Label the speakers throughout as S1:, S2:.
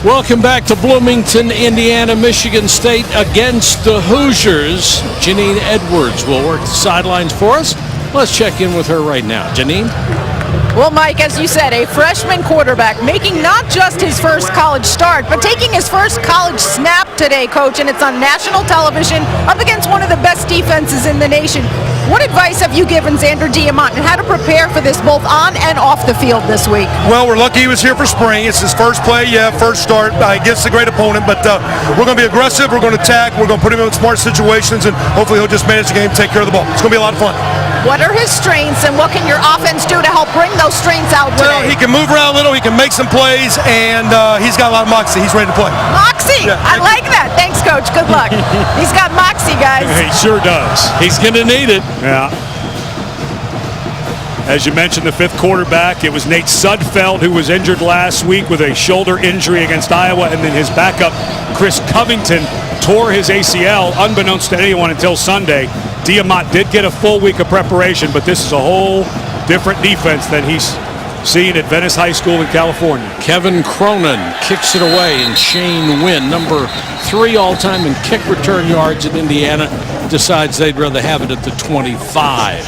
S1: Welcome back to Bloomington, Indiana. Michigan State against the Hoosiers. Janine Edwards will work the sidelines for us. Let's check in with her right now. Janine?
S2: Well, Mike, as you said, a freshman quarterback making not just his first college start, but taking his first college snap today, Coach, and it's on national television up against one of the best defenses in the nation. What advice have you given Xander Diamant and how to prepare for this both on and off the field this week?
S3: Well, we're lucky he was here for spring. It's his first play, first start against a great opponent, but we're going to be aggressive, we're going to attack, we're going to put him in smart situations, and hopefully he'll just manage the game, take care of the ball. It's going to be a lot of fun.
S2: What are his strengths, and what can your offense do to help bring those strengths out today?
S3: Well, he can move around a little, he can make some plays, and he's got a lot of moxie. He's ready to play.
S2: Moxie! Yeah, I like that. Thanks, Coach. Good luck. He's got moxie, guys.
S4: He sure does.
S1: He's going to need it.
S4: Yeah. As you mentioned, the fifth quarterback, it was Nate Sudfeld who was injured last week with a shoulder injury against Iowa, and then his backup, Chris Covington, tore his ACL, unbeknownst to anyone until Sunday. Diamant did get a full week of preparation, but this is a whole different defense than he's seen at Venice High School in California.
S1: Kevin Cronin kicks it away, and Shane Wynn, number 3 all-time in kick return yards in Indiana, decides they'd rather have it at the 25.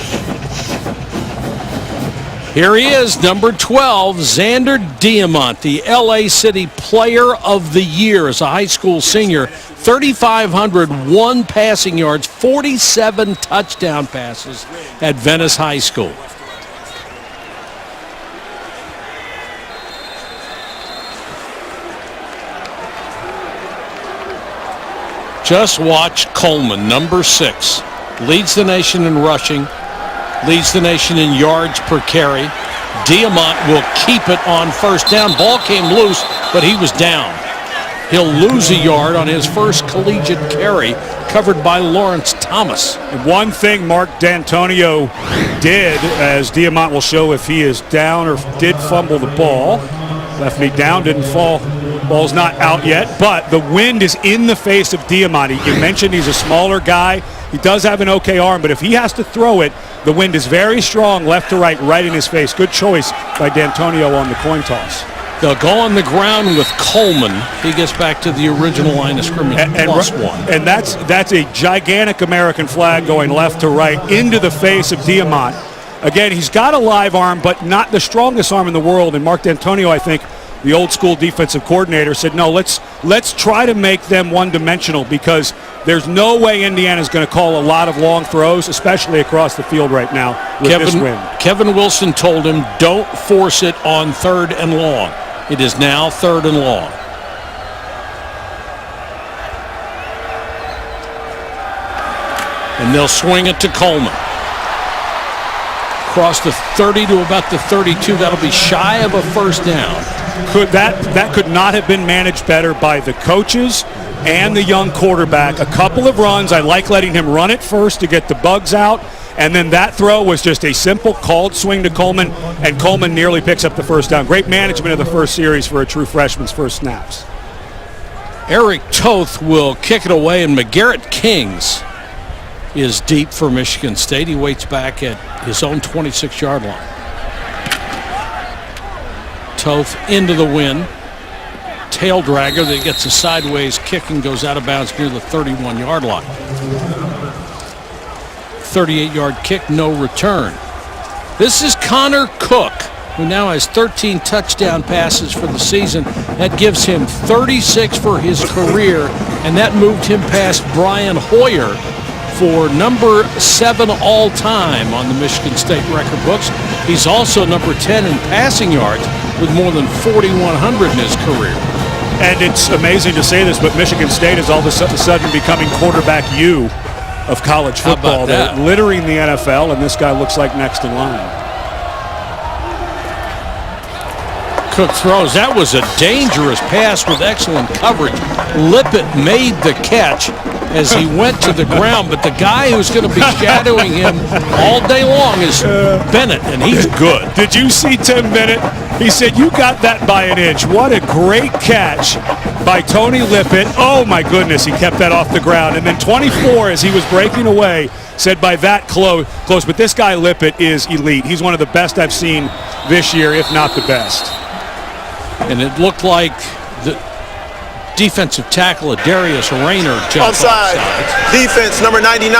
S1: Here he is, number 12, Xander Diamant, the LA City Player of the Year as a high school senior. 3,501 passing yards, 47 touchdown passes at Venice High School. Just watch Coleman, number 6, leads the nation in rushing, leads the nation in yards per carry. Diamant will keep it on first down. Ball came loose, but he was down. He'll lose a yard on his first collegiate carry, covered by Lawrence Thomas.
S4: And one thing Mark D'Antonio did, as Diamant will show if he is down or did fumble the ball. Left knee down, didn't fall. Ball's not out yet, but the wind is in the face of Diamant. You mentioned he's a smaller guy. He does have an okay arm, but if he has to throw it, the wind is very strong, left to right, right in his face. Good choice by D'Antonio on the coin toss.
S1: They'll go on the ground with Coleman. He gets back to the original line of scrimmage, +1.
S4: And that's a gigantic American flag going left to right into the face of Diamant. Again, he's got a live arm, but not the strongest arm in the world. And Mark D'Antonio, I think, the old school defensive coordinator, said, no, let's try to make them one-dimensional, because there's no way Indiana's going to call a lot of long throws, especially across the field right now with this wind.
S1: Kevin Wilson told him, don't force it on 3rd and long. It is now 3rd and long. And they'll swing it to Coleman. Across the 30 to about the 32. That'll be shy of a first down.
S4: That could not have been managed better by the coaches and the young quarterback. A couple of runs. I like letting him run it first to get the bugs out. And then that throw was just a simple called swing to Coleman, and Coleman nearly picks up the first down. Great management of the first series for a true freshman's first snaps.
S1: Eric Toth will kick it away, and McGarrett Kings is deep for Michigan State. He waits back at his own 26-yard line. Toth into the wind. Tail dragger that gets a sideways kick and goes out of bounds near the 31-yard line. 38-yard kick, no return. This is Connor Cook, who now has 13 touchdown passes for the season. That gives him 36 for his career, and that moved him past Brian Hoyer for number 7 all-time on the Michigan State record books. He's also number 10 in passing yards with more than 4,100 in his career.
S4: And it's amazing to say this, but Michigan State is all of a sudden becoming quarterback U of college football. They're littering the NFL, and this guy looks like next in line.
S1: Cook throws. That was a dangerous pass with excellent coverage. Lippett made the catch as he went to the ground, but the guy who's going to be shadowing him all day long is Bennett, and he's good.
S4: Did you see Tim Bennett? He said, you got that by an inch. What a great catch by Tony Lippett. Oh, my goodness, he kept that off the ground. And then 24, as he was breaking away, said by that close. But this guy Lippett is elite. He's one of the best I've seen this year, if not the best.
S1: And it looked like defensive tackle, Darius Rayner, jumped
S5: Offside. Defense, number 99.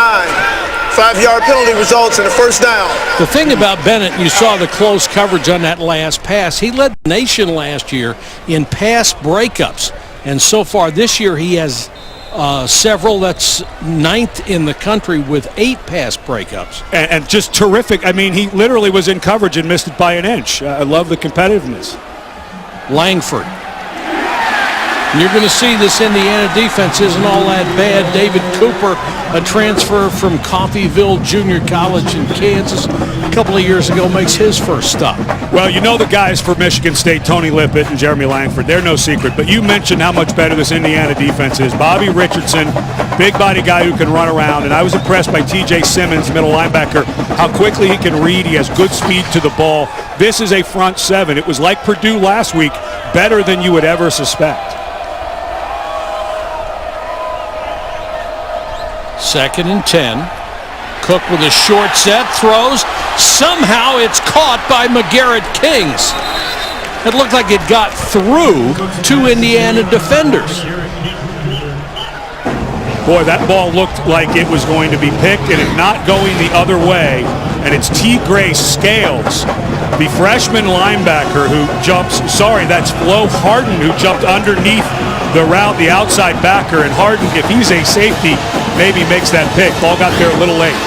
S5: 5-yard penalty results in a first down.
S1: The thing about Bennett, you saw the close coverage on that last pass. He led the nation last year in pass breakups. And so far this year he has several. That's 9th in the country with 8 pass breakups.
S4: And just terrific. I mean, he literally was in coverage and missed it by an inch. I love the competitiveness.
S1: Langford. And you're going to see this Indiana defense isn't all that bad. David Cooper, a transfer from Coffeyville Junior College in Kansas a couple of years ago, makes his first stop.
S4: Well, you know the guys for Michigan State, Tony Lippett and Jeremy Langford, they're no secret. But you mentioned how much better this Indiana defense is. Bobby Richardson, big body guy who can run around. And I was impressed by T.J. Simmons, middle linebacker, how quickly he can read. He has good speed to the ball. This is a front seven. It was like Purdue last week, better than you would ever suspect.
S1: 2nd and 10. Cook with a short set, throws. Somehow it's caught by McGarrett Kings. It looked like it got through 2 Indiana defenders.
S4: Boy, that ball looked like it was going to be picked, and it not going the other way. And it's T. Grace Scales, the freshman linebacker who jumps. Sorry, that's Flo Harden who jumped underneath the route, the outside backer. And Harden, if he's a safety, maybe makes that pick. Ball got there a little late.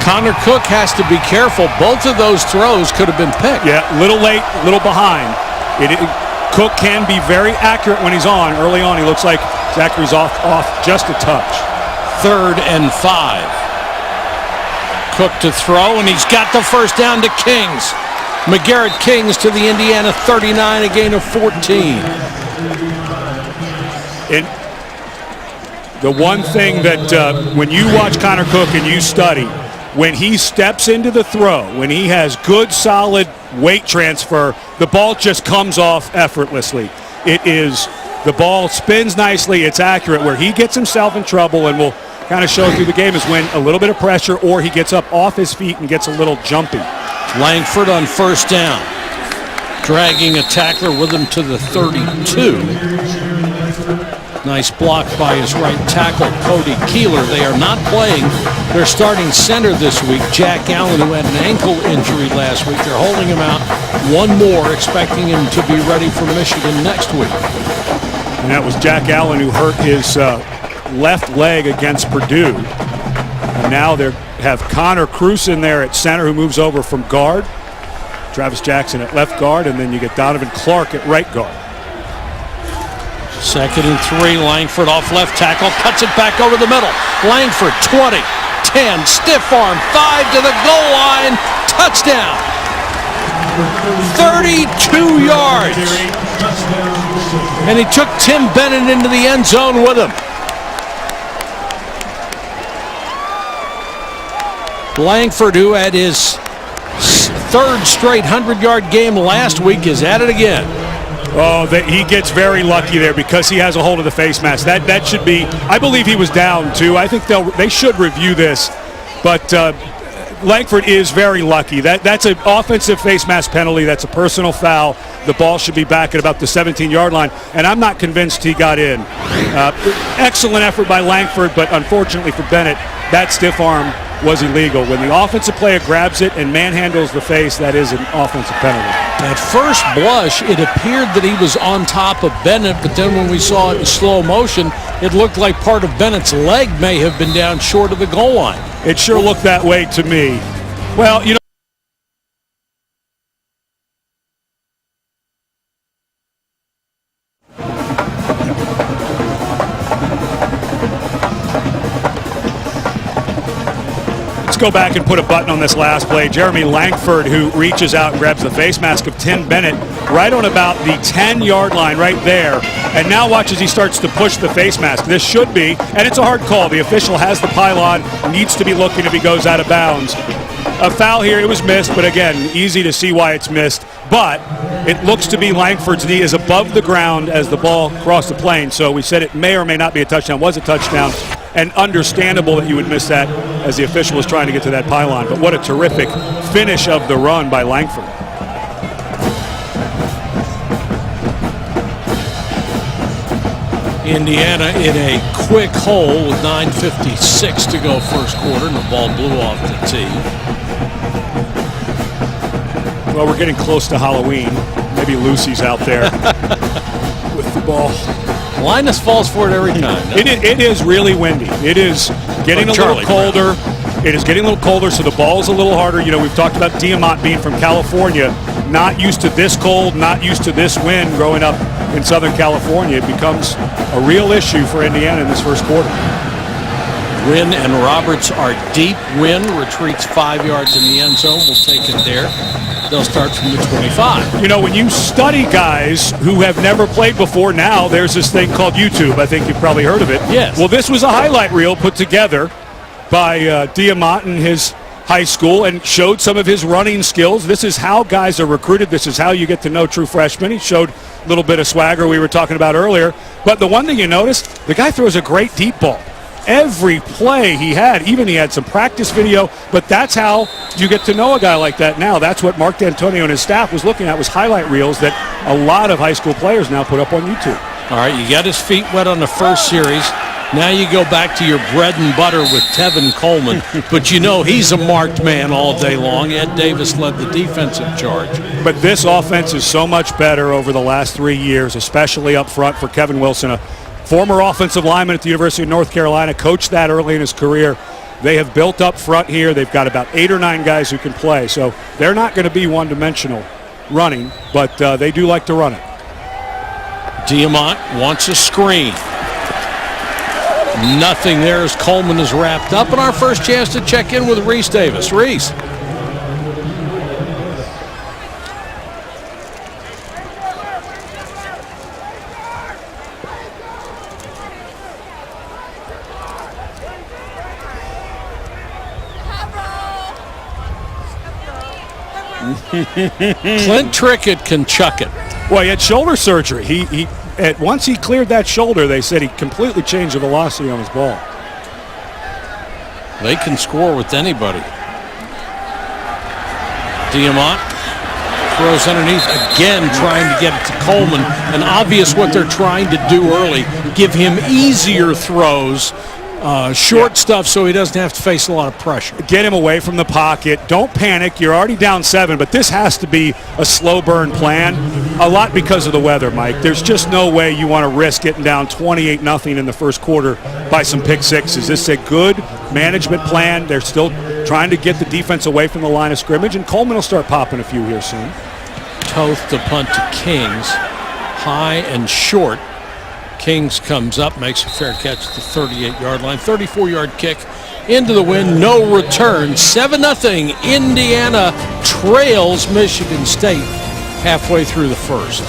S1: Connor Cook has to be careful. Both of those throws could have been picked.
S4: Yeah, little late, little behind. Cook can be very accurate when he's on. Early on, he looks like Zachary's off just a touch.
S1: 3rd and 5. Cook to throw, and he's got the first down to Kings. McGarrett Kings to the Indiana 39, a gain of 14.
S4: And the one thing that when you watch Connor Cook and you study, when he steps into the throw, when he has good, solid weight transfer, the ball just comes off effortlessly. The ball spins nicely, it's accurate. Where he gets himself in trouble and will kind of show through the game is when a little bit of pressure or he gets up off his feet and gets a little jumpy.
S1: Langford on first down, dragging a tackler with him to the 32. Nice block by his right tackle, Cody Keeler. They are not playing their starting center this week, Jack Allen, who had an ankle injury last week. They're holding him out one more, expecting him to be ready for Michigan next week.
S4: And that was Jack Allen who hurt his left leg against Purdue. And now they have Connor Cruz in there at center, who moves over from guard. Travis Jackson at left guard, and then you get Donovan Clark at right guard.
S1: 2nd and 3, Langford off left tackle, cuts it back over the middle. Langford, 20, 10, stiff arm, 5 to the goal line, touchdown. 32 yards. And he took Tim Bennett into the end zone with him. Langford, who had his 3rd straight 100-yard game last week, is at it again.
S4: Oh, he gets very lucky there because he has a hold of the face mask. That should be, I believe he was down too. I think they should review this, but Langford is very lucky. That's an offensive face mask penalty. That's a personal foul. The ball should be back at about the 17-yard line, and I'm not convinced he got in. Excellent effort by Langford, but unfortunately for Bennett, that stiff arm was illegal. When the offensive player grabs it and manhandles the face, that is an offensive penalty.
S1: At first blush, it appeared that he was on top of Bennett, but then when we saw it in slow motion, it looked like part of Bennett's leg may have been down short of the goal line.
S4: It sure looked that way to me. Well, you know, let's go back and put a button on this last play. Jeremy Langford, who reaches out and grabs the face mask of Tim Bennett right on about the 10-yard line right there. And now watch as he starts to push the face mask. This should be, and it's a hard call. The official has the pylon, needs to be looking if he goes out of bounds. A foul here, it was missed, but again, easy to see why it's missed. But it looks to be Langford's knee is above the ground as the ball crossed the plane. So we said it may or may not be a touchdown. Was a touchdown. And understandable that you would miss that as the official was trying to get to that pylon. But what a terrific finish of the run by Langford.
S1: Indiana in a quick hole with 9:56 to go first quarter, and the ball blew off the tee.
S4: Well, we're getting close to Halloween. Maybe Lucy's out there with the ball.
S1: Linus falls for it every time. No?
S4: It is really windy. It is getting a little colder. It is getting a little colder, so the ball's a little harder. You know, we've talked about Diamant being from California, not used to this cold, not used to this wind growing up in Southern California. It becomes a real issue for Indiana in this first quarter.
S1: Wynn and Roberts are deep. Wynn retreats 5 yards in the end zone. We'll take it there. They'll start from the 25.
S4: You know, when you study guys who have never played before, now there's this thing called YouTube. I think you've probably heard of it.
S1: Yes.
S4: Well, this was a highlight reel put together by Diamant in his high school and showed some of his running skills. This is how guys are recruited. This is how you get to know true freshmen. He showed a little bit of swagger we were talking about earlier. But the one thing you noticed, the guy throws a great deep ball. Every play he had some practice video, but that's how you get to know a guy like that now. That's what Mark D'Antonio and his staff was looking at, was highlight reels that a lot of high school players now put up on YouTube.
S1: All right, you got his feet wet on the first series. Now you go back to your bread and butter with Tevin Coleman, but you know he's a marked man all day long. Ed Davis led the defensive charge.
S4: But this offense is so much better over the last 3 years, especially up front for Kevin Wilson, a former offensive lineman at the University of North Carolina, coached that early in his career. They have built up front here. They've got about 8 or 9 guys who can play, so they're not going to be one-dimensional running, but they do like to run it.
S1: Diamant wants a screen. Nothing there as Coleman is wrapped up, and our first chance to check in with Reese Davis. Reese. Clint Trickett can chuck it.
S4: Well, he had shoulder surgery. Once he cleared that shoulder, they said he completely changed the velocity on his ball.
S1: They can score with anybody. Diamant throws underneath again, trying to get it to Coleman. And obvious what they're trying to do early, give him easier throws. Short stuff so he doesn't have to face a lot of pressure.
S4: Get him away from the pocket. Don't panic. You're already down 7, but this has to be a slow burn plan, a lot because of the weather, Mike. There's just no way you want to risk getting down 28-0 in the first quarter by some pick sixes. This is a good management plan. They're still trying to get the defense away from the line of scrimmage, and Coleman will start popping a few here soon.
S1: Toth to punt to Kings. High and short. Kings comes up, makes a fair catch at the 38-yard line. 34-yard kick into the wind, no return. 7-0. Indiana trails Michigan State halfway through the first.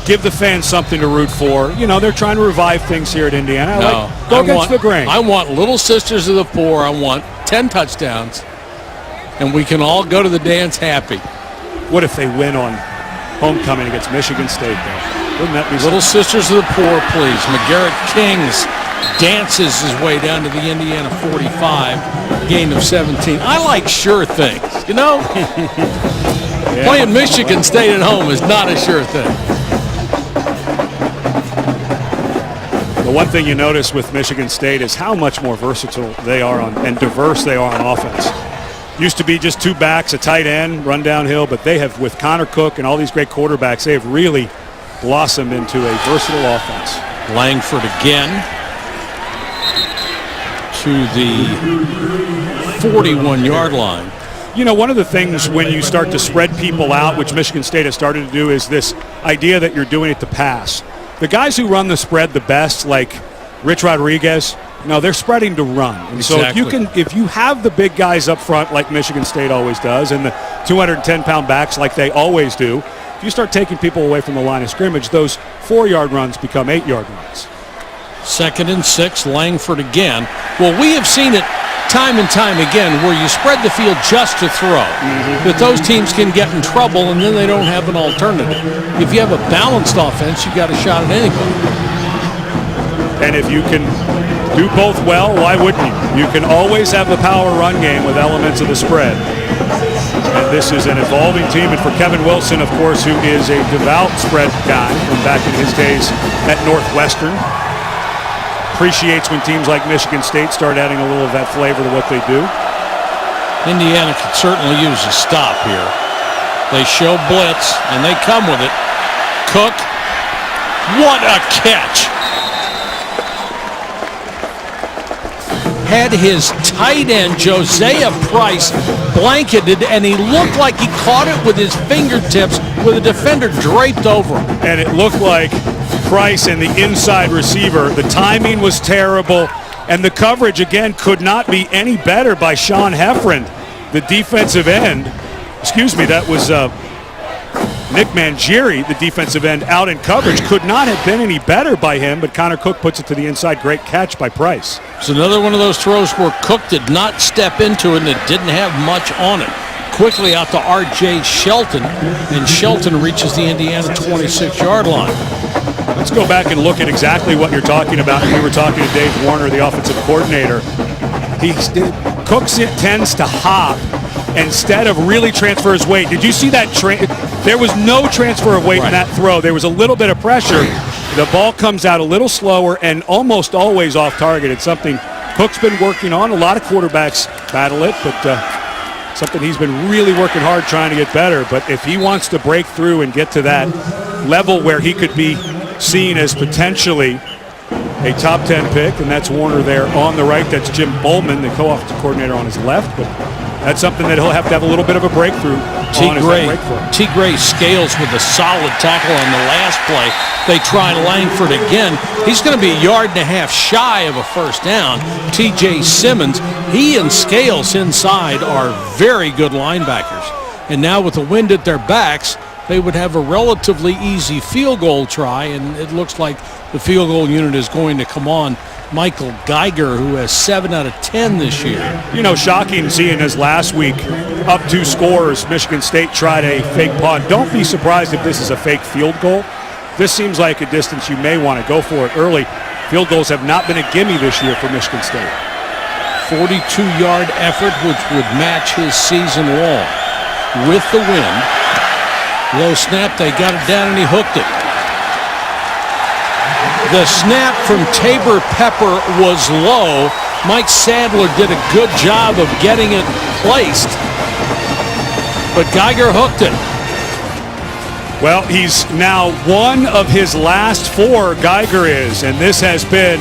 S4: Give the fans something to root for. You know, they're trying to revive things here at Indiana. Go against the grain.
S1: I want Little Sisters of the Poor. I want 10 touchdowns, and we can all go to the dance happy.
S4: What if they win on homecoming against Michigan State, though? Wouldn't that be
S1: Little Sisters of the Poor, please. McGarrett Kings dances his way down to the Indiana 45, gain of 17. I like sure things, you know? Yeah. Playing Michigan State at home is not a sure thing.
S4: The one thing you notice with Michigan State is how much more versatile they are and diverse they are on offense. Used to be just 2 backs, a tight end, run downhill, but they have, with Connor Cook and all these great quarterbacks, they have really blossomed into a versatile offense.
S1: Langford again to the 41-yard line.
S4: You know, one of the things when you start to spread people out, which Michigan State has started to do, is this idea that you're doing it to pass. The guys who run the spread the best, like Rich Rodriguez, no, they're spreading to run. And
S1: exactly.
S4: So if you have the big guys up front like Michigan State always does, and the 210-pound backs like they always do, if you start taking people away from the line of scrimmage, those 4-yard runs become 8-yard runs.
S1: 2nd and 6, Langford again. Well, we have seen it time and time again where you spread the field just to throw, that those teams can get in trouble and then they don't have an alternative. If you have a balanced offense, you got a shot at anybody.
S4: And if you can do both well, why wouldn't you? You can always have the power run game with elements of the spread. And this is an evolving team. And for Kevin Wilson, of course, who is a devout spread guy from back in his days at Northwestern, appreciates when teams like Michigan State start adding a little of that flavor to what they do.
S1: Indiana could certainly use a stop here. They show blitz, and they come with it. Cook, what a catch. Had his tight end, Josiah Price, blanketed, and he looked like he caught it with his fingertips with a defender draped over him.
S4: And it looked like Price and the inside receiver, the timing was terrible, and the coverage, again, could not be any better by Sean Heffron, the defensive end. Excuse me, that was Nick Mangieri, the defensive end, out in coverage. Could not have been any better by him, but Connor Cook puts it to the inside. Great catch by Price.
S1: It's another one of those throws where Cook did not step into it, and it didn't have much on it. Quickly out to R.J. Shelton, and Shelton reaches the Indiana 26-yard line.
S4: Let's go back and look at exactly what you're talking about. We were talking to Dave Warner, the offensive coordinator. Cook tends to hop instead of really transfer his weight. Did you see that? There was no transfer of weight in that throw. There was a little bit of pressure. The ball comes out a little slower and almost always off target. It's something Cook's been working on. A lot of quarterbacks battle it, but something he's been really working hard trying to get better. But if he wants to break through and get to that level where he could be seen as potentially a top 10 pick, and that's Warner there on the right. That's Jim Bowman, the co-offensive coordinator, on his left. But that's something that he'll have to have a little bit of a breakthrough.
S1: T. Gray scales with a solid tackle on the last play. They try Langford again. He's going to be a yard and a half shy of a first down. T.J. Simmons, he and Scales inside are very good linebackers. And now with the wind at their backs, they would have a relatively easy field goal try, and it looks like the field goal unit is going to come on Michael Geiger, who has 7 out of 10 this year.
S4: You know, shocking seeing as last week up 2 scores, Michigan State tried a fake punt. Don't be surprised if this is a fake field goal. This seems like a distance you may want to go for it early. Field goals have not been a gimme this year for Michigan State.
S1: 42-yard effort, which would match his season long. With the wind, low snap, they got it down and he hooked it. The snap from Tabor Pepper was low. Mike Sadler did a good job of getting it placed, but Geiger hooked it.
S4: Well, he's now one of his last 4, Geiger is, and this has been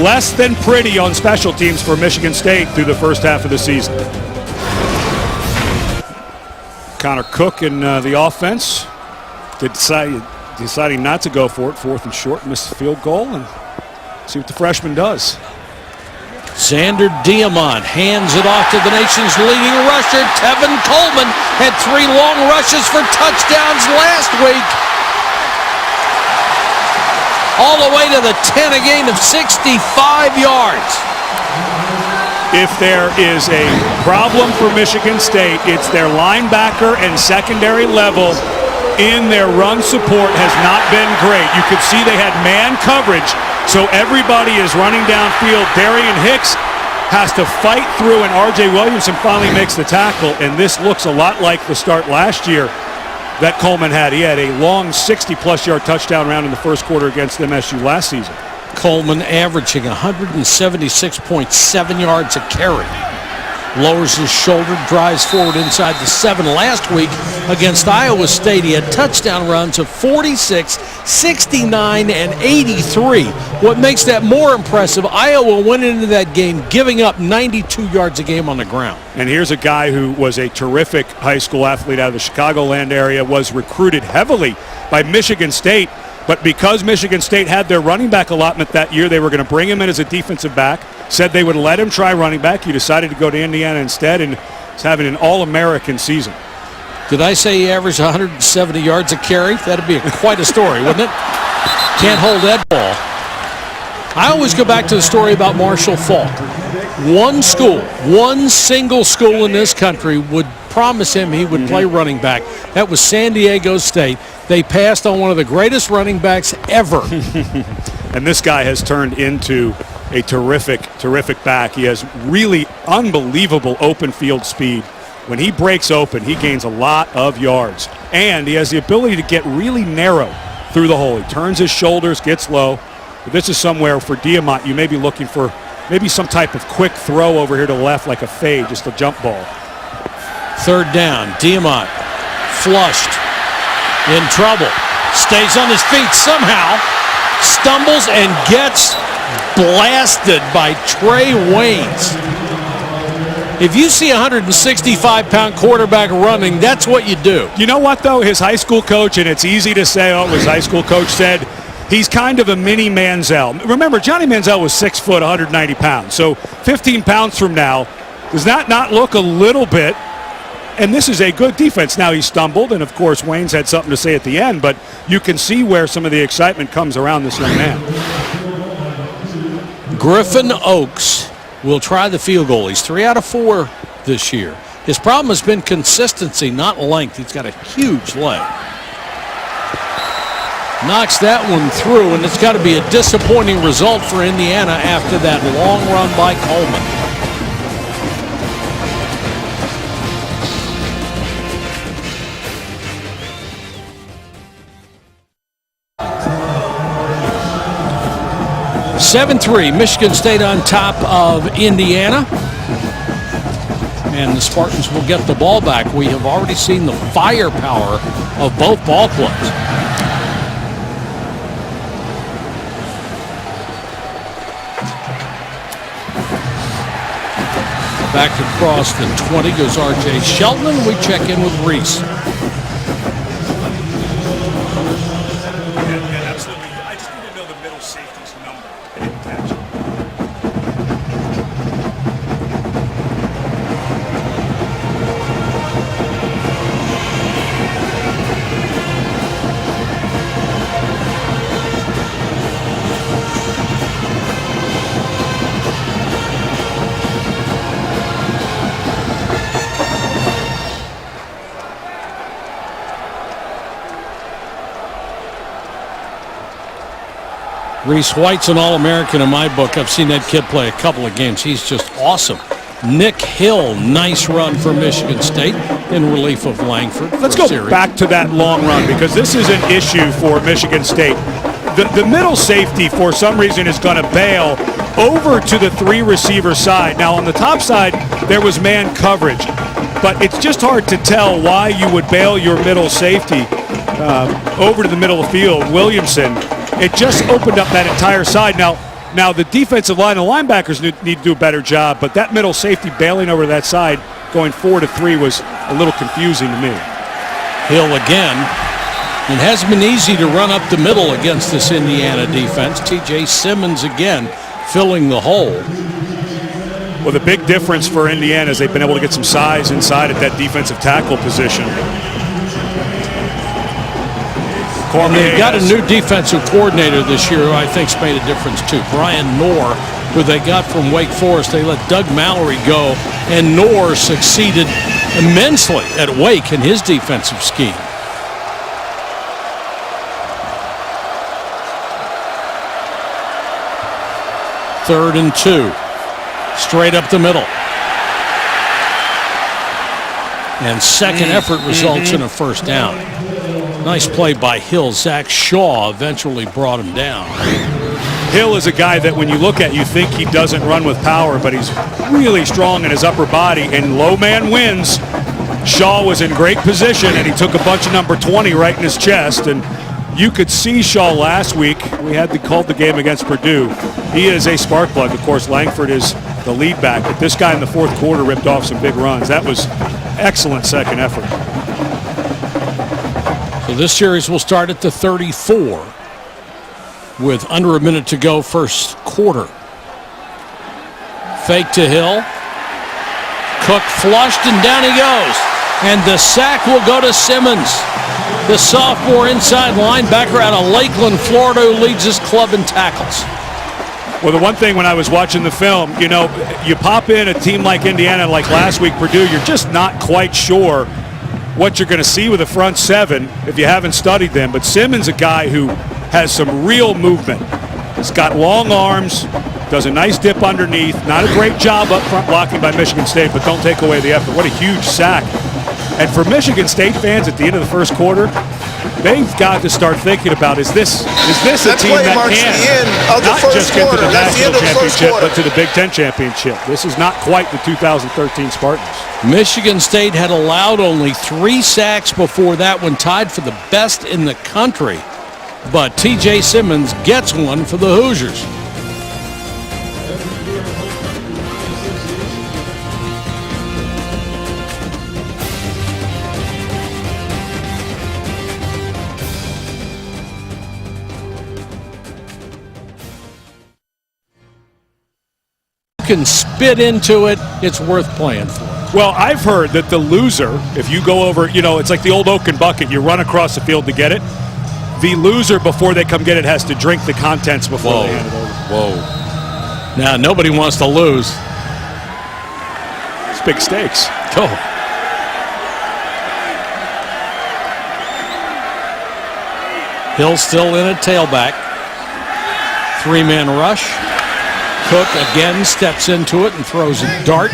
S4: less than pretty on special teams for Michigan State through the first half of the season. Connor Cook in the offense deciding not to go for it, 4th and short, missed the field goal, and see what the freshman does.
S1: Xander Diamont hands it off to the nation's leading rusher. Tevin Coleman had 3 long rushes for touchdowns last week. All the way to the 10, a gain of 65 yards.
S4: If there is a problem for Michigan State, it's their linebacker and secondary level in their run support has not been great. You could see they had man coverage, so everybody is running downfield. Darian Hicks has to fight through, and R.J. Williamson finally makes the tackle, and this looks a lot like the start last year that Coleman had. He had a long 60-plus yard touchdown round in the first quarter against MSU last season.
S1: Coleman averaging 176.7 yards a carry. Lowers his shoulder, drives forward inside the 7 last week against Iowa State. He had touchdown runs of 46, 69, and 83. What makes that more impressive, Iowa went into that game giving up 92 yards a game on the ground.
S4: And here's a guy who was a terrific high school athlete out of the Chicagoland area, was recruited heavily by Michigan State. But because Michigan State had their running back allotment that year, they were going to bring him in as a defensive back, said they would let him try running back. He decided to go to Indiana instead and is having an All-American season.
S1: Did I say he averaged 170 yards a carry? That'd be quite a story, wouldn't it? Can't hold that ball. I always go back to the story about Marshall Faulk. One single school in this country would promise him he would play running back. That was San Diego State. They passed on one of the greatest running backs ever.
S4: And this guy has turned into a terrific back. He has really unbelievable open field speed. When he breaks open, he gains a lot of yards. And he has the ability to get really narrow through the hole. He turns his shoulders, gets low. But this is somewhere for Diamant you may be looking for maybe some type of quick throw over here to the left, like a fade, just a jump ball.
S1: Third down, Diamant flushed, in trouble, stays on his feet somehow, stumbles and gets blasted by Trey Waynes. If you see a 165-pound quarterback running, that's what you do.
S4: You know what, though? His high school coach, and it's easy to say, his high school coach said, he's kind of a mini Manziel. Remember, Johnny Manziel was 6 foot, 190 pounds. So 15 pounds from now, does that not look a little bit? And this is a good defense. Now he stumbled, and of course Wayne's had something to say at the end, but you can see where some of the excitement comes around this young man.
S1: Griffin Oaks will try the field goal. He's 3 out of 4 this year. His problem has been consistency, not length. He's got a huge leg. Knocks that one through, and it's got to be a disappointing result for Indiana after that long run by Coleman. (7-3) Michigan State on top of Indiana. And the Spartans will get the ball back. We have already seen the firepower of both ball clubs. Back across the 20 goes R.J. Shelton. We check in with Reese.
S4: Yeah, absolutely. I just need to know the middle safety's number. I didn't catch it.
S1: Reese White's an All-American in my book. I've seen that kid play a couple of games. He's just awesome. Nick Hill, nice run for Michigan State in relief of Langford.
S4: Let's go back to that long run because this is an issue for Michigan State. The middle safety, for some reason, is going to bail over to the 3-receiver side. Now, on the top side, there was man coverage, but it's just hard to tell why you would bail your middle safety over to the middle of the field. Williamson, it just opened up that entire side. Now the defensive line, the linebackers need to do a better job, but that middle safety bailing over that side, going 4-3 was a little confusing to me.
S1: Hill again. It hasn't been easy to run up the middle against this Indiana defense. T.J. Simmons again filling the hole.
S4: Well, the big difference for Indiana is they've been able to get some size inside at that defensive tackle position.
S1: And they've got a new defensive coordinator this year who I think's made a difference too. Brian Knorr, who they got from Wake Forest. They let Doug Mallory go, and Knorr succeeded immensely at Wake in his defensive scheme. Third and 2. Straight up the middle. And second effort results in a first down. Nice play by Hill. Zach Shaw eventually brought him down.
S4: Hill is a guy that when you look at, you think he doesn't run with power, but he's really strong in his upper body, and low man wins. Shaw was in great position, and he took a bunch of number 20 right in his chest, and you could see Shaw last week. We called the game against Purdue. He is a spark plug. Of course, Langford is the lead back, but this guy in the fourth quarter ripped off some big runs. That was excellent second effort.
S1: So this series will start at the 34 with under a minute to go first quarter. Fake to Hill. Cook flushed and down he goes. And the sack will go to Simmons, the sophomore inside linebacker out of Lakeland, Florida, who leads his club in tackles.
S4: Well, the one thing when I was watching the film, you pop in a team like Indiana, like last week Purdue, you're just not quite sure what you're going to see with the front seven if you haven't studied them. But Simmons, a guy who has some real movement. He's got long arms, Does a nice dip underneath. Not a great job up front blocking by Michigan State, but don't take away the effort. What a huge sack. And for Michigan State fans at the end of the first quarter, they've got to start thinking about, is this a team that can not just get to the national championship, but to the Big Ten championship? This is not quite the 2013 Spartans.
S1: Michigan State had allowed only 3 sacks before that one, tied for the best in the country. But T.J. Simmons gets one for the Hoosiers. Can spit into it, it's worth playing for.
S4: Well, I've heard that the loser, if you go over, it's like the old Oaken bucket, you run across the field to get it. The loser, before they come get it, has to drink the contents before they hand it over.
S1: Whoa. Now, nobody wants to lose.
S4: It's big stakes.
S1: Go. Hill still in at tailback. 3-man rush. Cook again steps into it and throws a dart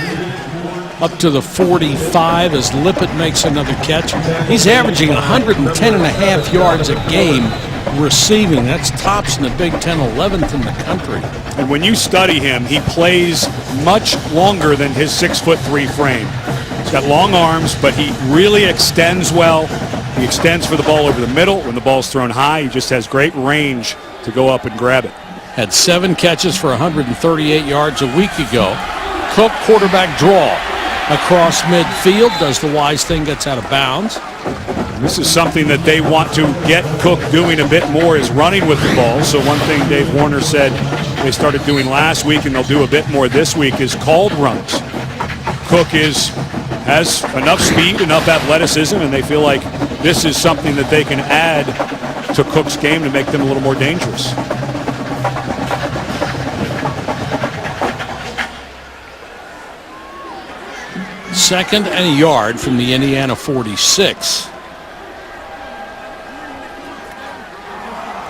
S1: up to the 45 as Lippett makes another catch. He's averaging 110.5 yards a game receiving. That's tops in the Big Ten, 11th in the country.
S4: And when you study him, he plays much longer than his 6'3" frame. He's got long arms, but he really extends well. He extends for the ball over the middle. When the ball's thrown high, he just has great range to go up and grab it.
S1: Had 7 catches for 138 yards a week ago. Cook, quarterback draw across midfield, does the wise thing, gets out of bounds.
S4: This is something that they want to get Cook doing a bit more, is running with the ball. So one thing Dave Warner said they started doing last week, and they'll do a bit more this week, is called runs. Cook has enough speed, enough athleticism, and they feel like this is something that they can add to Cook's game to make them a little more dangerous.
S1: Second and a yard from the Indiana 46.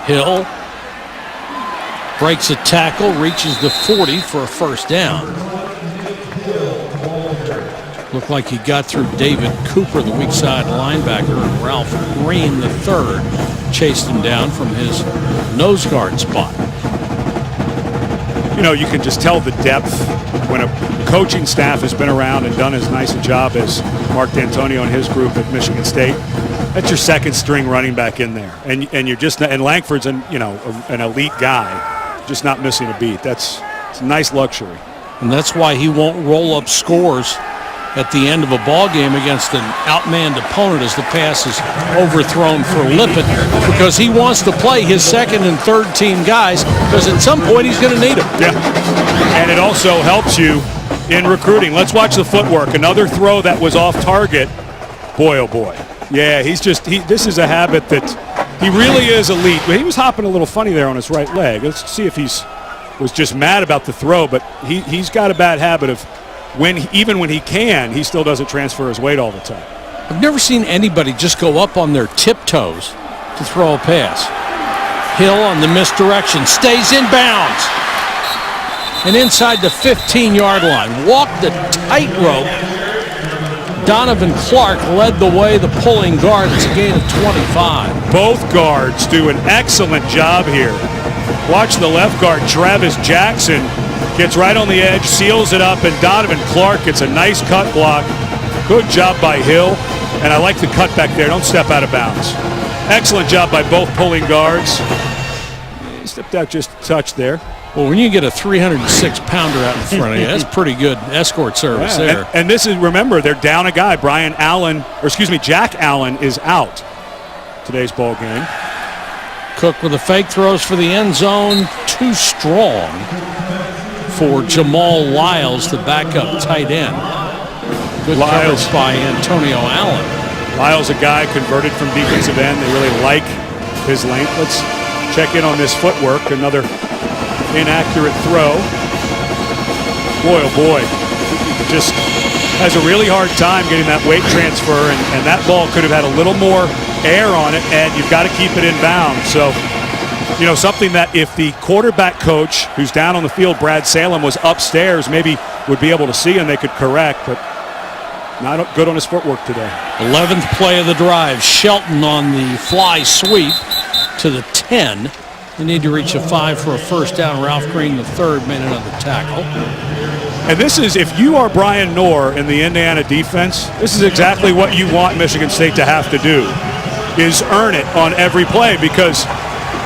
S1: Hill breaks a tackle, reaches the 40 for a first down. Looked like he got through David Cooper, the weak side linebacker, and Ralph Green, the third, chased him down from his nose guard spot.
S4: You can just tell the depth when a coaching staff has been around and done as nice a job as Mark D'Antonio and his group at Michigan State. That's your second string running back in there, and you're just, and Langford's an elite guy, just not missing a beat. It's a nice luxury,
S1: and that's why he won't roll up scores at the end of a ball game against an outmanned opponent as the pass is overthrown for Lippett, because he wants to play his second and third team guys, because at some point he's going to need them.
S4: Yeah, and it also helps you in recruiting. Let's watch the footwork. Another throw that was off target. Boy, oh boy. Yeah, this is a habit that he really is elite. But he was hopping a little funny there on his right leg. Let's see if was just mad about the throw, but he's got a bad habit of even when he can, he still doesn't transfer his weight all the time.
S1: I've never seen anybody just go up on their tiptoes to throw a pass. Hill on the misdirection, stays in bounds. And inside the 15-yard line, walked the tightrope. Donovan Clark led the way, the pulling guard. It's a gain of 25.
S4: Both guards do an excellent job here. Watch the left guard, Travis Jackson, gets right on the edge, seals it up, and Donovan Clark gets a nice cut block. Good job by Hill, and I like the cut back there. Don't step out of bounds. Excellent job by both pulling guards. He stepped out just a touch there.
S1: Well, when you get a 306-pounder out in front of you, that's pretty good escort service there.
S4: And this is, remember, they're down a guy. Jack Allen is out today's ball game.
S1: Cook with the fake throws for the end zone. Too strong for Jamal Lyles, the backup tight end. Good coverage by Antonio Allen.
S4: Lyles, a guy converted from defensive end. They really like his length. Let's check in on this footwork. Another inaccurate throw. Boy, oh boy. Just has a really hard time getting that weight transfer, and that ball could have had a little more air on it, and you've got to keep it in bounds. So You know, something that if the quarterback coach who's down on the field, Brad Salem, was upstairs, maybe would be able to see and they could correct, but not good on his footwork today.
S1: 11th play of the drive. Shelton on the fly sweep to the 10. They need to reach a 5 for a first down. Ralph Green, the third, made another tackle.
S4: And this is, if you are Brian Knorr in the Indiana defense, this is exactly what you want Michigan State to have to do, is earn it on every play, because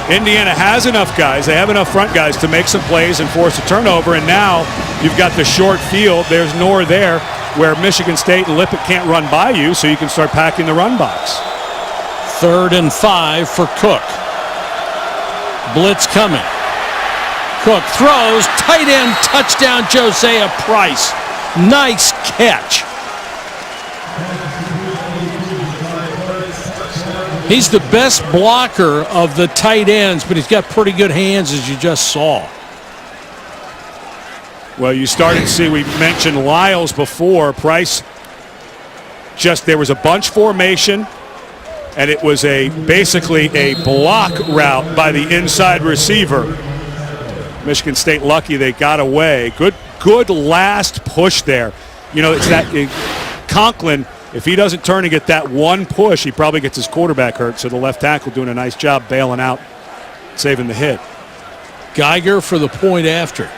S4: Indiana has enough guys. They have enough front guys to make some plays and force a turnover, and now you've got the short field. There's Knorr there where Michigan State and Lippett can't run by you, so you can start packing the run box.
S1: 3rd and 5 for Cook. Blitz coming. Cook throws, tight end, touchdown, Josiah Price. Nice catch. He's the best blocker of the tight ends, but he's got pretty good hands, as you just saw.
S4: Well, you started to see, we mentioned Lyles before. Price, there was a bunch formation, and it was basically a block route by the inside receiver. Michigan State lucky they got away. Good last push there. You know, it's that Conklin, if he doesn't turn and get that one push, he probably gets his quarterback hurt. So the left tackle doing a nice job bailing out, saving the hit.
S1: Geiger for the point after.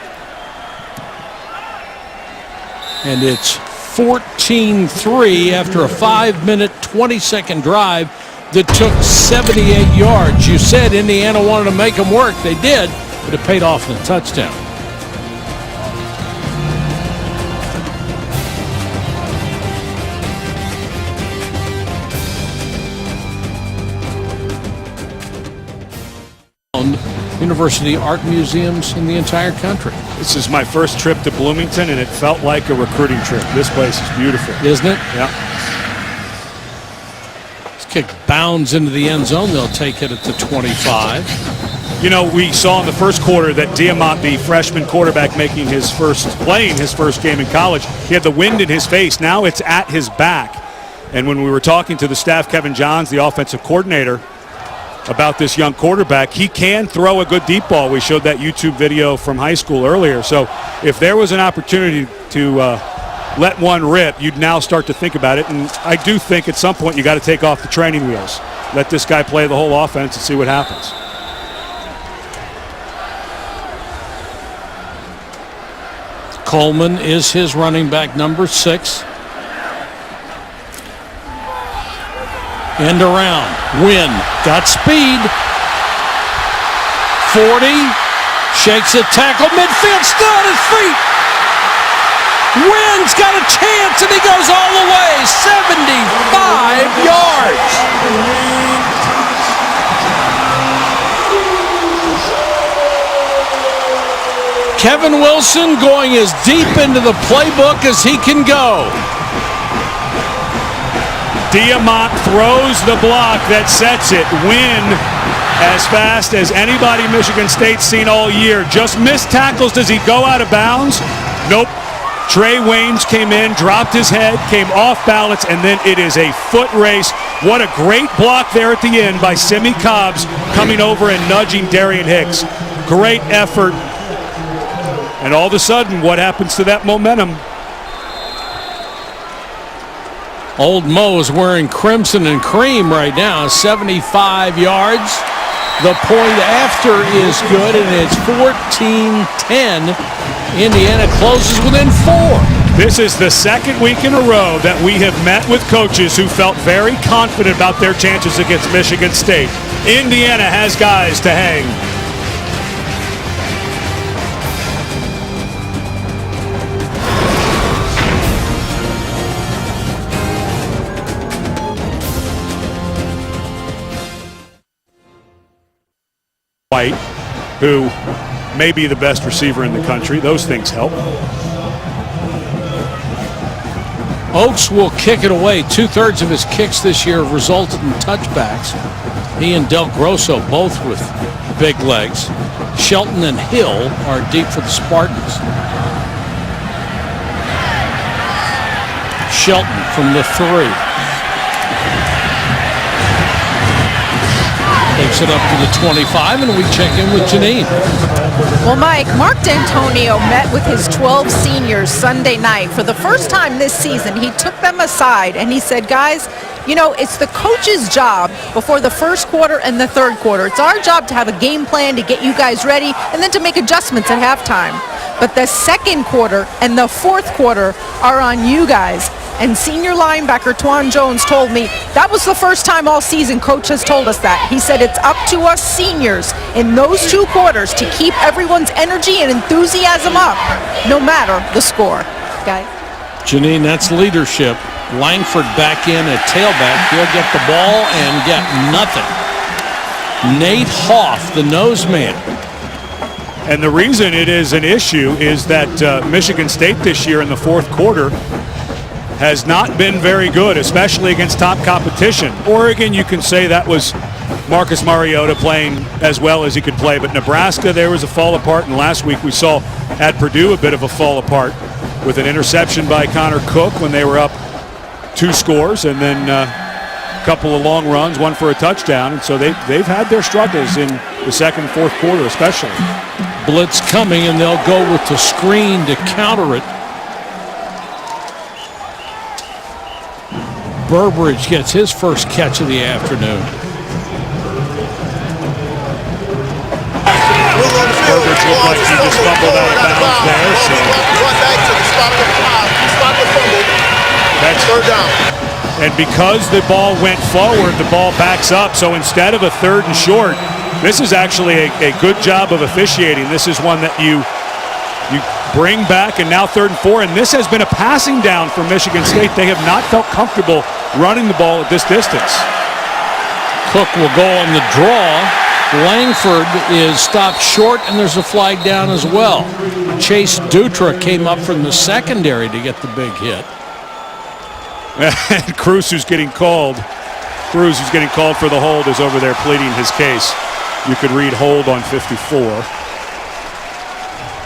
S1: And it's 14-3 after a 5-minute, 20-second drive that took 78 yards. You said Indiana wanted to make them work. They did, but it paid off in a touchdown. University art museums in the entire country.
S4: This is my first trip to Bloomington, and it felt like a recruiting trip. This place is beautiful.
S1: Isn't it?
S4: Yeah.
S1: This kick bounds into the end zone. They'll take it at the 25.
S4: You know, we saw in the first quarter that Diamont, the freshman quarterback playing his first game in college, he had the wind in his face. Now it's at his back. And when we were talking to the staff, Kevin Johns, the offensive coordinator, about this young quarterback, he can throw a good deep ball. We showed that YouTube video from high school earlier. So if there was an opportunity to let one rip, you'd now start to think about it. And I do think at some point you got to take off the training wheels. Let this guy play the whole offense and see what happens.
S1: Coleman is his running back, number 6. End around. Wynn got speed. 40. Shakes it, tackle, midfield, still on his feet. Wynn's got a chance, and he goes all the way. 75 yards. Kevin Wilson going as deep into the playbook as he can go.
S4: Diamont throws the block that sets it. Wynn, as fast as anybody Michigan State's seen all year. Just missed tackles. Does he go out of bounds? Nope. Trey Waynes came in, dropped his head, came off balance, and then it is a foot race. What a great block there at the end by Simi Cobbs, coming over and nudging Darian Hicks. Great effort. And all of a sudden, what happens to that momentum?
S1: Old Mo is wearing crimson and cream right now. 75 yards. The point after is good, and it's 14-10. Indiana closes within 4.
S4: This is the second week in a row that we have met with coaches who felt very confident about their chances against Michigan State. Indiana has guys to hang. White, who may be the best receiver in the country. Those things help.
S1: Oaks will kick it away. 2/3 of his kicks this year have resulted in touchbacks. He and Del Grosso both with big legs. Shelton and Hill are deep for the Spartans. Shelton from the 3. They Moves it up to the 25, and we check in with Janine.
S2: Well, Mike, Mark D'Antonio met with his 12 seniors Sunday night. For the first time this season, he took them aside and he said, guys, you know, it's the coach's job before the first quarter and the third quarter. It's our job to have a game plan to get you guys ready and then to make adjustments at halftime. But the second quarter and the fourth quarter are on you guys. And senior linebacker Twan Jones told me that was the first time all season coach has told us that. He said it's up to us seniors in those two quarters to keep everyone's energy and enthusiasm up, no matter the score. Guys.
S1: Janine, that's leadership. Langford back in at tailback. He'll get the ball and get nothing. Nate Hoff, the nose man.
S4: And the reason it is an issue is that Michigan State this year in the fourth quarter has not been very good, especially against top competition. Oregon, you can say that was Marcus Mariota playing as well as he could play, but Nebraska, there was a fall apart, and last week we saw at Purdue a bit of a fall apart with an interception by Connor Cook when they were up 2 scores, and then a couple of long runs, one for a touchdown, and so they've had their struggles in the second and fourth quarter especially.
S1: Blitz coming, and they'll go with the screen to counter it. Burbridge gets his first catch of the afternoon.
S4: Burbridge looked like he just fumbled out of bounds there. So
S5: Run back to the spot the fumble.
S4: That's
S5: third down.
S4: And because the ball went forward, the ball backs up. So instead of a 3rd and short, this is actually a good job of officiating. This is one that you bring back, and now 3rd and 4. And this has been a passing down for Michigan State. They have not felt comfortable running the ball at this distance.
S1: Cook will go on the draw. Langford is stopped short, and there's a flag down as well. Chase Dutra came up from the secondary to get the big hit.
S4: And Cruz, who's getting called for the hold, is over there pleading his case. You could read hold on 54.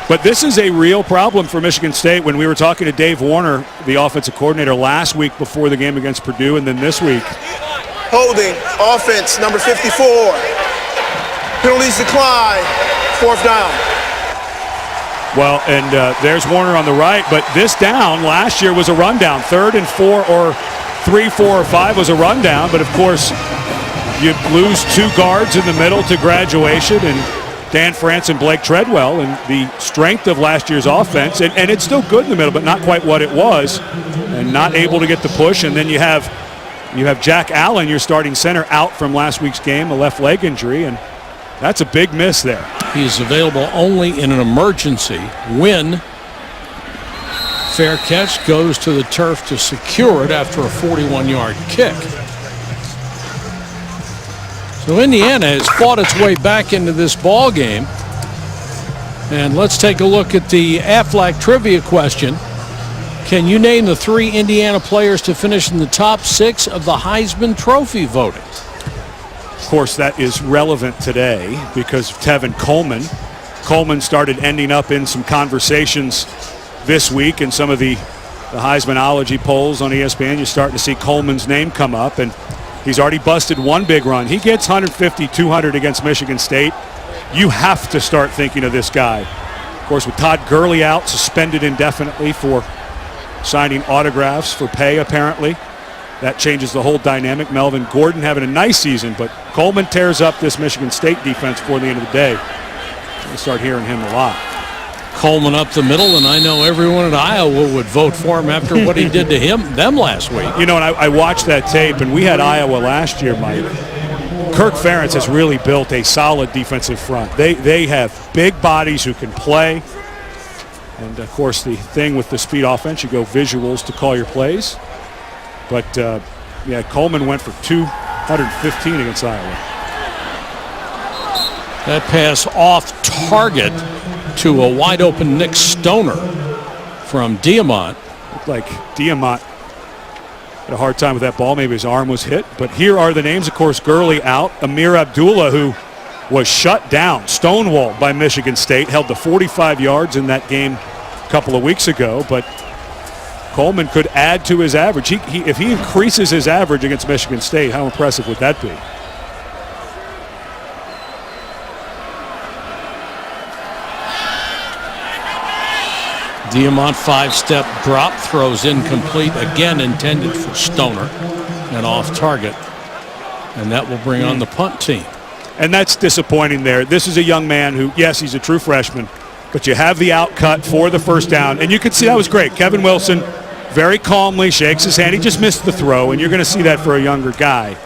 S4: But this is a real problem for Michigan State. When we were talking to Dave Warner, the offensive coordinator, last week before the game against Purdue, and then this week.
S5: Holding, offense, number 54. Penalties decline, 4th down.
S4: Well, and there's Warner on the right, but this down last year was a rundown. 3rd and 4 or 3, 4, or 5 was a rundown, but of course you lose 2 guards in the middle to graduation, and Dan France and Blake Treadwell, and the strength of last year's offense, and it's still good in the middle, but not quite what it was, and not able to get the push. And then you have Jack Allen, your starting center, out from last week's game, a left leg injury, and that's a big miss there.
S1: He's available only in an emergency. Win. Fair catch, goes to the turf to secure it after a 41-yard kick. So Indiana has fought its way back into this ball game. And let's take a look at the Aflac trivia question. Can you name the 3 Indiana players to finish in the top 6 of the Heisman Trophy voting?
S4: Of course, that is relevant today because of Tevin Coleman. Coleman started ending up in some conversations this week in some of the Heismanology polls on ESPN. You're starting to see Coleman's name come up, and he's already busted 1 big run. He gets 150, 200 against Michigan State. You have to start thinking of this guy. Of course, with Todd Gurley out, suspended indefinitely for signing autographs for pay, apparently. That changes the whole dynamic. Melvin Gordon having a nice season, but Coleman tears up this Michigan State defense before the end of the day. We'll start hearing him a lot.
S1: Coleman up the middle, and I know everyone in Iowa would vote for him after what he did to them last week.
S4: You know, and I watched that tape, and we had Iowa last year, Mike. Kirk Ferentz has really built a solid defensive front. They have big bodies who can play. And, of course, the thing with the speed offense, you go visuals to call your plays. But, yeah, Coleman went for 215 against Iowa.
S1: That pass off target to a wide-open Nick Stoner from Diamont.
S4: Looked like Diamont had a hard time with that ball. Maybe his arm was hit. But here are the names, of course, Gurley out. Amir Abdullah, who was shut down, stonewalled by Michigan State, held to 45 yards in that game a couple of weeks ago. But Coleman could add to his average. If he increases his average against Michigan State, how impressive would that be?
S1: Diamont 5-step drop throws incomplete, again intended for Stoner and off target. And that will bring on the punt team.
S4: And that's disappointing there. This is a young man who, yes, he's a true freshman, but you have the out cut for the first down. And you can see that was great. Kevin Wilson very calmly shakes his hand. He just missed the throw, and you're going to see that for a younger guy.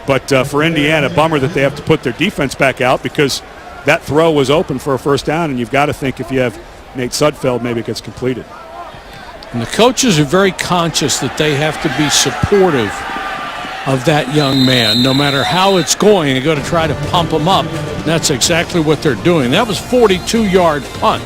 S4: But for Indiana, bummer that they have to put their defense back out because that throw was open for a first down, and you've got to think if you have Nate Sudfeld, maybe it gets completed.
S1: And the coaches are very conscious that they have to be supportive of that young man. No matter how it's going, they're going to try to pump him up. And that's exactly what they're doing. That was 42-yard punt.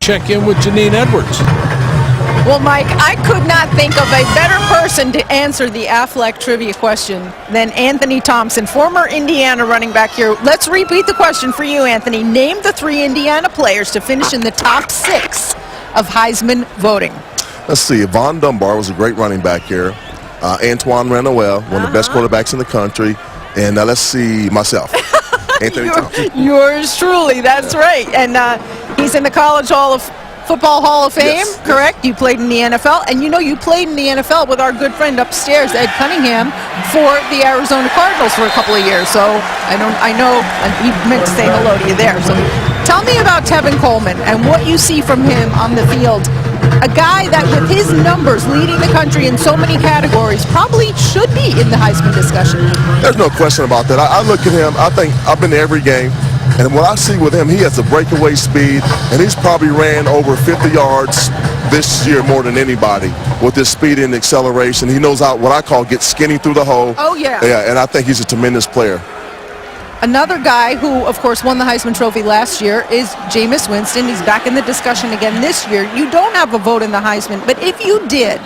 S1: Check in with Janine Edwards.
S2: Well, Mike, I could not think of a better person to answer the Affleck trivia question than Anthony Thompson, former Indiana running back here. Let's repeat the question for you, Anthony. Name the 3 Indiana players to finish in the top 6 of Heisman voting.
S6: Let's see. Von Dunbar was a great running back here. Antoine Randall, one of the best quarterbacks in the country. And let's see, myself, Anthony Thompson.
S2: Yours truly, that's right. And he's in the Football Hall of Fame,
S6: yes,
S2: correct? You played in the NFL, and you know you played in the NFL with our good friend upstairs, Ed Cunningham, for the Arizona Cardinals for a couple of years. So I know he meant to say hello to you there. So tell me about Tevin Coleman and what you see from him on the field. A guy that with his numbers leading the country in so many categories probably should be in the Heisman discussion.
S6: There's no question about that. I look at him, I think I've been to every game. And what I see with him, he has a breakaway speed, and he's probably ran over 50 yards this year more than anybody with his speed and acceleration. He knows how, what I call, get skinny through the hole.
S2: Oh, yeah.
S6: Yeah, and I think he's a tremendous player.
S2: Another guy who, of course, won the Heisman Trophy last year is Jameis Winston. He's back in the discussion again this year. You don't have a vote in the Heisman, but if you did,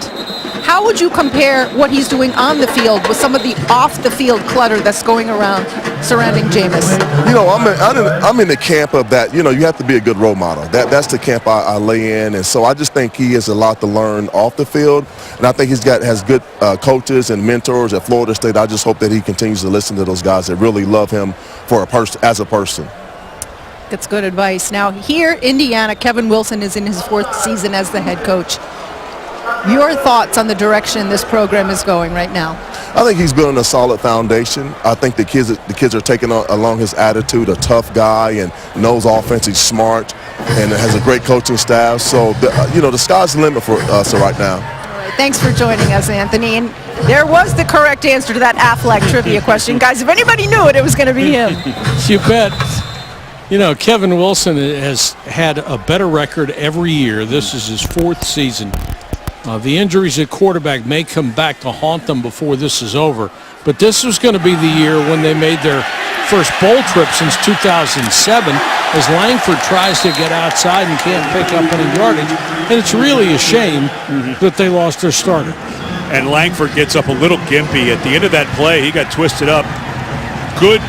S2: how would you compare what he's doing on the field with some of the off-the-field clutter that's going around surrounding Jameis?
S6: You know, I'm in the camp of that, you know, you have to be a good role model. That's the camp I lay in, and so I just think he has a lot to learn off the field, and I think has good coaches and mentors at Florida State. I just hope that he continues to listen to those guys that really love him as a person.
S2: That's good advice. Now, here, Indiana, Kevin Wilson is in his 4th season as the head coach. Your thoughts on the direction this program is going right now?
S6: I think he's building a solid foundation. I think the kids are taking along his attitude, a tough guy and knows offense. He's smart and has a great coaching staff. So, the sky's the limit for us right now.
S2: All right, thanks for joining us, Anthony. And there was the correct answer to that Affleck trivia question. Guys, if anybody knew it, it was going to be him.
S1: You bet. You know, Kevin Wilson has had a better record every year. This is his 4th season. The injuries at quarterback may come back to haunt them before this is over. But this was going to be the year when they made their first bowl trip since 2007 as Langford tries to get outside and can't pick up any yardage. And it's really a shame that they lost their starter.
S4: And Langford gets up a little gimpy. At the end of that play, he got twisted up. Good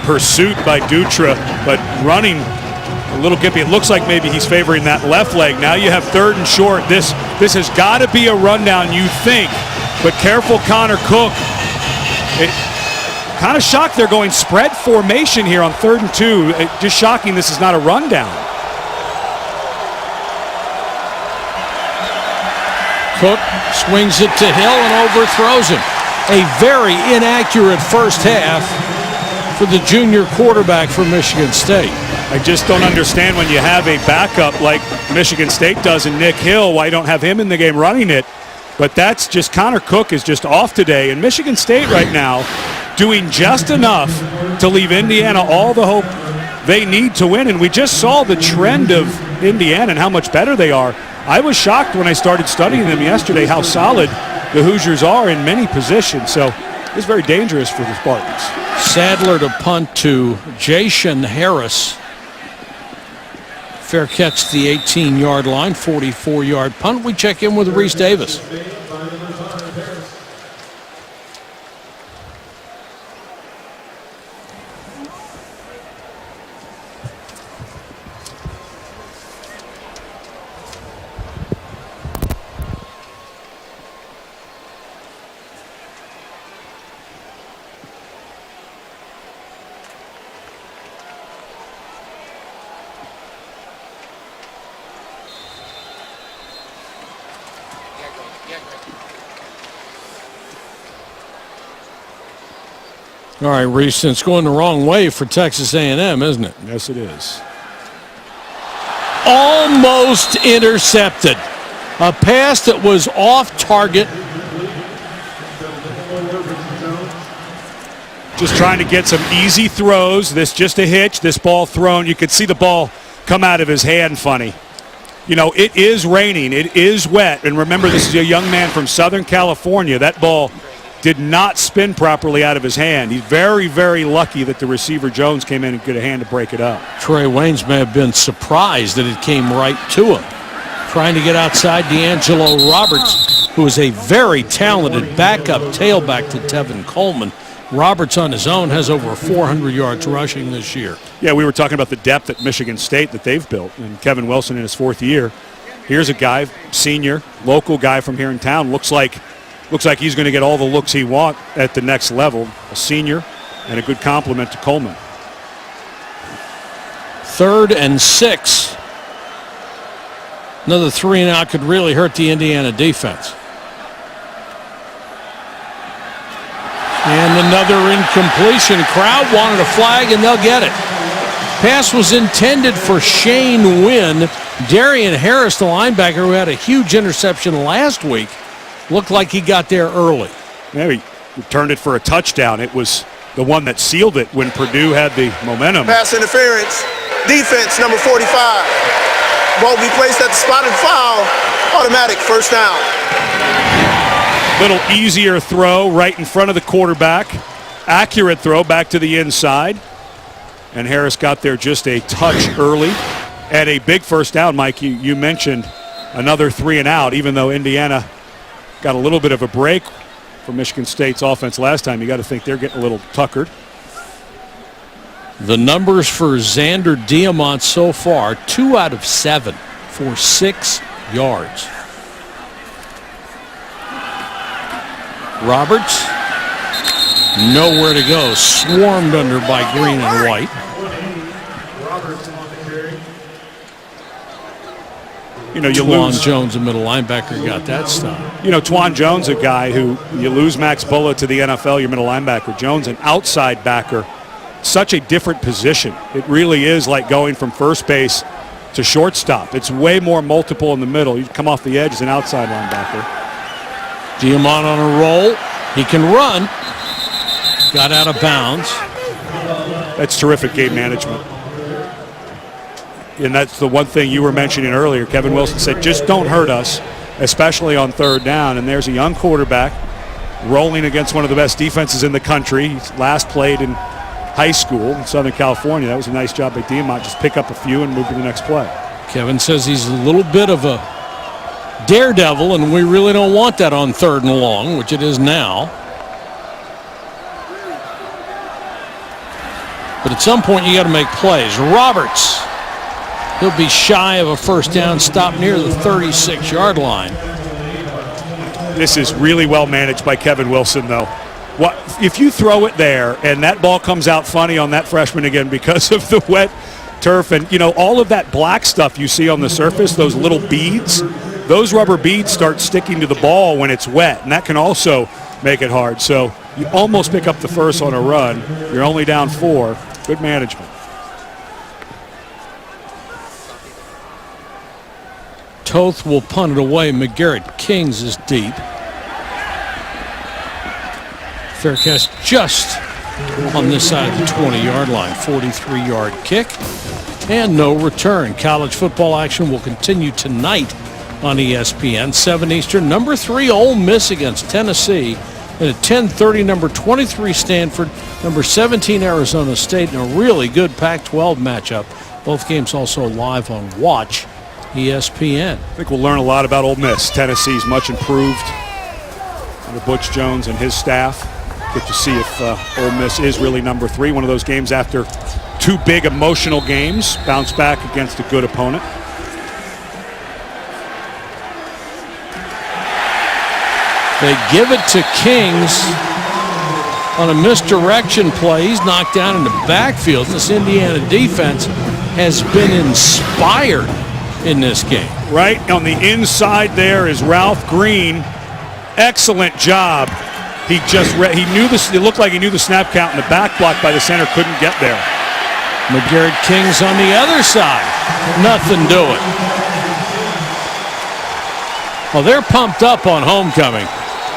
S4: pursuit by Dutra, but running a little gimpy. It looks like maybe he's favoring that left leg. Now you have 3rd and short. This has got to be a rundown, you think. But careful, Connor Cook. Kind of shocked they're going spread formation here on 3rd and 2. Just shocking this is not a rundown.
S1: Cook swings it to Hill and overthrows him. A very inaccurate first half for the junior quarterback for Michigan State.
S4: I just don't understand when you have a backup like Michigan State does in Nick Hill, why you don't have him in the game running it. But that's just, Connor Cook is just off today. And Michigan State right now doing just enough to leave Indiana all the hope they need to win. And we just saw the trend of Indiana and how much better they are. I was shocked when I started studying them yesterday how solid the Hoosiers are in many positions. So it's very dangerous for the Spartans.
S1: Sadler to punt to Jason Harris. Fair catch the 18-yard line, 44-yard punt. We check in with Reese Davis. All right, Reese, it's going the wrong way for Texas A&M, isn't it?
S4: Yes, it is.
S1: Almost intercepted. A pass that was off target.
S4: Just trying to get some easy throws. This just a hitch. This ball thrown. You could see the ball come out of his hand funny. You know, it is raining. It is wet. And remember, this is a young man from Southern California. That ball did not spin properly out of his hand. He's very, very lucky that the receiver, Jones, came in and got a hand to break it up.
S1: Trey Waynes may have been surprised that it came right to him. Trying to get outside D'Angelo Roberts, who is a very talented backup tailback to Tevin Coleman. Roberts on his own has over 400 yards rushing this year.
S4: Yeah, we were talking about the depth at Michigan State that they've built. And Kevin Wilson in his 4th year. Here's a guy, senior, local guy from here in town. Looks like he's going to get all the looks he wants at the next level. A senior and a good compliment to Coleman.
S1: 3rd and 6. Another 3 and out could really hurt the Indiana defense. And another incompletion. Crowd wanted a flag, and they'll get it. Pass was intended for Shane Wynn. Darian Harris, the linebacker, who had a huge interception last week, looked like he got there early.
S4: Yeah, he returned it for a touchdown. It was the one that sealed it when Purdue had the momentum.
S5: Pass interference. Defense, number 45. Ball be placed at the spotted foul. Automatic first down.
S4: Little easier throw right in front of the quarterback. Accurate throw back to the inside. And Harris got there just a touch early. And a big first down, Mike. You mentioned another 3 and out, even though Indiana got a little bit of a break from Michigan State's offense last time. You got to think they're getting a little tuckered.
S1: The numbers for Xander Diamont so far, 2 out of 7 for 6 yards. Roberts, nowhere to go, swarmed under by Green and White.
S4: You know, you
S1: Twan
S4: lose
S1: Jones, a middle linebacker, got that stop.
S4: You know, Twan Jones, a guy who you lose Max Bullough to the NFL, your middle linebacker. Jones, an outside backer, such a different position. It really is like going from first base to shortstop. It's way more multiple in the middle. You come off the edge as an outside linebacker.
S1: Diamont on a roll. He can run. Got out of bounds.
S4: That's terrific game management. And that's the one thing you were mentioning earlier. Kevin Wilson said, just don't hurt us, especially on 3rd down. And there's a young quarterback rolling against one of the best defenses in the country. He's last played in high school in Southern California. That was a nice job by Diamont. Just pick up a few and move to the next play.
S1: Kevin says he's a little bit of a daredevil, and we really don't want that on 3rd and long, which it is now. But at some point, you got to make plays. Roberts, he'll be shy of a first down, stop near the 36-yard line.
S4: This is really well managed by Kevin Wilson, though. What if you throw it there and that ball comes out funny on that freshman again because of the wet turf and, you know, all of that black stuff you see on the surface, those little beads, those rubber beads start sticking to the ball when it's wet, and that can also make it hard. So you almost pick up the first on a run. You're only down 4. Good management.
S1: Toth will punt it away. McGarrett Kings is deep. Fair catch just on this side of the 20-yard line. 43-yard kick and no return. College football action will continue tonight on ESPN. 7 Eastern. Number 3 Ole Miss against Tennessee. And at 10:30, number 23 Stanford, number 17 Arizona State, and a really good Pac-12 matchup. Both games also live on Watch ESPN.
S4: I think we'll learn a lot about Ole Miss. Tennessee's much improved under Butch Jones and his staff. Get to see if Ole Miss is really number 3. One of those games after 2 big emotional games. Bounce back against a good opponent.
S1: They give it to Kings on a misdirection play. He's knocked down in the backfield. This Indiana defense has been inspired in this game.
S4: Right on the inside there is Ralph Green. Excellent job He knew this. It looked like he knew the snap count, and the back block by the center couldn't get there.
S1: McGarrett King's on the other side. Nothing doing. Well, they're pumped up on homecoming.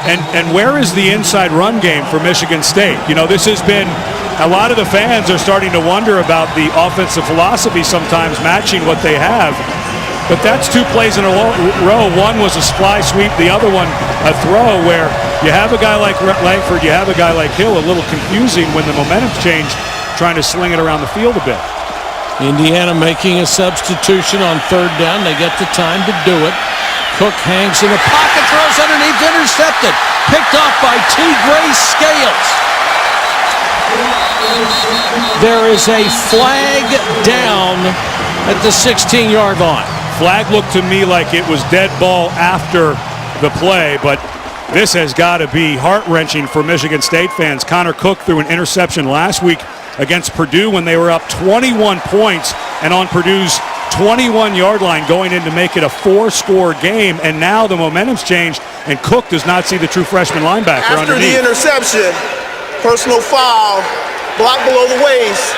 S4: And where is the inside run game for Michigan State? You know, this has been, a lot of the fans are starting to wonder about the offensive philosophy sometimes matching what they have. But that's 2 plays in a row. One was a fly sweep, the other one a throw, where you have a guy like Langford, you have a guy like Hill, a little confusing when the momentum's changed, trying to sling it around the field a bit.
S1: Indiana making a substitution on 3rd down. They get the time to do it. Cook hangs in the pocket, throws underneath, intercepted. Picked off by T. Grace Scales. There is a flag down at the 16-yard line.
S4: Flag looked to me like it was dead ball after the play, but this has got to be heart-wrenching for Michigan State fans. Connor Cook threw an interception last week against Purdue when they were up 21 points and on Purdue's 21-yard line going in to make it a 4-score game, and now the momentum's changed, and Cook does not see the true freshman linebacker
S5: After
S4: underneath.
S5: the interception, personal foul, block below the waist,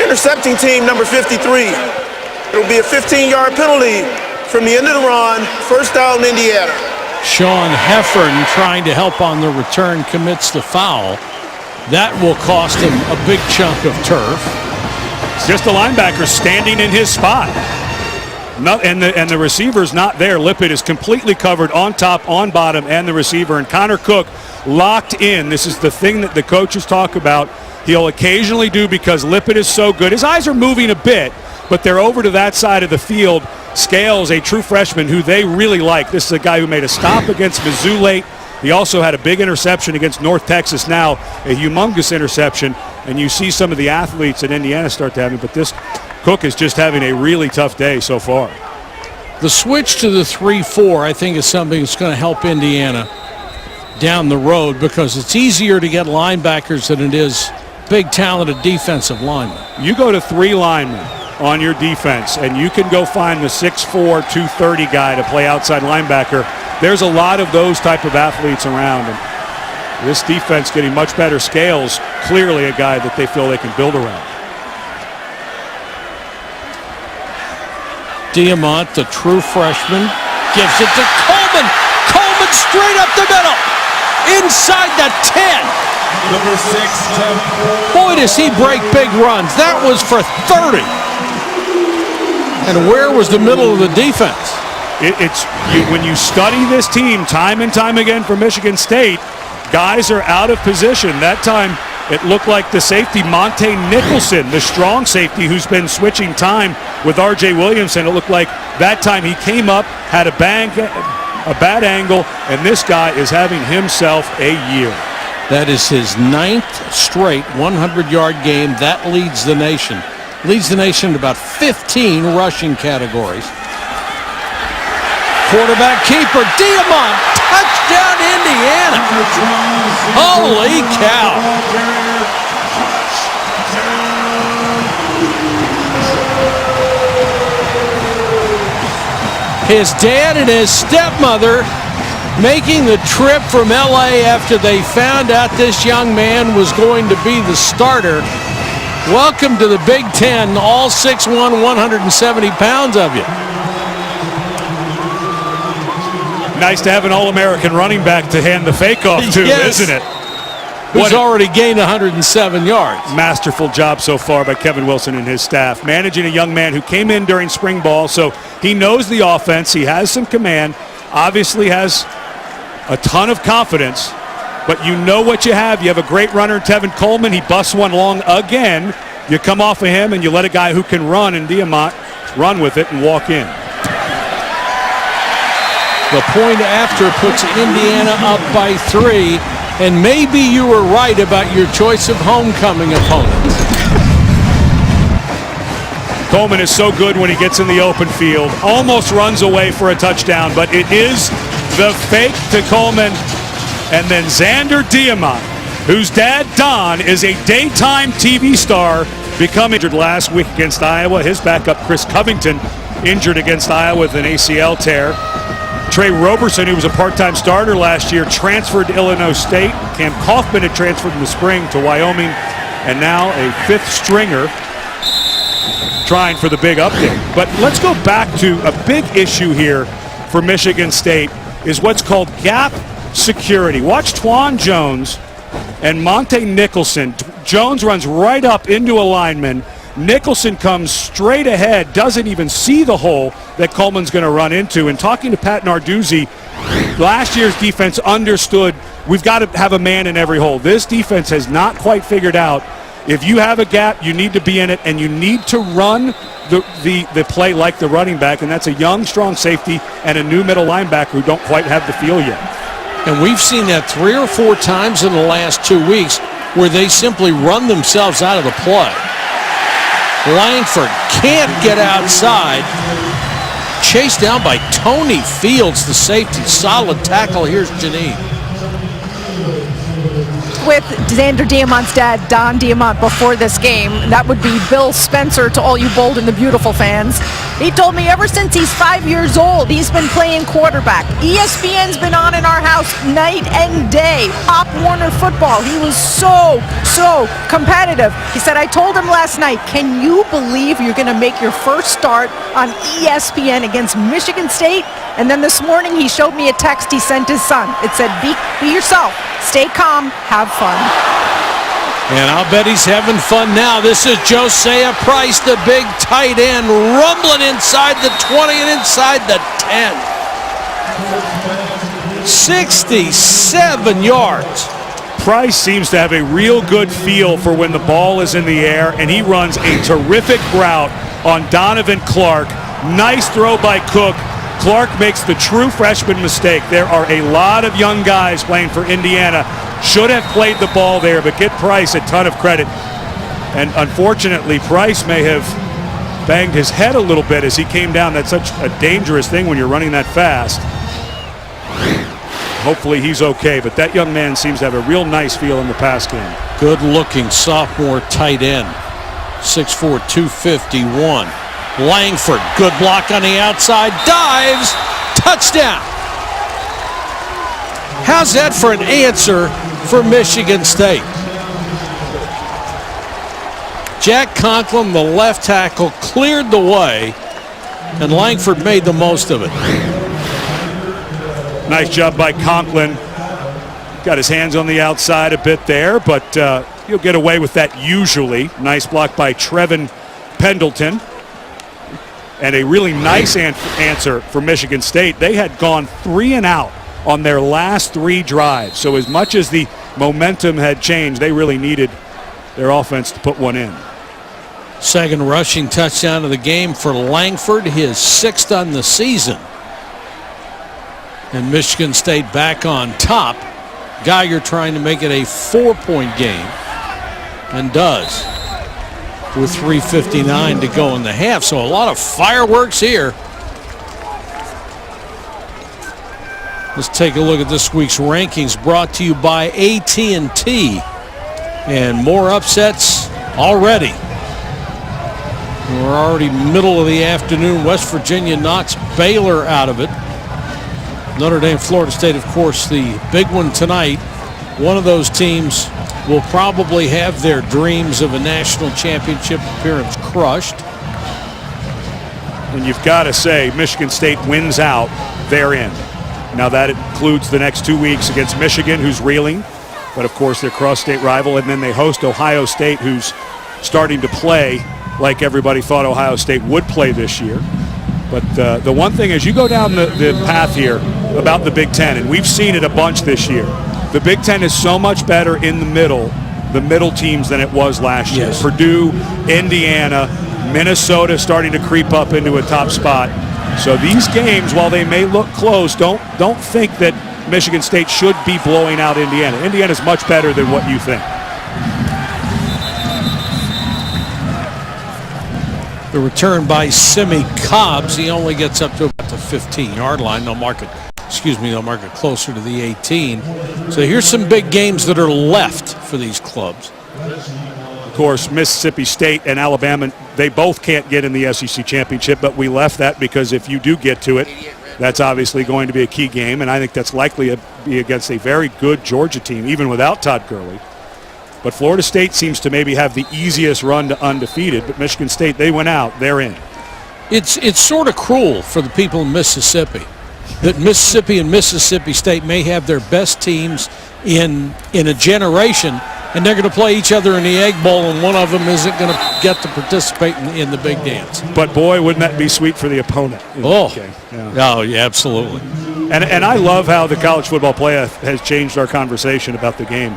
S5: intercepting team number 53. It'll be a 15-yard penalty from the end of the run, 1st down Indiana.
S1: Sean Heffern, trying to help on the return, commits the foul. That will cost him a big chunk of turf.
S4: It's just the linebacker standing in his spot. And the receiver's not there. Lippett is completely covered on top, on bottom, and the receiver. And Connor Cook locked in. This is the thing that the coaches talk about. He'll occasionally do because Lippett is so good. His eyes are moving a bit, but they're over to that side of the field. Scales, a true freshman who they really like. This is a guy who made a stop against Mizzou late. He also had a big interception against North Texas now, a humongous interception. And you see some of the athletes in Indiana start to have it, but this Cook is just having a really tough day so far.
S1: The switch to the 3-4, I think, is something that's going to help Indiana down the road because it's easier to get linebackers than it is big, talented defensive linemen.
S4: You go to 3 linemen on your defense, and you can go find the 6'4", 230 guy to play outside linebacker. There's a lot of those type of athletes around, and this defense getting much better. Scales, clearly a guy that they feel they can build around.
S1: Diamont, the true freshman, gives it to Coleman. Coleman straight up the middle, inside the 10.
S7: Number 6,
S1: Boy, does he break big runs. That was for 30. And where was the middle of the defense?
S4: When you study this team time and time again for Michigan State, guys are out of position. That time it looked like the safety Monte Nicholson, the strong safety who's been switching time with R.J. Williamson. It looked like that time he came up, had a bad angle, and this guy is having himself a year.
S1: That is his 9th straight 100-yard game. That leads the nation. Leads the nation in about 15 rushing categories. Quarterback keeper, Diamont, touchdown Indiana. Holy cow. His dad and his stepmother making the trip from LA after they found out this young man was going to be the starter. Welcome to the Big Ten, all 6'1", 170 pounds of you.
S4: Nice to have an All-American running back to hand the fake off to,
S1: yes.
S4: Isn't it?
S1: Who's already gained 107 yards.
S4: Masterful job so far by Kevin Wilson and his staff, managing a young man who came in during spring ball, so he knows the offense. He has some command, obviously has a ton of confidence, but you know what you have. You have a great runner, Tevin Coleman. He busts one long again. You come off of him and you let a guy who can run, and Diamont run with it and walk in.
S1: The point after puts Indiana up by 3, and maybe you were right about your choice of homecoming opponents.
S4: Coleman is so good when he gets in the open field. Almost runs away for a touchdown, but it is the fake to Coleman. And then Xander Diamont, whose dad, Don, is a daytime TV star, becoming injured last week against Iowa. His backup, Chris Covington, injured against Iowa with an ACL tear. Trey Roberson, who was a part-time starter last year, transferred to Illinois State. Cam Kaufman had transferred in the spring to Wyoming, and now a fifth stringer trying for the big update. But let's go back to a big issue here for Michigan State is what's called gap security. Watch Twan Jones and Monte Nicholson. Jones runs right up into a lineman. Nicholson comes straight ahead, doesn't even see the hole that Coleman's going to run into. And talking to Pat Narduzzi, last year's defense understood we've got to have a man in every hole. This defense has not quite figured out if you have a gap, you need to be in it, and you need to run the play like the running back, and that's a young, strong safety and a new middle linebacker who don't quite have the feel yet.
S1: And we've seen that 3 or 4 times in the last 2 weeks where they simply run themselves out of the play. Langford can't get outside. Chased down by Tony Fields, the safety. Solid tackle. Here's Janine.
S2: With Xander Diamant's dad, Don Diamant, before this game. That would be Bill Spencer to all you Bold and the Beautiful fans. He told me ever since he's 5 years old, he's been playing quarterback. ESPN's been on in our house night and day. Pop Warner football. He was so competitive. He said, I told him last night, can you believe you're going to make your first start on ESPN against Michigan State? And then this morning he showed me a text he sent his son. It said, be yourself, stay calm, have fun.
S1: And I'll bet he's having fun now. This is Josiah Price, the big tight end, rumbling inside the 20 and inside the 10. 67 yards.
S4: Price seems to have a real good feel for when the ball is in the air, and he runs a terrific route on Donovan Clark. Nice throw by Cook. Clark makes the true freshman mistake. There are a lot of young guys playing for Indiana. Should have played the ball there, but get Price a ton of credit. And unfortunately, Price may have banged his head a little bit as he came down. That's such a dangerous thing when you're running that fast. Hopefully he's okay, but that young man seems to have a real nice feel in the pass game.
S1: Good-looking sophomore tight end, 6'4", 251. Langford, good block on the outside, dives, touchdown. How's that for an answer for Michigan State? Jack Conklin, the left tackle, cleared the way, and Langford made the most of it.
S4: Nice job by Conklin. Got his hands on the outside a bit there, but he'll get away with that usually. Nice block by Trevin Pendleton. And a really nice answer for Michigan State. They had gone 3 and out on their last 3 drives. So as much as the momentum had changed, they really needed their offense to put one in.
S1: Second rushing touchdown of the game for Langford, his 6th on the season. And Michigan State back on top. Geiger trying to make it a 4-point game, and does, with 3:59 to go in the half. So a lot of fireworks here. Let's take a look at this week's rankings, brought to you by AT&T. And more upsets already. We're already middle of the afternoon. West Virginia knocks Baylor out of it. Notre Dame, Florida State, of course, the big one tonight. One of those teams will probably have their dreams of a national championship appearance crushed.
S4: And you've got to say, Michigan State wins out, they're in. Now that includes the next 2 weeks against Michigan, who's reeling, but of course their cross-state rival, and then they host Ohio State, who's starting to play like everybody thought Ohio State would play this year. But the one thing is, you go down the path here about the Big Ten, and we've seen it a bunch this year. The Big Ten is so much better in the middle teams than it was last year.
S1: Yes.
S4: Purdue, Indiana, Minnesota starting to creep up into a top spot. So these games, while they may look close, don't think that Michigan State should be blowing out Indiana. Indiana's much better than what you think.
S1: The return by Simi Cobbs. He only gets up to about the 15-yard line. They'll mark it closer to the 18. So here's some big games that are left for these clubs.
S4: Of course, Mississippi State and Alabama, they both can't get in the SEC championship, but we left that because if you do get to it, That's obviously going to be a key game, and I think that's likely to be against a very good Georgia team, even without Todd Gurley. But Florida State seems to maybe have the easiest run to undefeated, but Michigan State, they went out, they're in.
S1: It's sort of cruel for the people in Mississippi that Mississippi and Mississippi State may have their best teams in a generation, and they're going to play each other in the Egg Bowl, and one of them isn't going to get to participate in the big dance.
S4: But boy, wouldn't that be sweet for the opponent.
S1: Oh, yeah, absolutely.
S4: And I love how the college football playoff has changed our conversation about the game.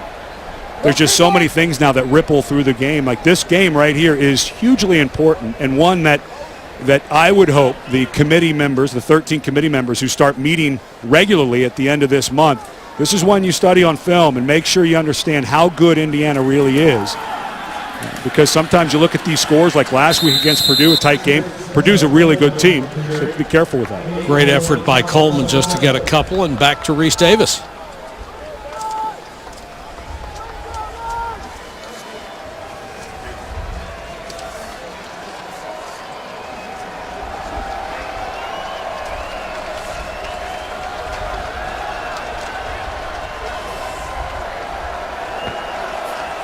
S4: There's just so many things now that ripple through the game. Like this game right here is hugely important, and one that I would hope the committee members, the 13 committee members who start meeting regularly at the end of this month, this is one you study on film and make sure you understand how good Indiana really is. Because sometimes you look at these scores like last week against Purdue, a tight game. Purdue's a really good team, so be careful with that.
S1: Great effort by Coleman just to get a couple, and back to Reese Davis.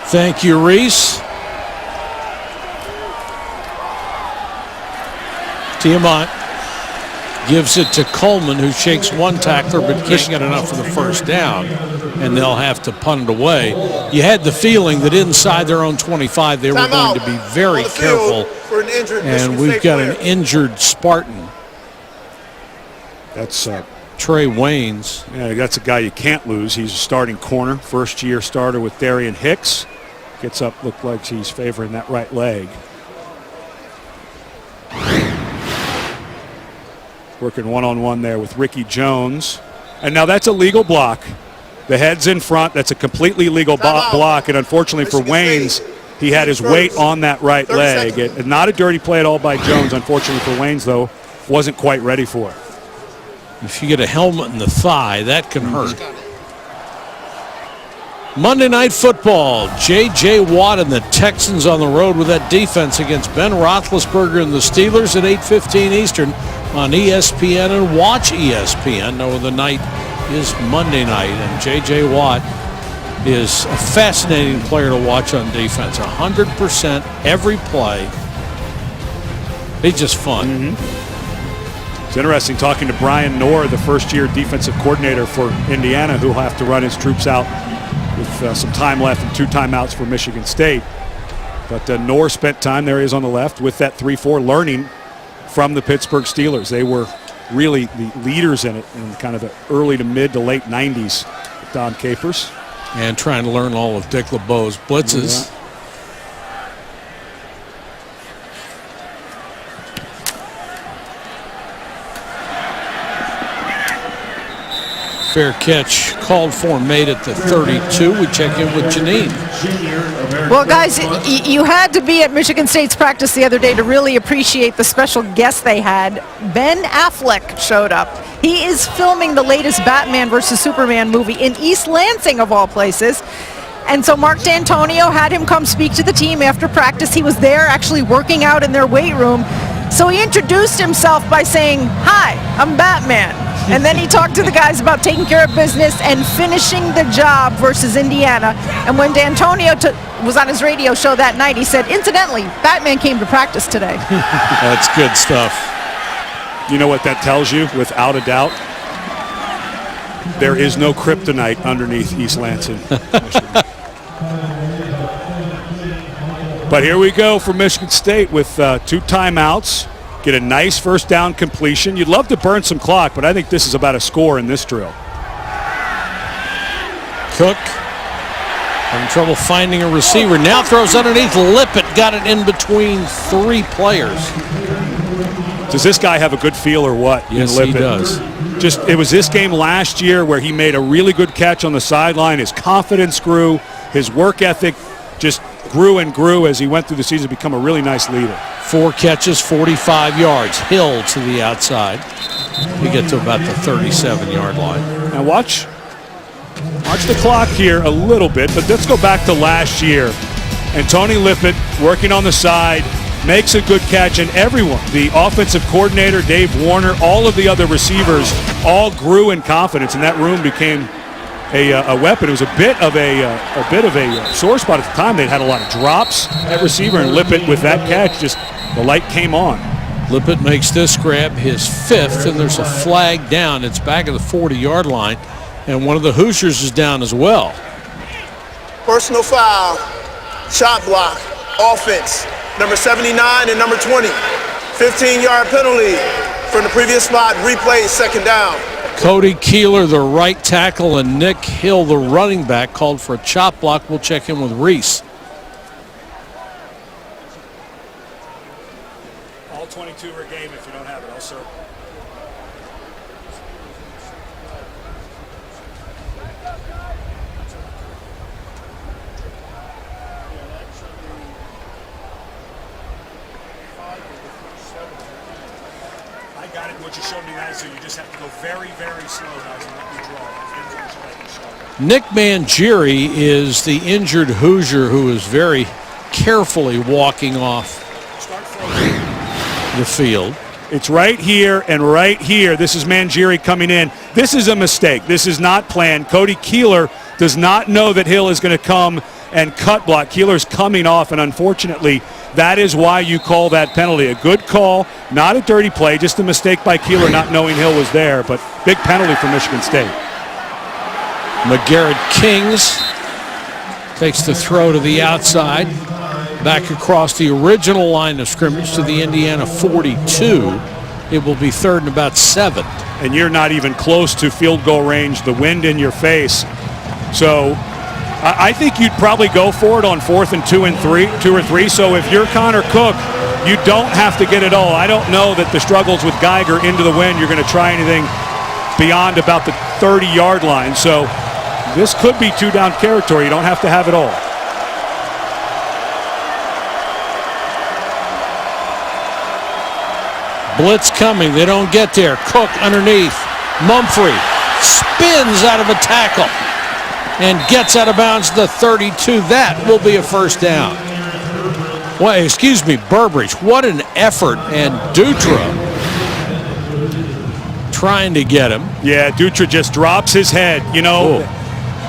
S1: Thank you, Reese. Tiamat gives it to Coleman, who shakes one tackler but can't get enough for the first down, and they'll have to punt it away. You had the feeling that inside their own 25 they were going to be very careful, and we've got an injured Spartan.
S4: That's
S1: Trey Waynes.
S4: Yeah, that's a guy you can't lose. He's a starting corner, first-year starter with Darian Hicks. Gets up, looked like he's favoring that right leg. Working one-on-one there with Ricky Jones. And now that's a legal block. The head's in front. That's a completely legal block. And unfortunately for Waynes, he had his weight on that right leg. Not a dirty play at all by Jones. Unfortunately for Waynes, though, wasn't quite ready for it.
S1: If you get a helmet in the thigh, that can hurt. Monday Night Football, J.J. Watt and the Texans on the road with that defense against Ben Roethlisberger and the Steelers at 8:15 Eastern on ESPN, and watch ESPN. No, the night is Monday night, and J.J. Watt is a fascinating player to watch on defense. 100% every play. He's just fun.
S4: It's interesting talking to Brian Knorr, the first-year defensive coordinator for Indiana, who will have to run his troops out with some time left and 2 timeouts for Michigan State. But Knorr spent time, there he is on the left, with that 3-4, learning from the Pittsburgh Steelers. They were really the leaders in it in kind of the early to mid to late 90s with Don Capers.
S1: And trying to learn all of Dick LeBeau's blitzes.
S4: Yeah.
S1: Fair catch called for, made at the 32. We check in with Janine.
S2: Well, guys, you had to be at Michigan State's practice the other day to really appreciate the special guest they had. Ben Affleck showed up. He is filming the latest Batman versus Superman movie in East Lansing, of all places. And so Mark D'Antonio had him come speak to the team after practice. He was there actually working out in their weight room. So he introduced himself by saying, "Hi, I'm Batman." And then he talked to the guys about taking care of business and finishing the job versus Indiana. And when D'Antonio was on his radio show that night, he said, "Incidentally, Batman came to practice today."
S1: That's good stuff.
S4: You know what that tells you, without a doubt? There is no kryptonite underneath East Lansing. But here we go for Michigan State with 2 timeouts. Get a nice first down completion. You'd love to burn some clock, but I think this is about a score in this drill.
S1: Cook having trouble finding a receiver. Now throws underneath. Lippett got it in between 3 players.
S4: Does this guy have a good feel or what?
S1: Yes, he does.
S4: It was this game last year where he made a really good catch on the sideline. His confidence grew. His work ethic just grew and grew as he went through the season to become a really nice leader.
S1: 4 catches, 45 yards. Hill to the outside. We get to about the 37-yard line.
S4: Now watch the clock here a little bit, but let's go back to last year. And Tony Lippett working on the side, makes a good catch, and everyone, the offensive coordinator, Dave Warner, all of the other receivers, all grew in confidence, and that room became a weapon. It was a bit of a sore spot at the time. They'd had a lot of drops at receiver, and Lippett with that catch, just the light came on.
S1: Lippett makes this grab his 5th, and there's a flag down. It's back at the 40-yard line, and one of the Hoosiers is down as well.
S5: Personal foul, shot block, offense, number 79 and number 20. 15-yard penalty from the previous spot, replay, second down.
S1: Cody Keeler, the right tackle, and Nick Hill, the running back, called for a chop block. We'll check in with Reese.
S4: All 22 are game. If you don't have it, I'll serve. I got it. What you showed me that, so you just have to go very, very slow, guys, and let me draw.
S1: Nick Mangieri is the injured Hoosier who is very carefully walking off the field.
S4: It's right here and right here. This is Mangieri coming in. This is a mistake. This is not planned. Cody Keeler does not know that Hill is going to come and cut block. Keeler's coming off, and unfortunately, that is why you call that penalty. A good call, not a dirty play, just a mistake by Keeler not knowing Hill was there, but big penalty for Michigan State.
S1: McGarrett Kings takes the throw to the outside, back across the original line of scrimmage to the Indiana 42. It will be 3rd and about 7.
S4: And you're not even close to field goal range, the wind in your face. So I think you'd probably go for it on 4th and 2 or 3. So if you're Connor Cook, you don't have to get it all. I don't know that the struggles with Geiger into the wind, you're going to try anything beyond about the 30-yard line. So this could be 2-down territory. You don't have to have it all.
S1: Blitz coming. They don't get there. Cook underneath. Mumphrey spins out of a tackle and gets out of bounds to the 32. That will be a first down. Well, excuse me, Burbridge. What an effort. And Dutra trying to get him.
S4: Yeah, Dutra just drops his head. You know,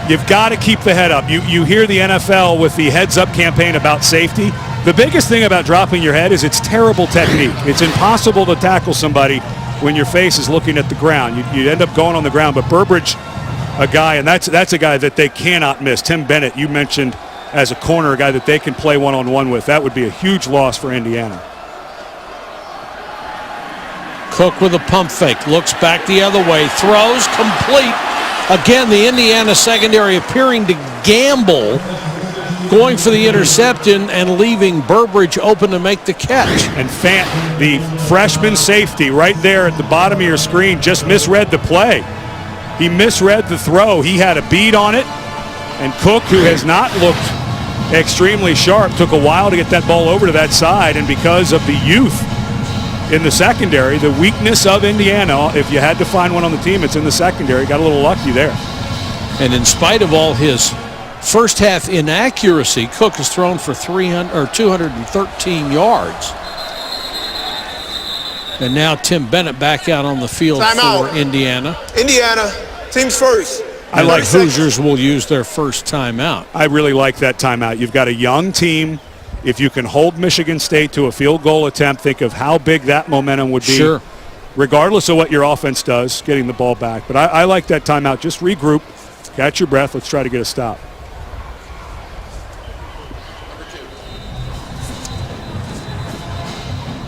S4: you've got to keep the head up. You hear the NFL with the heads-up campaign about safety. The biggest thing about dropping your head is it's terrible technique. It's impossible to tackle somebody when your face is looking at the ground. You end up going on the ground. But Burbridge, a guy, and that's a guy that they cannot miss. Tim Bennett, you mentioned as a corner, a guy that they can play one-on-one with. That would be a huge loss for Indiana.
S1: Cook with a pump fake, looks back the other way, throws, complete. Again, the Indiana secondary appearing to gamble, going for the interception and leaving Burbridge open to make the catch.
S4: And Fant, the freshman safety right there at the bottom of your screen, just misread the play. He misread the throw. He had a bead on it. And Cook, who has not looked extremely sharp, took a while to get that ball over to that side. And because of the youth in the secondary, the weakness of Indiana, if you had to find one on the team, it's in the secondary. Got a little lucky there.
S1: And in spite of all his first half inaccuracy, Cook has thrown for 213 yards. And now Tim Bennett back out on the field for Indiana.
S5: Indiana, teams first.
S1: I like Hoosiers will use their first timeout.
S4: I really like that timeout. You've got a young team. If you can hold Michigan State to a field goal attempt, think of how big that momentum would be.
S1: Sure.
S4: Regardless of what your offense does, getting the ball back. But I like that timeout. Just regroup, catch your breath. Let's try to get a stop.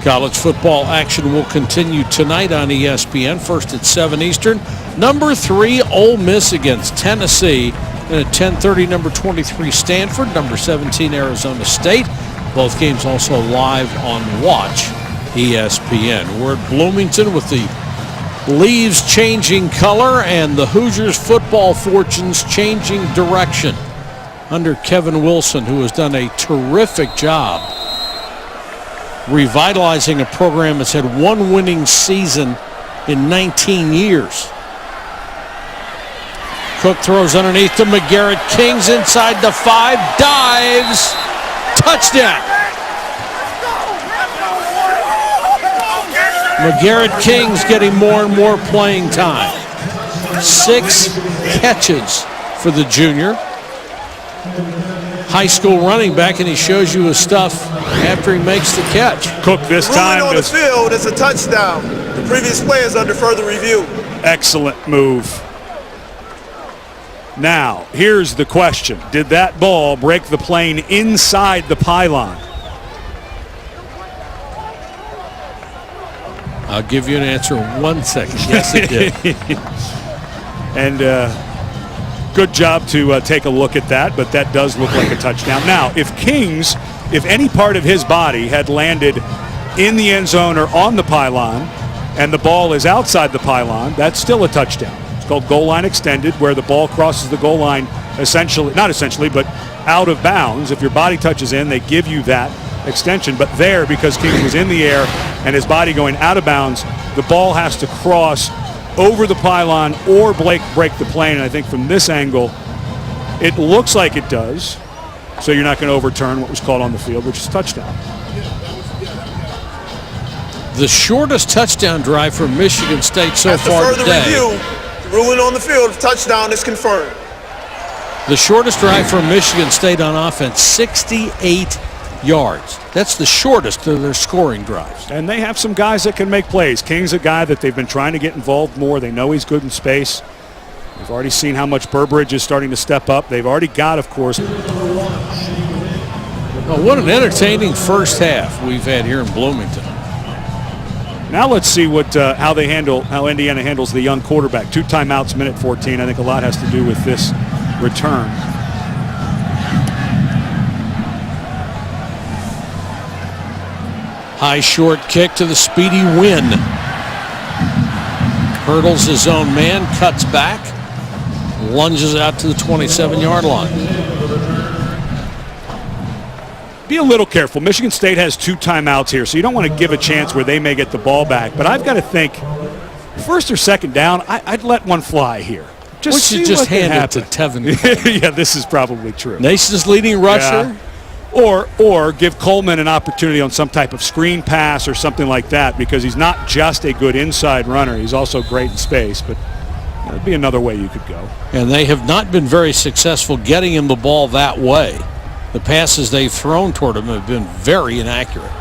S1: College football action will continue tonight on ESPN. First at 7 Eastern. Number 3, Ole Miss against Tennessee. And at 10:30, number 23, Stanford. Number 17, Arizona State. Both games also live on Watch ESPN. We're at Bloomington with the leaves changing color and the Hoosiers football fortunes changing direction under Kevin Wilson, who has done a terrific job revitalizing a program that's had one winning season in 19 years. Cook throws underneath to McGarrett. Kings inside the 5, dives, touchdown. McGarrett King's getting more and more playing time. 6 catches for the junior. High school running back, and he shows you his stuff after he makes the catch.
S4: Cook this time
S5: on the field is a touchdown. The previous play is under further review.
S4: Excellent move. Now, here's the question. Did that ball break the plane inside the pylon?
S1: I'll give you an answer in 1 second. Yes, it did.
S4: And good job to take a look at that, but that does look like a touchdown. Now, if any part of his body had landed in the end zone or on the pylon and the ball is outside the pylon, that's still a touchdown. It's called goal line extended, where the ball crosses the goal line not essentially, but out of bounds. If your body touches in, they give you that extension. But there, because Kings was in the air and his body going out of bounds, the ball has to cross over the pylon or break the plane. And I think from this angle, it looks like it does. So you're not going to overturn what was called on the field, which is a touchdown.
S1: The shortest touchdown drive for Michigan State so far today.
S5: After further review, the ruling on the field, touchdown is confirmed.
S1: The shortest drive for Michigan State on offense, 68 yards. That's the shortest of their scoring drives.
S4: And they have some guys that can make plays. King's a guy that they've been trying to get involved more. They know he's good in space. We've already seen how much Burbridge is starting to step up. They've already got, of course.
S1: Well, what an entertaining first half we've had here in Bloomington.
S4: Now let's see how Indiana handles the young quarterback. 2 timeouts, minute 14. I think a lot has to do with this return.
S1: High short kick to the speedy Win. Hurdles his own man, cuts back, lunges out to the 27-yard line.
S4: Be a little careful. Michigan State has 2 timeouts here, so you don't want to give a chance where they may get the ball back. But I've got to think, first or second down, I'd let one fly here.
S1: Just hand it to Tevin.
S4: Yeah, this is probably true.
S1: Nation's leading rusher.
S4: Yeah. Or give Coleman an opportunity on some type of screen pass or something like that, because he's not just a good inside runner. He's also great in space. But that'd be another way you could go.
S1: And they have not been very successful getting him the ball that way. The passes they've thrown toward him have been very inaccurate.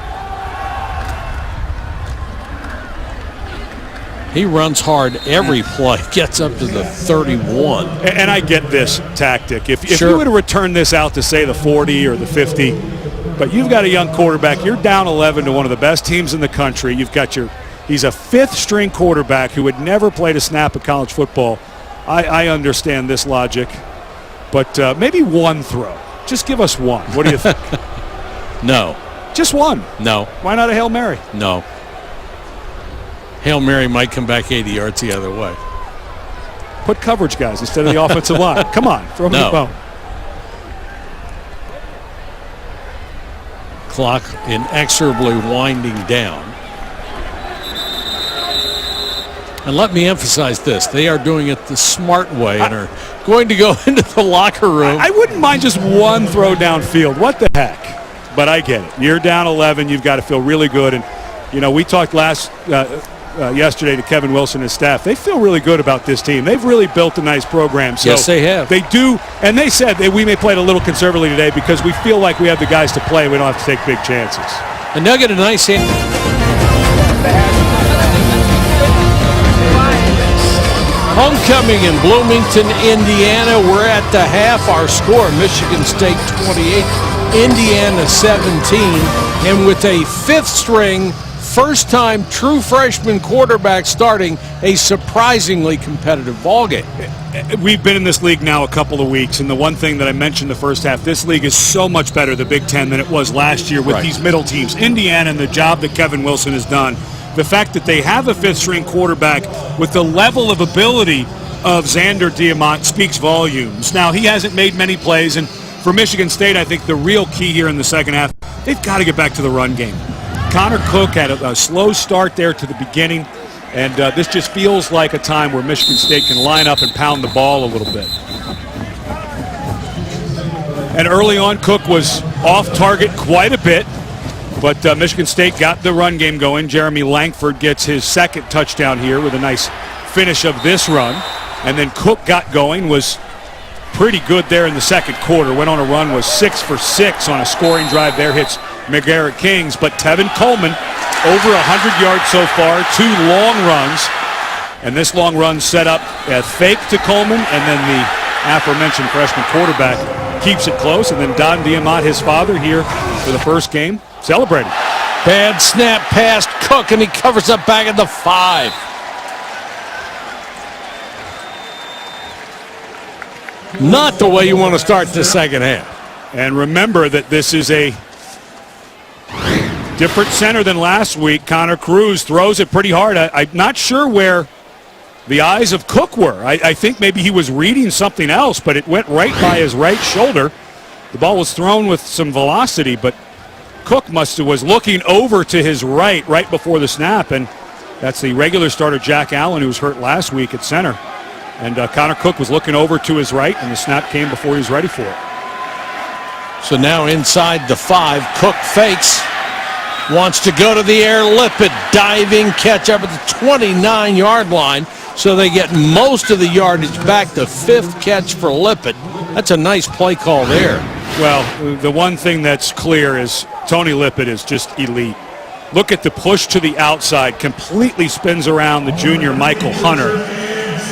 S1: He runs hard every play, gets up to the 31.
S4: And I get this tactic. If you were to return this out to, say, the 40 or the 50, but you've got a young quarterback, you're down 11 to one of the best teams in the country. He's a 5th-string quarterback who had never played a snap of college football. I understand this logic, but maybe one throw. Just give us one. What do you think?
S1: No.
S4: Just one?
S1: No.
S4: Why not a Hail Mary?
S1: No. Hail Mary might come back 80 yards the other way.
S4: Put coverage guys instead of the offensive line. Come on, throw me the bone.
S1: Clock inexorably winding down. And let me emphasize this. They are doing it the smart way and are going to go into the locker room.
S4: I wouldn't mind just one throw downfield. What the heck? But I get it. You're down 11. You've got to feel really good. And, we talked yesterday to Kevin Wilson and his staff. They feel really good about this team. They've really built a nice program. So
S1: yes, they have.
S4: They do, and they said that we may play it a little conservatively today because we feel like we have the guys to play. We don't have to take big chances.
S1: And they'll get a nice hand. Homecoming in Bloomington, Indiana. We're at the half. Our score, Michigan State 28, Indiana 17. And with a 5th-string, first-time true freshman quarterback starting, a surprisingly competitive ballgame.
S4: We've been in this league now a couple of weeks, and the one thing that I mentioned the first half, this league is so much better, the Big Ten, than it was last year with these middle teams. Indiana and the job that Kevin Wilson has done, the fact that they have a 5th-string quarterback with the level of ability of Xander Diamant speaks volumes. Now, he hasn't made many plays, and for Michigan State, I think the real key here in the second half, they've got to get back to the run game. Connor Cook had a slow start there to the beginning, and this just feels like a time where Michigan State can line up and pound the ball a little bit. And early on, Cook was off target quite a bit. But Michigan State got the run game going. Jeremy Langford gets his second touchdown here with a nice finish of this run. And then Cook got going, was pretty good there in the second quarter. Went on a run, was 6 for 6 on a scoring drive there. Hits McGarrett Kings. But Tevin Coleman, over 100 yards so far, 2 long runs. And this long run set up a fake to Coleman, and then the aforementioned freshman quarterback keeps it close. And then Don Diamont, his father, here for the first game, celebrating.
S1: Bad snap past Cook, and he covers up back at the 5. Not the way you want to start the second half.
S4: And remember that this is a different center than last week. Connor Cruz throws it pretty hard. I'm not sure where the eyes of Cook were. I think maybe he was reading something else, but it went right by his right shoulder. The ball was thrown with some velocity, but Cook was looking over to his right before the snap, and that's the regular starter Jack Allen, who was hurt last week at center. And Connor Cook was looking over to his right, and the snap came before he was ready for it.
S1: So now inside the 5, Cook fakes, wants to go to the air. Lippett diving catch up at the 29-yard line. So they get most of the yardage back. The 5th catch for Lippett. That's a nice play call there.
S4: Well, the one thing that's clear is Tony Lippett is just elite. Look at the push to the outside. Completely spins around the junior Michael Hunter.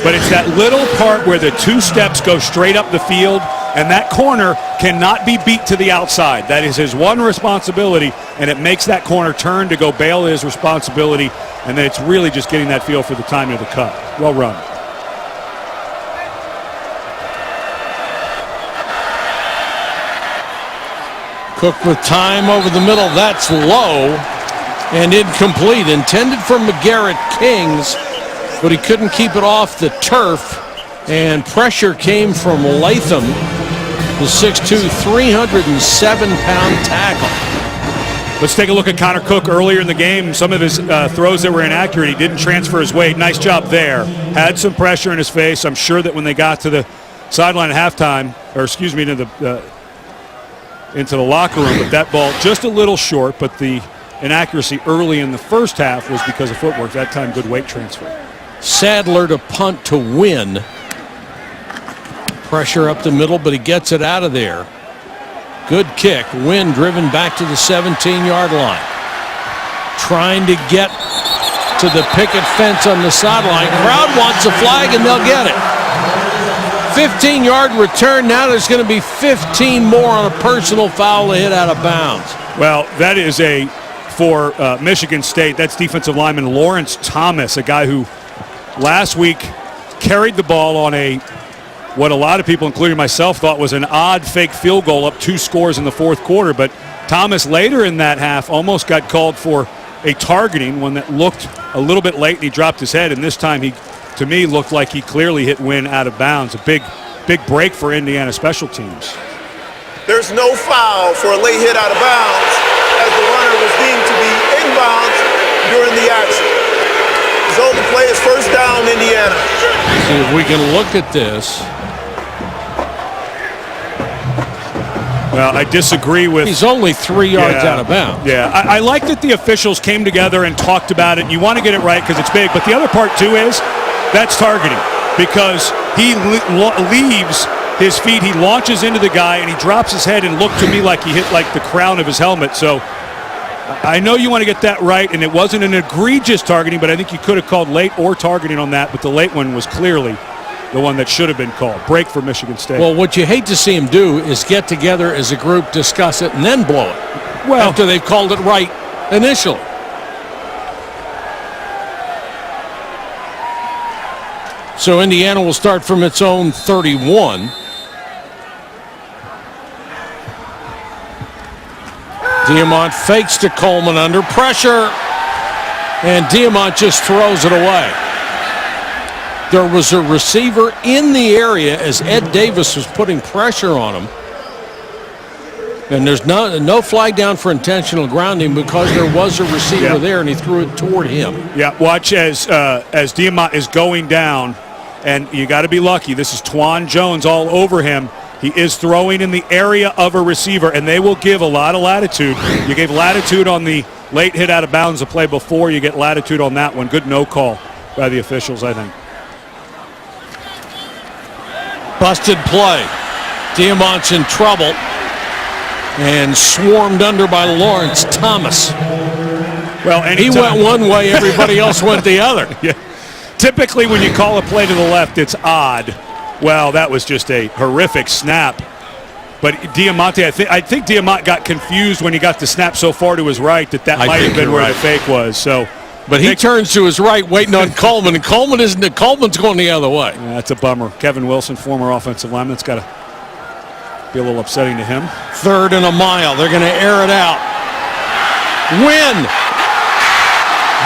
S4: But it's that little part where the 2 steps go straight up the field, and that corner cannot be beat to the outside. That is his one responsibility, and it makes that corner turn to go bail his responsibility, and then it's really just getting that feel for the timing of the cut. Well run.
S1: Cook with time over the middle. That's low and incomplete. Intended for McGarrett Kings, but he couldn't keep it off the turf, and pressure came from Latham, the 6'2", 307-pound tackle.
S4: Let's take a look at Connor Cook earlier in the game. Some of his throws that were inaccurate. He didn't transfer his weight. Nice job there. Had some pressure in his face. I'm sure that when they got to the sideline at halftime, or excuse me, into the locker room, but that ball just a little short, but the inaccuracy early in the first half was because of footwork. That time, good weight transfer.
S1: Sadler to punt to win. Pressure up the middle, but he gets it out of there. Good kick. Wynn driven back to the 17-yard line. Trying to get to the picket fence on the sideline. Crowd wants a flag, and they'll get it. 15-yard return. Now there's going to be 15 more on a personal foul to hit out of bounds.
S4: Well, that is for Michigan State, that's defensive lineman Lawrence Thomas, a guy who last week carried the ball on what a lot of people, including myself, thought was an odd fake field goal up 2 scores in the fourth quarter. But Thomas later in that half almost got called for a targeting, one that looked a little bit late, and he dropped his head. And this time he, to me, looked like he clearly hit Wynn out of bounds. A big break for Indiana special teams.
S5: There's no foul for a late hit out of bounds, as the runner was deemed to be inbounds during the action. So the play is first down, Indiana.
S1: See if we can look at this.
S4: Well, I disagree with...
S1: He's only 3 yards out of bounds.
S4: Yeah, I like that the officials came together and talked about it. You want to get it right because it's big. But the other part, too, is that's targeting. Because he leaves his feet, he launches into the guy, and he drops his head and looked to me like he hit like the crown of his helmet. So I know you want to get that right, and it wasn't an egregious targeting, but I think you could have called late or targeting on that. But the late one was clearly the one that should have been called. Break for Michigan State.
S1: Well, what you hate to see him do is get together as a group, discuss it, and then blow it. Well, after they've called it right initially. So Indiana will start from its own 31. Diamont fakes to Coleman under pressure, and Diamont just throws it away. There was a receiver in the area as Ed Davis was putting pressure on him. And there's no flag down for intentional grounding because there was a receiver there, and he threw it toward him.
S4: Yeah, watch as Diamont is going down, and you got to be lucky. This is Twan Jones all over him. He is throwing in the area of a receiver, and they will give a lot of latitude. You gave latitude on the late hit out of bounds the play before. You get latitude on that one. Good no call by the officials, I think.
S1: Busted play. Diamant's in trouble and swarmed under by Lawrence Thomas.
S4: Well,
S1: he went one way, everybody else went the other.
S4: Yeah. Typically, when you call a play to the left, it's odd. Well, that was just a horrific snap. But Diamante, I think Diamant got confused when he got the snap so far to his right that might have been where the fake was. So,
S1: but he turns to his right, waiting on Coleman, and Coleman's going the other way.
S4: Yeah, that's a bummer. Kevin Wilson, former offensive lineman, it's got to be a little upsetting to him.
S1: 3rd and a mile. They're going to air it out. Win.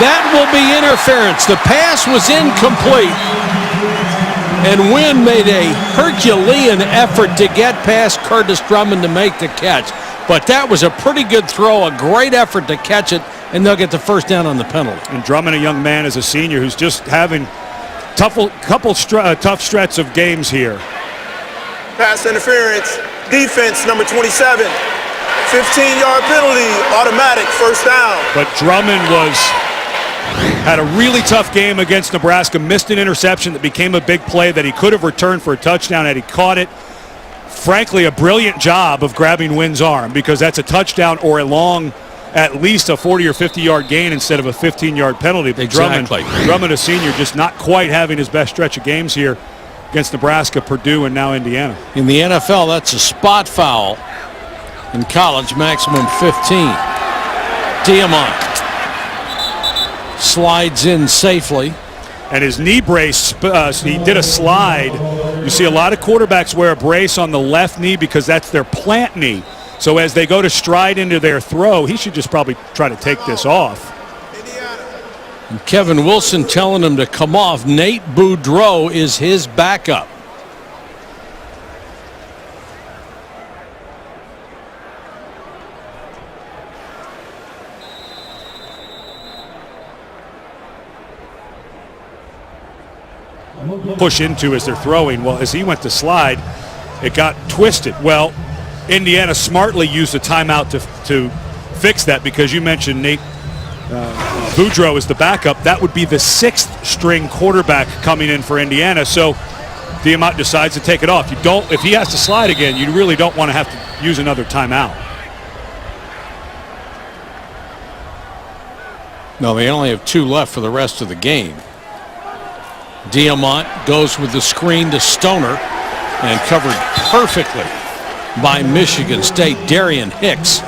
S1: That will be interference. The pass was incomplete. And Wynn made a Herculean effort to get past Curtis Drummond to make the catch. But that was a pretty good throw, a great effort to catch it, and they'll get the first down on the penalty.
S4: And Drummond, a young man, is a senior who's just having tough stretch of games here.
S5: Pass interference, defense number 27. 15-yard penalty, automatic, first down.
S4: But Drummond had a really tough game against Nebraska, missed an interception that became a big play that he could have returned for a touchdown had he caught it. Frankly, a brilliant job of grabbing Wynn's arm, because that's a touchdown or a long, at least a 40 or 50-yard gain instead of a 15-yard penalty. But
S1: exactly.
S4: Drummond, a senior, just not quite having his best stretch of games here against Nebraska, Purdue, and now Indiana.
S1: In the NFL, that's a spot foul. In college, maximum 15. Diamant slides in safely.
S4: And his knee brace, he did a slide. You see a lot of quarterbacks wear a brace on the left knee because that's their plant knee. So as they go to stride into their throw, he should just probably try to take this off.
S1: And Kevin Wilson telling him to come off. Nate Boudreau is his backup.
S4: Push into as they're throwing. Well, as he went to slide, it got twisted. Well, Indiana smartly used a timeout to fix that, because you mentioned Nate Boudreau is the backup. That would be the 6th string quarterback coming in for Indiana. So Diamant decides to take it off. If he has to slide again, you really don't want to have to use another timeout.
S1: No, they only have 2 left for the rest of the game. Diamant goes with the screen to Stoner and covered perfectly by Michigan State. Darian Hicks,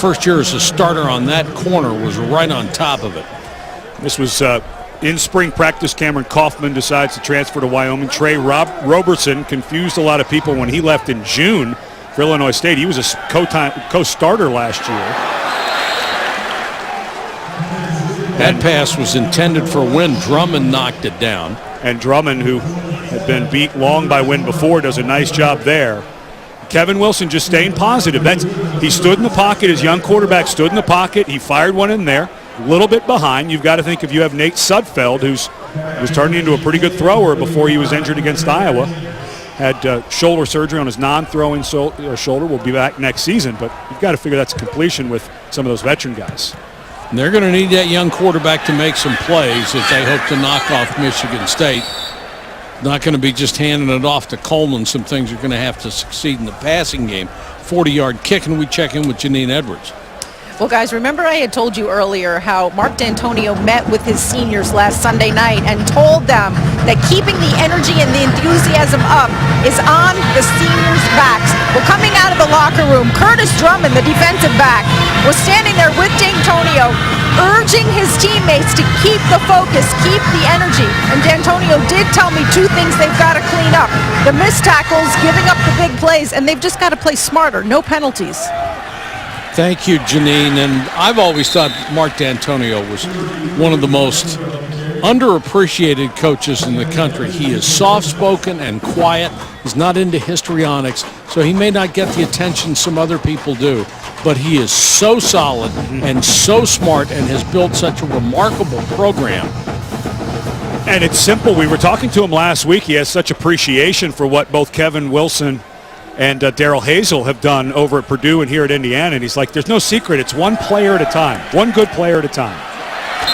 S1: first year as a starter on that corner, was right on top of it.
S4: This was in spring practice. Cameron Kaufman decides to transfer to Wyoming. Trey Robertson confused a lot of people when he left in June for Illinois State. He was a co-starter last year.
S1: That pass was intended for Wynn. Drummond knocked it down.
S4: And Drummond, who had been beat long by Wynn before, does a nice job there. Kevin Wilson just staying positive. He stood in the pocket. His young quarterback stood in the pocket. He fired one in there, a little bit behind. You've got to think if you have Nate Sudfeld, who's was turning into a pretty good thrower before he was injured against Iowa. Had shoulder surgery on his non-throwing shoulder. Will be back next season, but you've got to figure that's a completion with some of those veteran guys.
S1: And they're going to need that young quarterback to make some plays if they hope to knock off Michigan State. Not going to be just handing it off to Coleman. Some things are going to have to succeed in the passing game. 40-yard kick, and we check in with Janine Edwards.
S2: Well, guys, remember I had told you earlier how Mark D'Antonio met with his seniors last Sunday night and told them that keeping the energy and the enthusiasm up is on the seniors' backs. Well, coming out of the locker room, Curtis Drummond, the defensive back, was standing there with D'Antonio, urging his teammates to keep the focus, keep the energy. And D'Antonio did tell me 2 things they've got to clean up. The missed tackles, giving up the big plays, and they've just got to play smarter. No penalties.
S1: Thank you, Janine. And I've always thought Mark D'Antonio was one of the most underappreciated coaches in the country. He is soft-spoken and quiet. He's not into histrionics, so he may not get the attention some other people do. But he is so solid and so smart and has built such a remarkable program.
S4: And it's simple. We were talking to him last week. He has such appreciation for what both Kevin Wilson and Darrell Hazel have done over at Purdue and here at Indiana. And he's like, there's no secret. It's one player at a time, one good player at a time.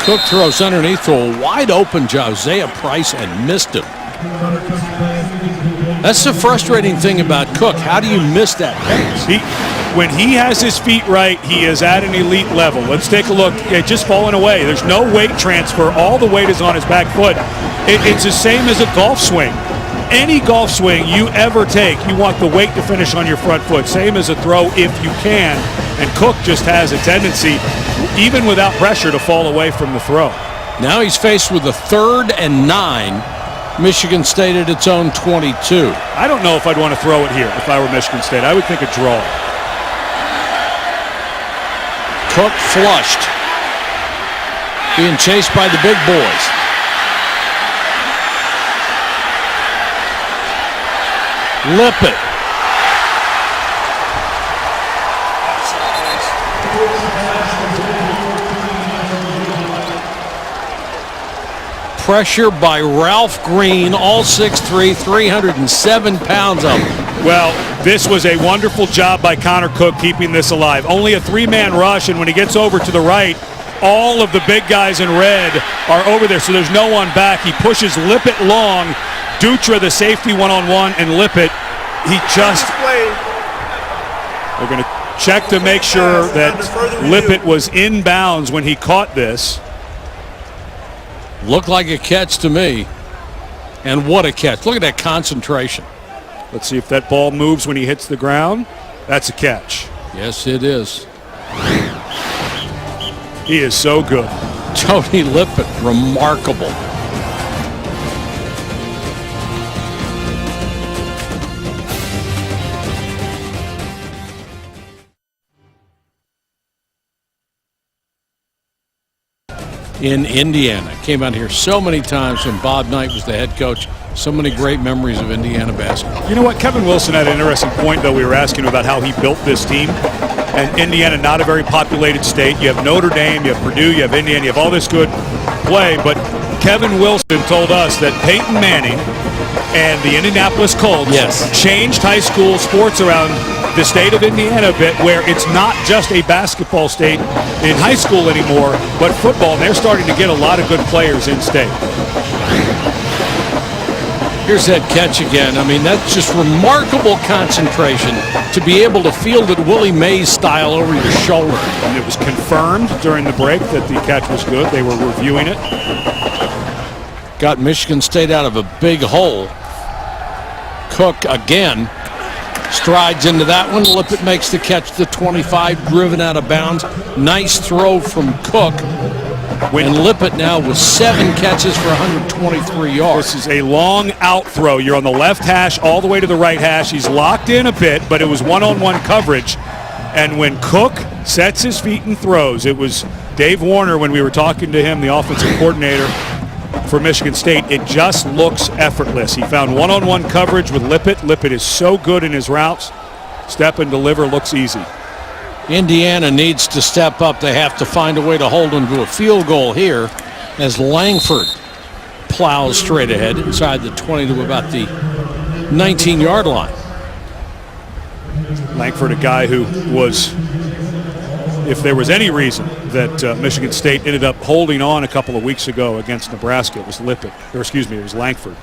S1: Cook throws underneath to a wide-open Josiah Price and missed him. That's the frustrating thing about Cook. How do you miss that pass?
S4: When he has his feet right, he is at an elite level. Let's take a look. It's just falling away. There's no weight transfer. All the weight is on his back foot. It's the same as a golf swing. Any golf swing you ever take, you want the weight to finish on your front foot. Same as a throw if you can. And Cook just has a tendency, even without pressure, to fall away from the throw.
S1: Now he's faced with a 3rd and 9. Michigan State at its own 22.
S4: I don't know if I'd want to throw it here if I were Michigan State. I would think a draw.
S1: Cook flushed. Being chased by the big boys. Lippett. Pressure by Ralph Green, all 6'3", 307 pounds of him.
S4: Well, this was a wonderful job by Connor Cook keeping this alive. Only a 3-man rush, and when he gets over to the right, all of the big guys in red are over there, so there's no one back. He pushes Lippett long. Dutra, the safety, one-on-one, and Lippett, We're going to check to make sure that Lippett was in bounds when he caught this.
S1: Looked like a catch to me. And what a catch. Look at that concentration.
S4: Let's see if that ball moves when he hits the ground. That's a catch.
S1: Yes, it is.
S4: He is so good.
S1: Tony Lippett, remarkable. In Indiana. Came out here so many times when Bob Knight was the head coach. So many great memories of Indiana basketball.
S4: You know what? Kevin Wilson had an interesting point, though. We were asking about how he built this team. And Indiana, not a very populated state. You have Notre Dame, you have Purdue, you have Indiana, you have all this good play. But Kevin Wilson told us that Peyton Manning and the Indianapolis Colts changed high school sports around the state of Indiana a bit, where it's not just a basketball state in high school anymore, but football, and they're starting to get a lot of good players in state.
S1: Here's that catch again. I mean, that's just remarkable concentration to be able to field it Willie Mays style over your shoulder.
S4: And it was confirmed during the break that the catch was good. They were reviewing it.
S1: Got Michigan State out of a big hole. Cook again strides into that one. Lippett makes the catch, the 25, driven out of bounds. Nice throw from Cook. And Lippett now with 7 catches for 123 yards.
S4: This is a long out throw. You're on the left hash all the way to the right hash. He's locked in a bit, but it was one-on-one coverage. And when Cook sets his feet and throws, it was Dave Warner when we were talking to him, the offensive coordinator for Michigan State. It just looks effortless. He found one-on-one coverage with Lippett. Lippett is so good in his routes. Step and deliver looks easy.
S1: Indiana needs to step up. They have to find a way to hold them to a field goal here as Langford plows straight ahead inside the 20 to about the 19-yard line.
S4: Langford, a guy who was, if there was any reason that Michigan State ended up holding on a couple of weeks ago against Nebraska, it was Lippett, or excuse me, it was Langford.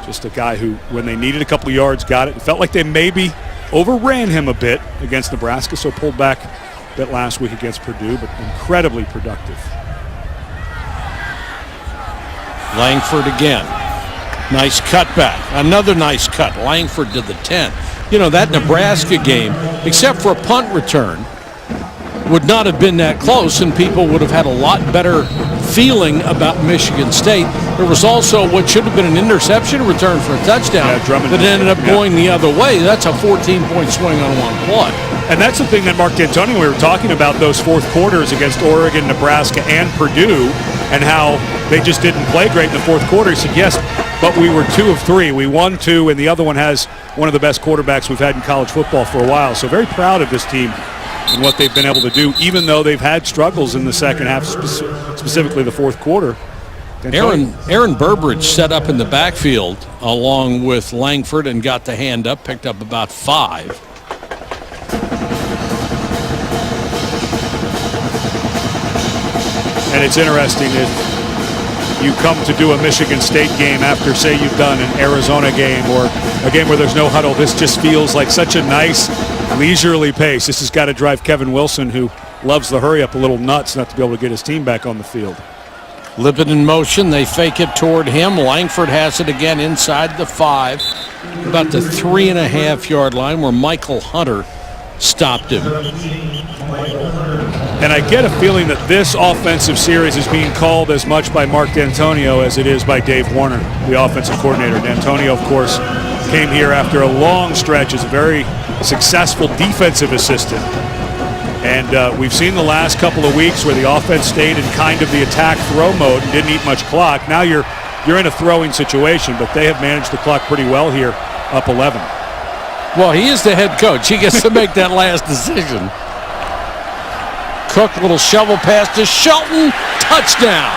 S4: Just a guy who, when they needed a couple of yards, got it. It felt like they maybe overran him a bit against Nebraska, so pulled back a bit last week against Purdue, but incredibly productive.
S1: Langford again. Nice cutback. Another nice cut. Langford to the 10. You know, that Nebraska game, except for a punt return, would not have been that close, and people would have had a lot better feeling about Michigan State. There was also what should have been an interception return for a touchdown that ended up going the other way. That's a 14-point swing on one play.
S4: And that's the thing that Mark D'Antonio, we were talking about those fourth quarters against Oregon, Nebraska, and Purdue, and how they just didn't play great in the fourth quarter. He said, yes, but we were 2 of 3. We won 2, and the other one has one of the best quarterbacks we've had in college football for a while. So very proud of this team and what they've been able to do, even though they've had struggles in the second half, specifically the fourth quarter.
S1: Aaron Burbridge set up in the backfield along with Langford and got the hand up, picked up about 5.
S4: And it's interesting that you come to do a Michigan State game after, say, you've done an Arizona game or a game where there's no huddle. This just feels like such a nice, leisurely pace. This has got to drive Kevin Wilson, who loves the hurry up, a little nuts not to be able to get his team back on the field.
S1: Lippett in motion. They fake it toward him. Langford has it again inside the 5, about the 3.5-yard line where Michael Hunter stopped him.
S4: And I get a feeling that this offensive series is being called as much by Mark D'Antonio as it is by Dave Warner, the offensive coordinator. D'Antonio, of course, came here after a long stretch as a very successful defensive assistant. And we've seen the last couple of weeks where the offense stayed in kind of the attack throw mode and didn't eat much clock. Now you're in a throwing situation, but they have managed the clock pretty well here, up 11.
S1: Well, he is the head coach. He gets to make that last decision. Cook, little shovel pass to Shelton, touchdown.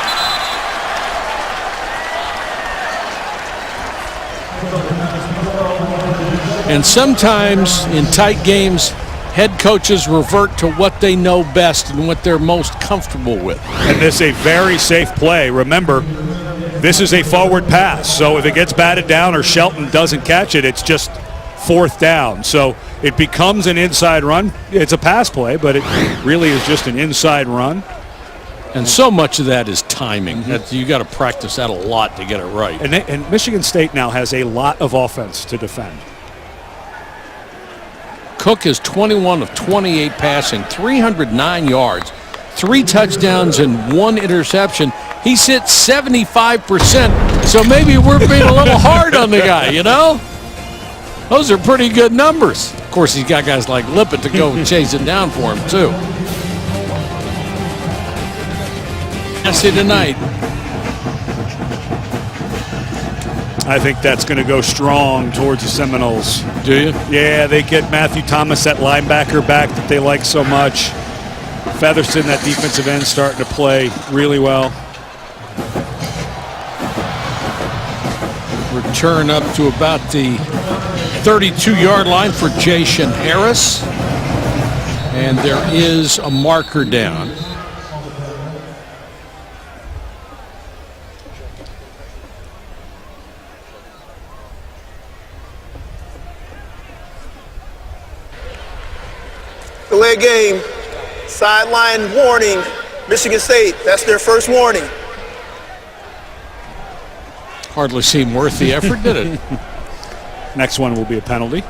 S1: And sometimes in tight games, head coaches revert to what they know best and what they're most comfortable with.
S4: And this is a very safe play. Remember, this is a forward pass. So if it gets batted down or Shelton doesn't catch it, it's just 4th down. So it becomes an inside run. It's a pass play, but it really is just an inside run.
S1: And so much of that is timing. You got to practice that a lot to get it right.
S4: And Michigan State now has a lot of offense to defend.
S1: Cook is 21 of 28 passing, 309 yards, 3 touchdowns and 1 interception. He's hit 75%, so maybe we're being a little hard on the guy, you know? Those are pretty good numbers. Of course, he's got guys like Lippett to go chase it down for him, too. Nasty tonight.
S4: I think that's going to go strong towards the Seminoles.
S1: Do you?
S4: Yeah, they get Matthew Thomas, that linebacker, back that they like so much. Featherston, that defensive end, starting to play really well.
S1: Return up to about the 32-yard line for Jason Harris. And there is a marker down.
S5: Delay game, sideline warning, Michigan State. That's their first warning.
S1: Hardly seemed worth the effort, did it?
S4: Next one will be a penalty.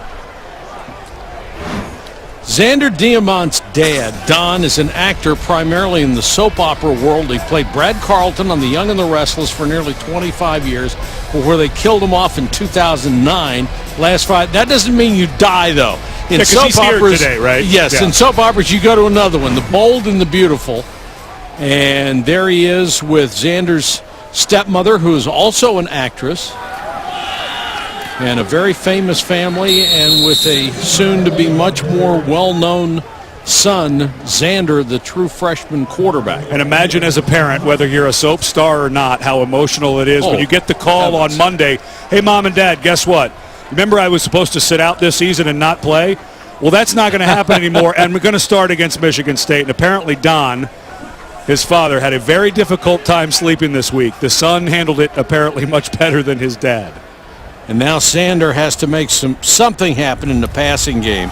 S1: Xander Diamant's dad, Don, is an actor primarily in the soap opera world. He played Brad Carlton on The Young and the Restless for nearly 25 years, where they killed him off in 2009. Last Friday. That doesn't mean you die, though. In soap
S4: he's
S1: operas,
S4: here today, right?
S1: Yes,
S4: yeah.
S1: In soap operas, you go to another one, The Bold and the Beautiful. And there he is with Xander's stepmother, who is also an actress. And a very famous family, and with a soon-to-be much more well-known son, Xander, the true freshman quarterback.
S4: And imagine as a parent, whether you're a soap star or not, how emotional it is when you get the call on Monday, hey, Mom and Dad, guess what? Remember I was supposed to sit out this season and not play? Well, that's not going to happen anymore, and we're going to start against Michigan State. And apparently Don, his father, had a very difficult time sleeping this week. The son handled it apparently much better than his dad.
S1: And now Xander has to make something happen in the passing game.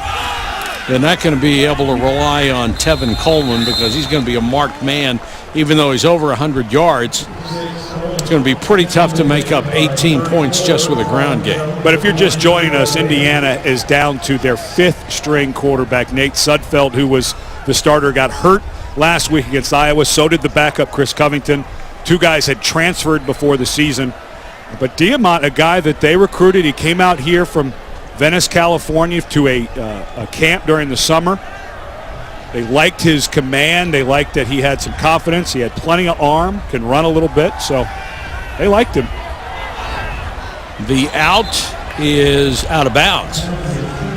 S1: They're not going to be able to rely on Tevin Coleman because he's going to be a marked man, even though he's over 100 yards. It's going to be pretty tough to make up 18 points just with a ground game.
S4: But if you're just joining us, Indiana is down to their 5th-string quarterback, Nate Sudfeld, who was the starter, got hurt last week against Iowa. So did the backup, Chris Covington. 2 guys had transferred before the season. But Diamant, a guy that they recruited, he came out here from Venice, California to a camp during the summer. They liked his command. They liked that he had some confidence. He had plenty of arm, can run a little bit, so they liked him.
S1: The out is out of bounds.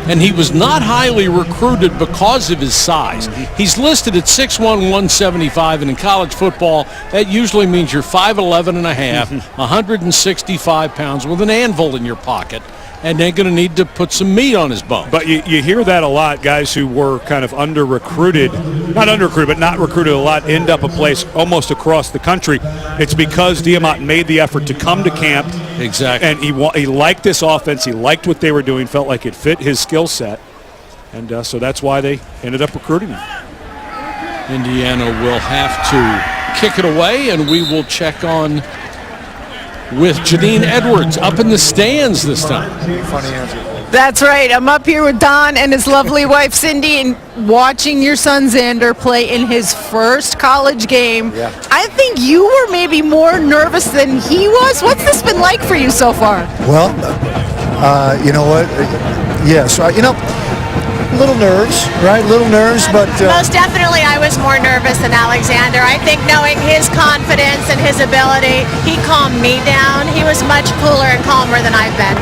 S1: and he was not highly recruited because of his size. He's listed at 6'1", 175, and in college football, that usually means you're 5'11 and a half, 165 pounds with an anvil in your pocket, and they're going to need to put some meat on his bones.
S4: But you hear that a lot. Guys who were kind of under-recruited, not under-recruited, but not recruited a lot, end up a place almost across the country. It's because Diamant made the effort to come to camp.
S1: Exactly.
S4: And he liked this offense. He liked what they were doing, felt like it fit his skill set. And so that's why they ended up recruiting him.
S1: Indiana will have to kick it away, and we will check on with Janine Edwards up in the stands this time.
S8: Funny answer.
S2: That's right. I'm up here with Don and his lovely wife, Cindy, and watching your son, Xander, play in his first college game.
S8: Yeah.
S2: I think you were maybe more nervous than he was. What's this been like for you so far?
S8: Well, you know what? Yes, little nerves, right? Little nerves, but
S9: Most definitely I was more nervous than Alexander. I think knowing his confidence and his ability, he calmed me down. He was much cooler and calmer than I've been.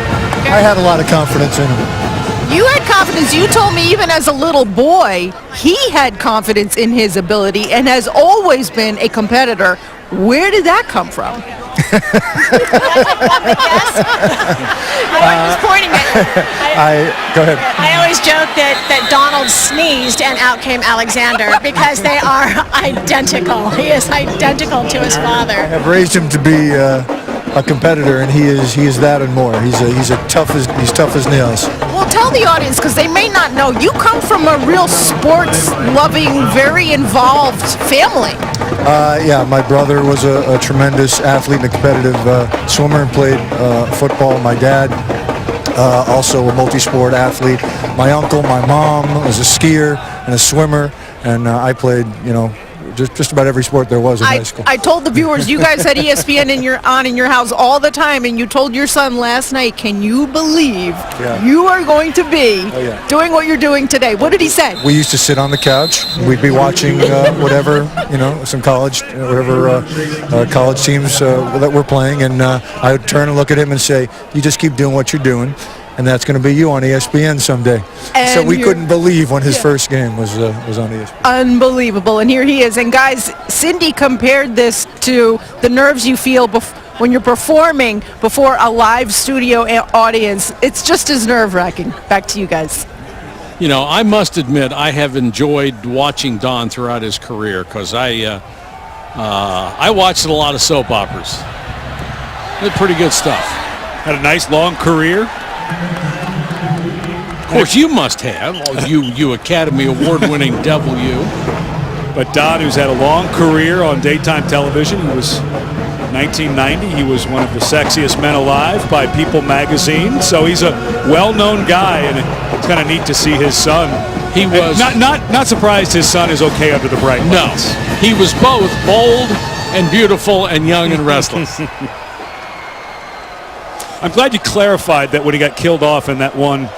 S8: I had a lot of confidence in him.
S2: You had confidence. You told me even as a little boy, he had confidence in his ability and has always been a competitor. Where did that come from?
S9: I was pointing at
S8: Go ahead.
S9: I always joke that Donald sneezed and out came Alexander because they are identical. He is identical to his father.
S8: I've raised him to be a competitor, and he is that and more. He's tough as nails.
S2: Well, tell the audience, because they may not know, you come from a real sports-loving, very involved family.
S8: Yeah, my brother was a tremendous athlete and a competitive swimmer and played football. My dad, also a multi-sport athlete. My uncle, my mom was a skier and a swimmer, and I played, just about every sport there was in high school.
S2: I told the viewers, you guys had ESPN in your house all the time, and you told your son last night, can you believe you are going to be doing what you're doing today? What did he say?
S8: We used to sit on the couch. We'd be watching whatever, some college, college teams that we're playing, and I would turn and look at him and say, you just keep doing what you're doing, and that's going to be you on ESPN someday.
S2: And
S8: so we couldn't believe when his first game was on ESPN.
S2: Unbelievable. And here he is. And guys, Cindy compared this to the nerves you feel when you're performing before a live studio audience. It's just as nerve-wracking. Back to you guys.
S1: I must admit I have enjoyed watching Don throughout his career because I watched a lot of soap operas. They're pretty good stuff.
S4: Had a nice long career.
S1: Of course, you must have. You Academy Award-winning devil, you.
S4: But Don, who's had a long career on daytime television, he was 1990. He was one of the sexiest men alive by People magazine. So he's a well-known guy, and it's kind of neat to see his son.
S1: He was
S4: not surprised his son is okay under the bright lights.
S1: No, he was both bold and beautiful and young and restless.
S4: I'm glad you clarified that when he got killed off in that one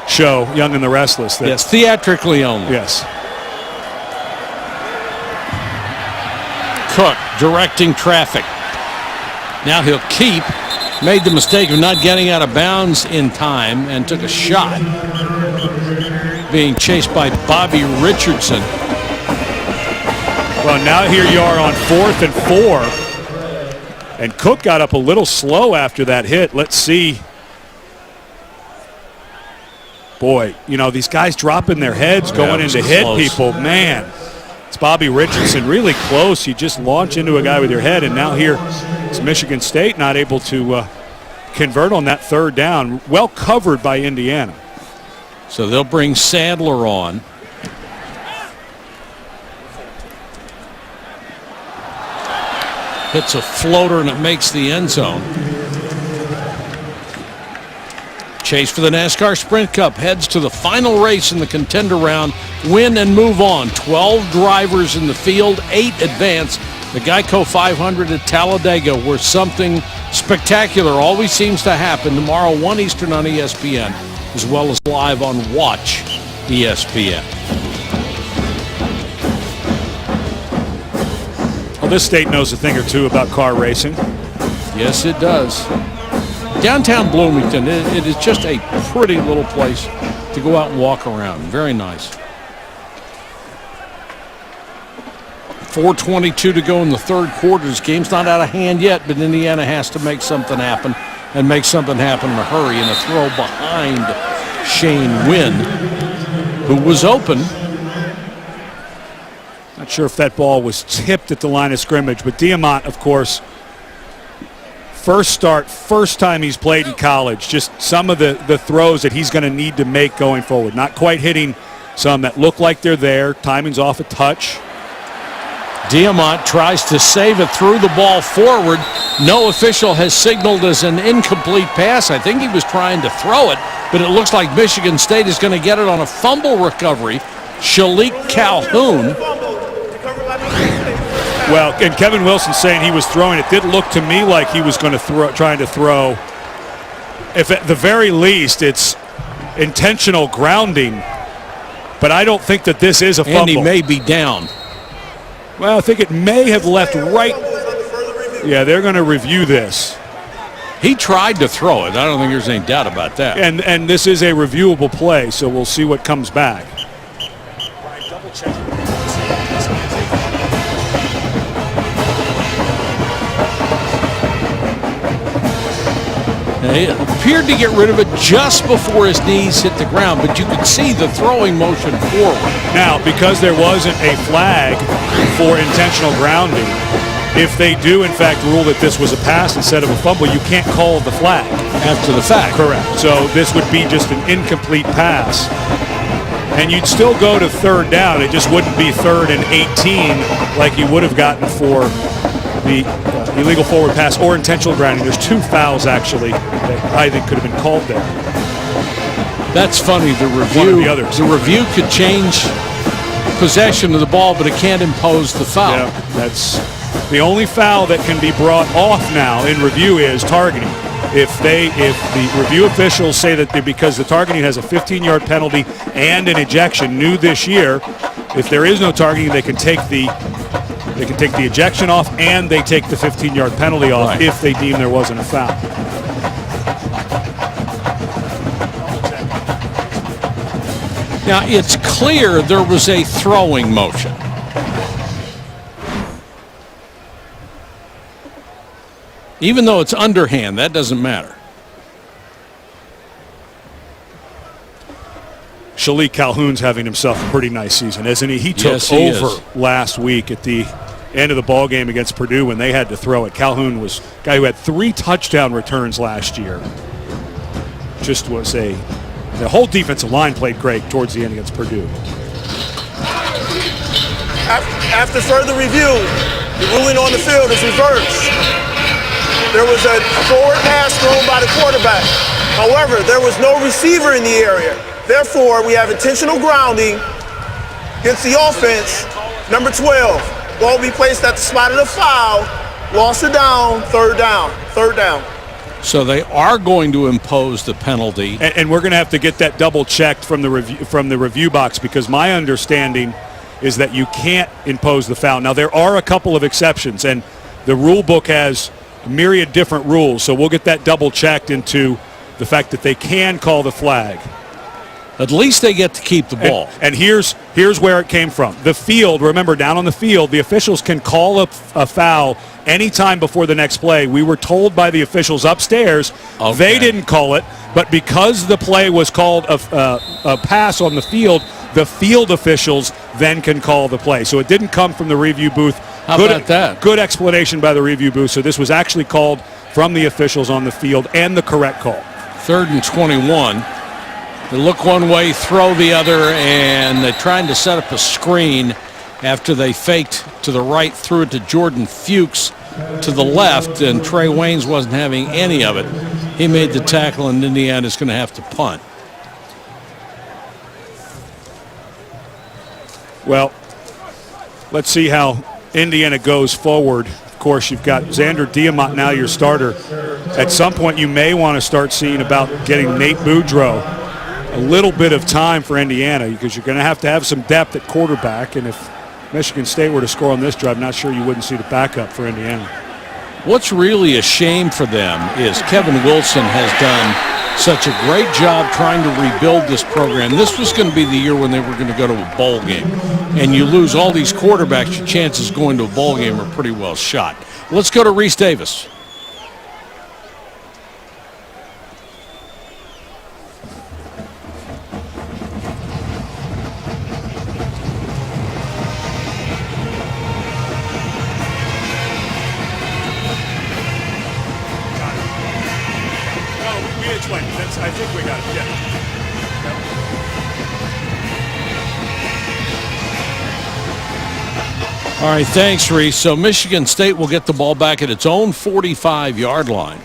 S4: show, Young and the Restless.
S1: Yes, theatrically only.
S4: Yes.
S1: Cook directing traffic. Now he'll keep. Made the mistake of not getting out of bounds in time and took a shot. Being chased by Bobby Richardson.
S4: Well, now here you are on 4th and 4. And Cook got up a little slow after that hit. Let's see. Boy, these guys dropping their heads going in to hit people. Man, it's Bobby Richardson really close. You just launch into a guy with your head, and now here is Michigan State not able to convert on that third down. Well covered by Indiana.
S1: So they'll bring Sadler on. Hits a floater and it makes the end zone. Chase for the NASCAR Sprint Cup heads to the final race in the contender round. Win and move on. 12 drivers in the field, 8 advance. The Geico 500 at Talladega, where something spectacular always seems to happen. Tomorrow, 1 Eastern on ESPN, as well as live on Watch ESPN.
S4: This state knows a thing or two about car racing.
S1: Yes, it does. Downtown Bloomington, it is just a pretty little place. to go out and walk around. Very nice. 4:22 to go in the third quarter. This game's not out of hand yet, but Indiana has to make something happen and make something happen in a hurry. And a throw behind Shane Wynn, who was open.
S4: Not sure if that ball was tipped at the line of scrimmage, but Diamant, of course, first start, first time he's played in college. Just some of the throws that he's going to need to make going forward. Not quite hitting some that look like they're there. Timing's off a touch.
S1: Diamant tries to save it, threw the ball forward. No official has signaled as an incomplete pass. I think he was trying to throw it, but it looks like Michigan State is going to get it on a fumble recovery. Shalik Calhoun.
S4: Well, and Kevin Wilson saying he was throwing. It did look to me like he was going to trying to throw. If at the very least it's intentional grounding, but I don't think that this is a fumble.
S1: And he may be down.
S4: Well, I think it may have left right. Yeah, they're going to review this.
S1: He tried to throw it. I don't think there's any doubt about that.
S4: And this is a reviewable play, so we'll see what comes back.
S1: He appeared to get rid of it just before his knees hit the ground, but you could see the throwing motion forward.
S4: Now, because there wasn't a flag for intentional grounding, if they do in fact rule that this was a pass instead of a fumble, you can't call the flag.
S1: After the fact.
S4: Correct. So this would be just an incomplete pass. And you'd still go to third down. It just wouldn't be 3rd and 18 like you would have gotten for the illegal forward pass or intentional grounding. There's 2 fouls actually that I think could have been called there.
S1: That's funny. The review could change possession of the ball, but it can't impose the foul.
S4: Yeah, that's the only foul that can be brought off now in review is targeting. If the review officials say that because the targeting has a 15-yard penalty and an ejection new this year, if there is no targeting, they can take the ejection off and they take the 15-yard penalty off if they deem there wasn't a foul.
S1: Now, it's clear there was a throwing motion. Even though it's underhand, that doesn't matter.
S4: Shalik Calhoun's having himself a pretty nice season, isn't he? He took over last week at the end of the ball game against Purdue when they had to throw it. Calhoun was a guy who had 3 touchdown returns last year. Just was the whole defensive line played great towards the end against Purdue.
S5: After further review, the ruling on the field is reversed. There was a forward pass thrown by the quarterback. However, there was no receiver in the area. Therefore, we have intentional grounding against the offense. Number 12, ball will be placed at the spot of the foul. Loss of down, third down.
S1: So they are going to impose the penalty.
S4: And we're going to have to get that double checked from the review box, because my understanding is that you can't impose the foul. Now, there are a couple of exceptions, and the rule book has a myriad different rules, so we'll get that double checked into the fact that they can call the flag.
S1: At least they get to keep the ball.
S4: And here's where it came from. The field, remember, down on the field, the officials can call a foul anytime before the next play. We were told by the officials upstairs they didn't call it, but because the play was called a pass on the field officials then can call the play. So it didn't come from the review booth.
S1: How about that?
S4: Good explanation by the review booth. So this was actually called from the officials on the field and the correct call.
S1: 3rd and 21. They look one way, throw the other, and they're trying to set up a screen after they faked to the right, threw it to Jordan Fuchs to the left, and Trey Waynes wasn't having any of it. He made the tackle, and Indiana's going to have to punt.
S4: Well, let's see how Indiana goes forward. Of course, you've got Xander Diamant now your starter. At some point, you may want to start seeing about getting Nate Boudreau a little bit of time for Indiana, because you're going to have some depth at quarterback, and if Michigan State were to score on this drive, not sure you wouldn't see the backup for Indiana.
S1: What's really a shame for them is Kevin Wilson has done such a great job trying to rebuild this program. This was going to be the year when they were going to go to a bowl game. And you lose all these quarterbacks, your chances of going to a bowl game are pretty well shot. Let's go to Reese Davis.
S4: I think we got it, yeah.
S1: All right, thanks, Reese. So Michigan State will get the ball back at its own 45-yard line.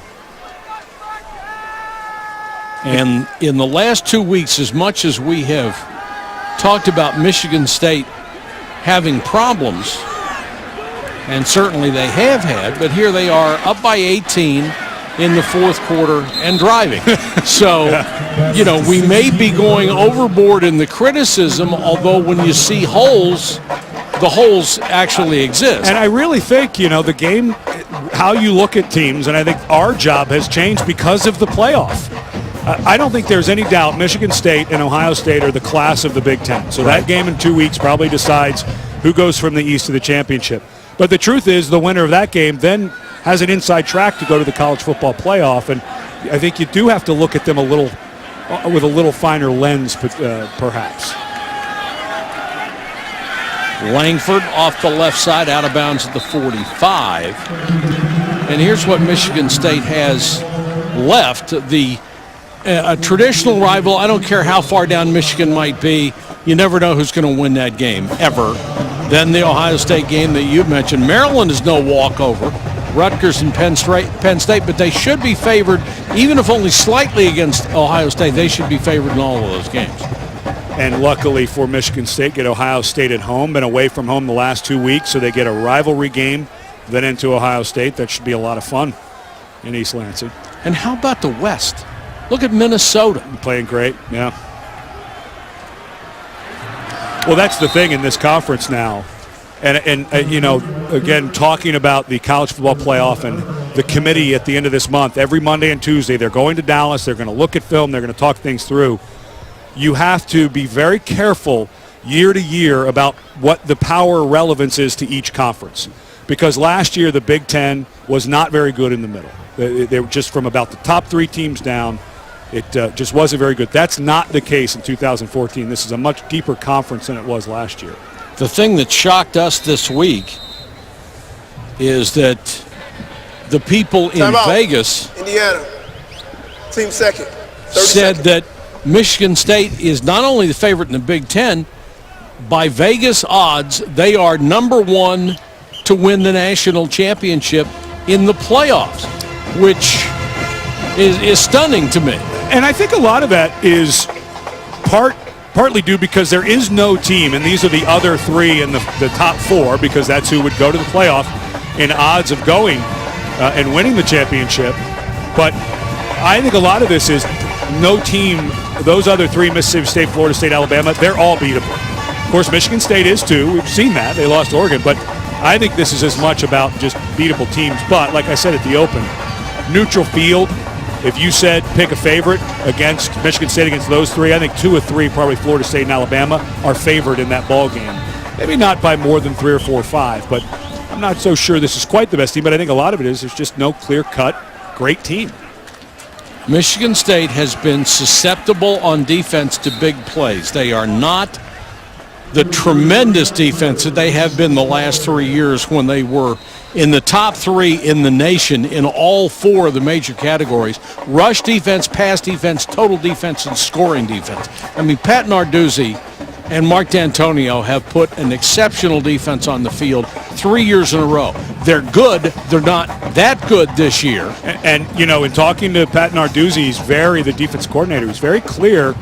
S1: And in the last 2 weeks, as much as we have talked about Michigan State having problems, and certainly they have had, but here they are up by 18 in the fourth quarter and driving. So, you know, we may be going overboard in the criticism, although when you see holes, the holes actually exist.
S4: And I really think, you know, the game, how you look at teams, and I think our job has changed because of the playoff. I don't think there's any doubt Michigan State and Ohio State are the class of the Big Ten. So that game in 2 weeks probably decides who goes from the East to the championship. But the truth is the winner of that game then has an inside track to go to the college football playoff, and I think you do have to look at them a little with a little finer lens, perhaps.
S1: Langford off the left side, out of bounds at the 45. And here's what Michigan State has left. A traditional rival, I don't care how far down Michigan might be, you never know who's going to win that game, ever. Then the Ohio State game that you mentioned. Maryland is no walkover. Rutgers and Penn State, but they should be favored, even if only slightly against Ohio State. They should be favored in all of those games.
S4: And luckily for Michigan State, get Ohio State at home, been away from home the last 2 weeks, so they get a rivalry game, then into Ohio State. That should be a lot of fun in East Lansing.
S1: And how about the West? Look at Minnesota.
S4: Playing great, yeah. Well, that's the thing in this conference now. And you know, again, talking about the college football playoff and the committee at the end of this month, every Monday and Tuesday, they're going to Dallas, they're going to look at film, they're going to talk things through. You have to be very careful year to year about what the power relevance is to each conference. Because last year, the Big Ten was not very good in the middle. They were just from about the top 3 teams down. It just wasn't very good. That's not the case in 2014. This is a much deeper conference than it was last year.
S1: The thing that shocked us this week is that the people in Vegas,
S5: Indiana, team second,
S1: said that Michigan State is not only the favorite in the Big Ten, by Vegas odds, they are number 1 to win the national championship in the playoffs, which is stunning to me.
S4: And I think a lot of that is partly due because there is no team, and these are the other 3 in the top 4, because that's who would go to the playoff in odds of going and winning the championship. But I think a lot of this is no team, those other 3, Mississippi State, Florida State, Alabama, they're all beatable. Of course, Michigan State is too. We've seen that. They lost to Oregon. But I think this is as much about just beatable teams. But like I said at the open, neutral field, if you said pick a favorite against Michigan State against those 3, I think 2 or 3, probably Florida State and Alabama, are favored in that ball game. Maybe not by more than 3 or 4 or 5, but I'm not so sure this is quite the best team. But I think a lot of it is there's just no clear-cut great team.
S1: Michigan State has been susceptible on defense to big plays. They are not the tremendous defense that they have been the last 3 years when they were in the top 3 in the nation in all 4 of the major categories: rush defense, pass defense, total defense, and scoring defense. I mean, Pat Narduzzi and Mark D'Antonio have put an exceptional defense on the field 3 years in a row. They're good. They're not that good this year.
S4: And you know, in talking to Pat Narduzzi, the defense coordinator, he's very clear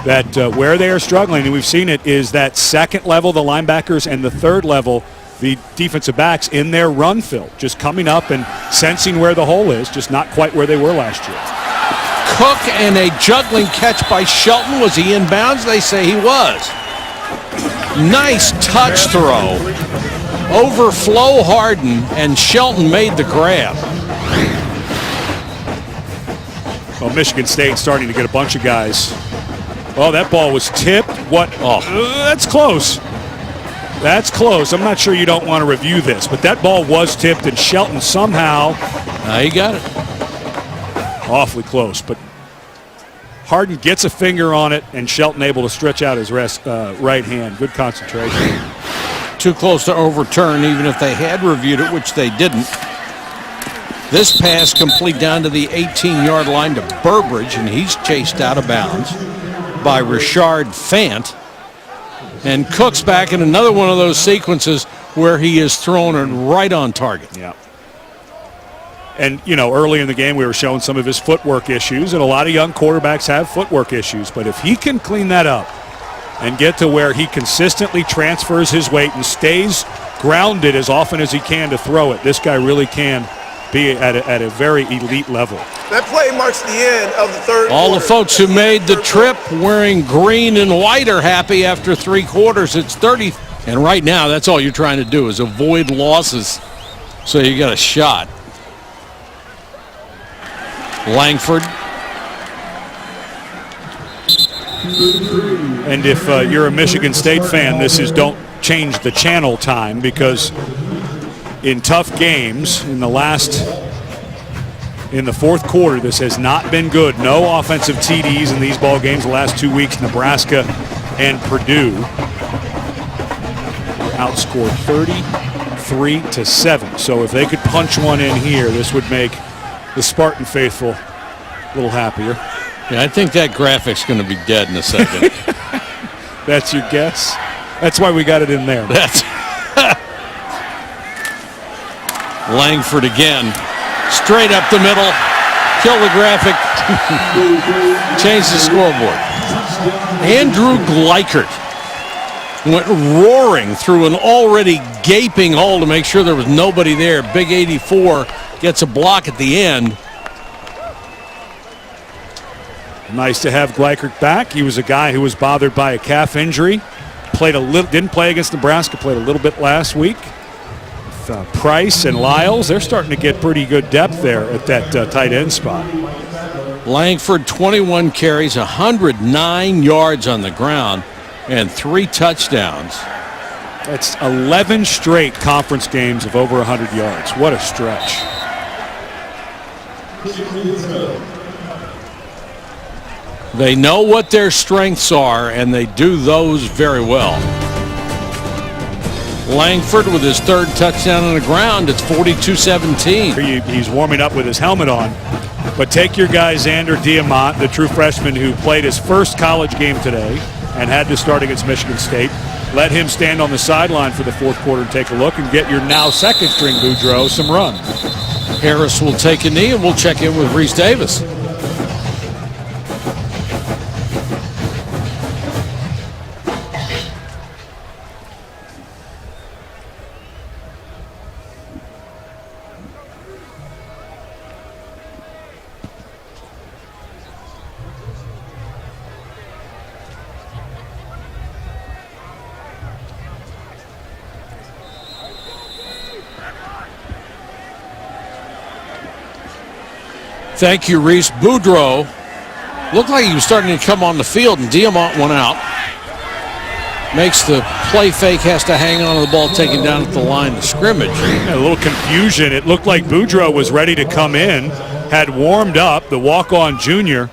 S4: that where they are struggling, and we've seen it, is that second level, the linebackers, and the third level, the defensive backs, in their run fill, just coming up and sensing where the hole is, just not quite where they were last year.
S1: Cook and a juggling catch by Shelton. Was he in bounds? They say he was. Nice touch throw over Flo Harden, and Shelton made the grab.
S4: Well, Michigan State starting to get a bunch of guys. Oh, that ball was tipped. What? Oh, that's close. That's close. I'm not sure you don't want to review this, but that ball was tipped, and Shelton somehow.
S1: He got it.
S4: Awfully close, but Harden gets a finger on it, and Shelton able to stretch out his right hand. Good concentration.
S1: Too close to overturn, even if they had reviewed it, which they didn't. This pass complete down to the 18-yard line to Burbridge, and he's chased out of bounds by Richard Fant. And Cook's back in another one of those sequences where he is thrown it right on target.
S4: Yeah. And, early in the game we were showing some of his footwork issues, and a lot of young quarterbacks have footwork issues. But if he can clean that up and get to where he consistently transfers his weight and stays grounded as often as he can to throw it, this guy really can be at a very elite level.
S5: That play marks the end of the third
S1: All
S5: quarter.
S1: the folks who made the trip wearing green and white are happy after 3 quarters. It's 30. And right now, that's all you're trying to do is avoid losses so you got a shot. Langford.
S4: And if you're a Michigan State fan, this is don't change the channel time, because in tough games in the fourth quarter, this has not been good. No offensive TDs in these ball games the last 2 weeks. Nebraska and Purdue outscored 33-7. So if they could punch one in here, this would make the Spartan faithful a little happier.
S1: Yeah, I think that graphic's going to be dead in a second.
S4: That's your guess? That's why we got it in there.
S1: That's Langford again. Straight up the middle. Kill the graphic. Change the scoreboard. Andrew Gleichert went roaring through an already gaping hole to make sure there was nobody there. Big 84 gets a block at the end.
S4: Nice to have Gleichert back. He was a guy who was bothered by a calf injury. Didn't play against Nebraska. Played a little bit last week. With Price and Lyles, they're starting to get pretty good depth there at that tight end spot.
S1: Langford, 21 carries, 109 yards on the ground, and 3 touchdowns.
S4: That's 11 straight conference games of over 100 yards. What a stretch.
S1: They know what their strengths are, and they do those very well. Langford with his 3rd touchdown on the ground. It's 42-17.
S4: He's warming up with his helmet on. But take your guy, Xander Diamant, the true freshman who played his first college game today and had to start against Michigan State. Let him stand on the sideline for the fourth quarter and take a look and get your now second string Boudreaux some run.
S1: Harris will take a knee, and we'll check in with Reese Davis. Thank you, Reese. Boudreaux looked like he was starting to come on the field, and Diamant went out. Makes the play fake, has to hang on to the ball, taken down at the line of scrimmage.
S4: A little confusion. It looked like Boudreaux was ready to come in, had warmed up, the walk-on junior,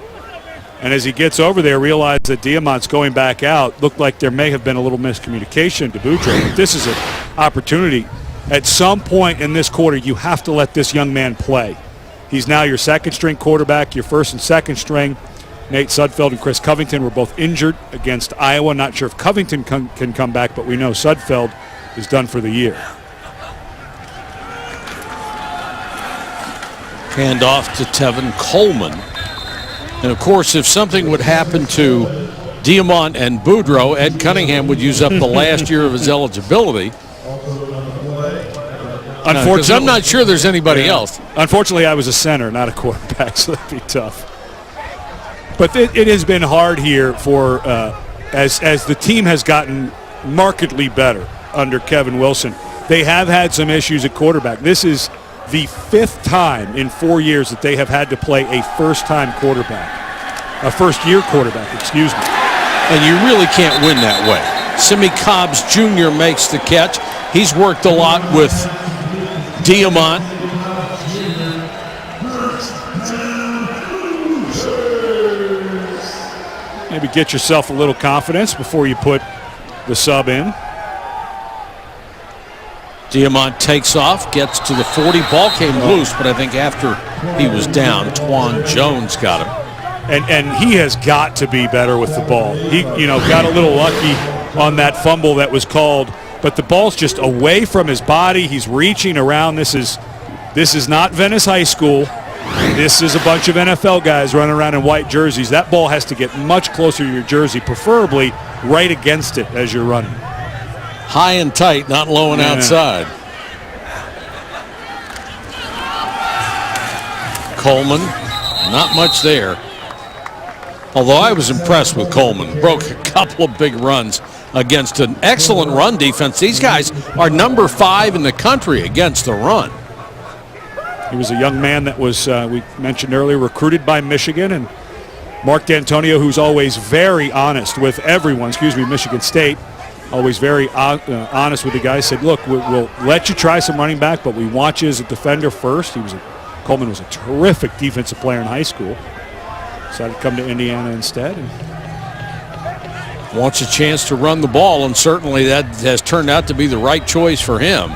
S4: and as he gets over there, realized that Diamant's going back out. Looked like there may have been a little miscommunication to Boudreaux. But this is an opportunity. At some point in this quarter, you have to let this young man play. He's now your second string quarterback, your first and second string. Nate Sudfeld and Chris Covington were both injured against Iowa. Not sure if Covington can come back, but we know Sudfeld is done for the year.
S1: Hand off to Tevin Coleman. And, of course, if something would happen to Diamant and Boudreaux, Ed Cunningham would use up the last year of his eligibility. Unfortunately, I'm not sure there's anybody else.
S4: Unfortunately, I was a center, not a quarterback, so that'd be tough. But it has been hard here for as the team has gotten markedly better under Kevin Wilson. They have had some issues at quarterback. This is the 5th time in 4 years that they have had to play a first-year quarterback, excuse me.
S1: And you really can't win that way. Simi Cobbs Jr. makes the catch. He's worked a lot with Diamant.
S4: Maybe get yourself a little confidence before you put the sub in.
S1: Diamant takes off, gets to the 40. Ball came loose, but I think after he was down, Twan Jones got him.
S4: And he has got to be better with the ball. He, got a little lucky on that fumble that was called, but the ball's just away from his body. He's reaching around. This is not Venice High School. This is a bunch of NFL guys running around in white jerseys. That ball has to get much closer to your jersey, preferably right against it as you're running.
S1: High and tight, not low and outside. Coleman, not much there. Although I was impressed with Coleman. Broke a couple of big runs against an excellent run defense. These guys are number 5 in the country against the run.
S4: He was a young man that was, we mentioned earlier, recruited by Michigan. And Mark D'Antonio, who's always very honest with everyone, Michigan State, always very honest with the guys, said, look, we'll let you try some running back, but we want you as a defender first. Coleman was a terrific defensive player in high school. Decided to come to Indiana instead.
S1: Wants a chance to run the ball, and certainly that has turned out to be the right choice for him.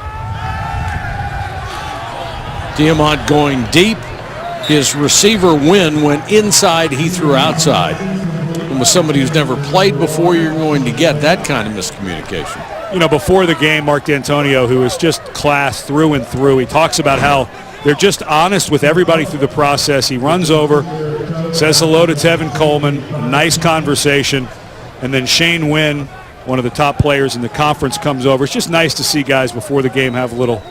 S1: Diamant going deep. His receiver win went inside, he threw outside. And with somebody who's never played before, you're going to get that kind of miscommunication.
S4: Before the game, Mark D'Antonio, who is just class through and through, he talks about how they're just honest with everybody through the process. He runs over, says hello to Tevin Coleman, a nice conversation, and then Shane Wynn, one of the top players in the conference, comes over. It's just nice to see guys before the game have a little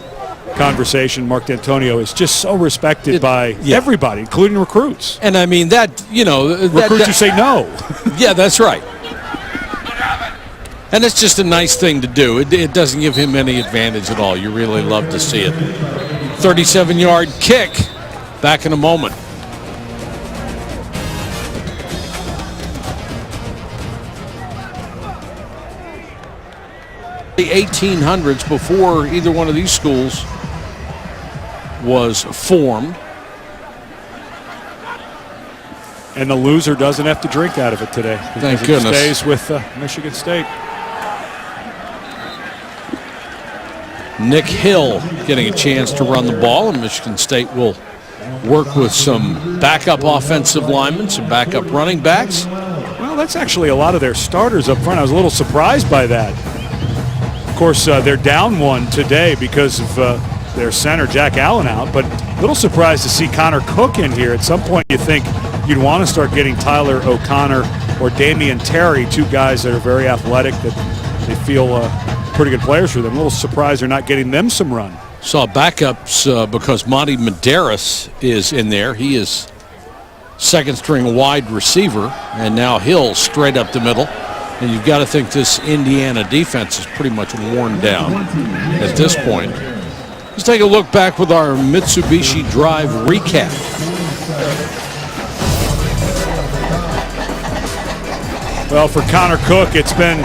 S4: conversation. Mark D'Antonio is just so respected by everybody, including recruits.
S1: And I mean that,
S4: recruits who say no.
S1: Yeah, that's right. And it's just a nice thing to do. It doesn't give him any advantage at all. You really love to see it. 37-yard kick. Back in a moment. The 1800s, before either one of these schools was formed.
S4: And the loser doesn't have to drink out of it today.
S1: Thank goodness.
S4: It stays with Michigan State.
S1: Nick Hill getting a chance to run the ball, and Michigan State will work with some backup offensive linemen, some backup running backs.
S4: Well, that's actually a lot of their starters up front. I was a little surprised by that. Of course, they're down one today because of their center, Jack Allen, out, but a little surprised to see Connor Cook in here. At some point, you think you'd want to start getting Tyler O'Connor or Damian Terry, two guys that are very athletic, that they feel pretty good players for them. A little surprised they're not getting them some run.
S1: Saw backups because Monty Medeiros is in there. He is second-string wide receiver, and now Hill straight up the middle. And you've got to think this Indiana defense is pretty much worn down at this point. Let's take a look back with our Mitsubishi Drive recap.
S4: Well, for Connor Cook, it's been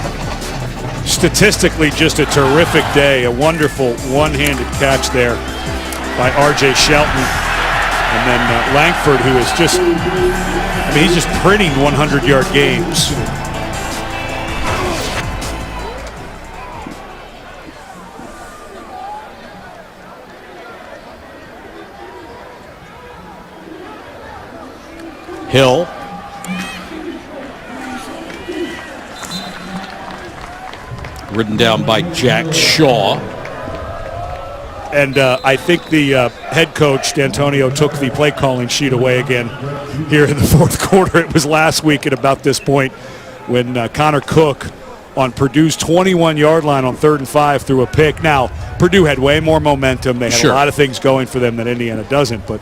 S4: statistically just a terrific day. A wonderful one-handed catch there by R.J. Shelton. And then Langford, who is just, he's just printing 100-yard games.
S1: Hill. Ridden down by Jack Shaw.
S4: And I think the head coach, D'Antonio, took the play calling sheet away again here in the fourth quarter. It was last week at about this point when Connor Cook on Purdue's 21-yard line on 3rd and 5 threw a pick. Now, Purdue had way more momentum. They had a lot of things going for them that Indiana doesn't, but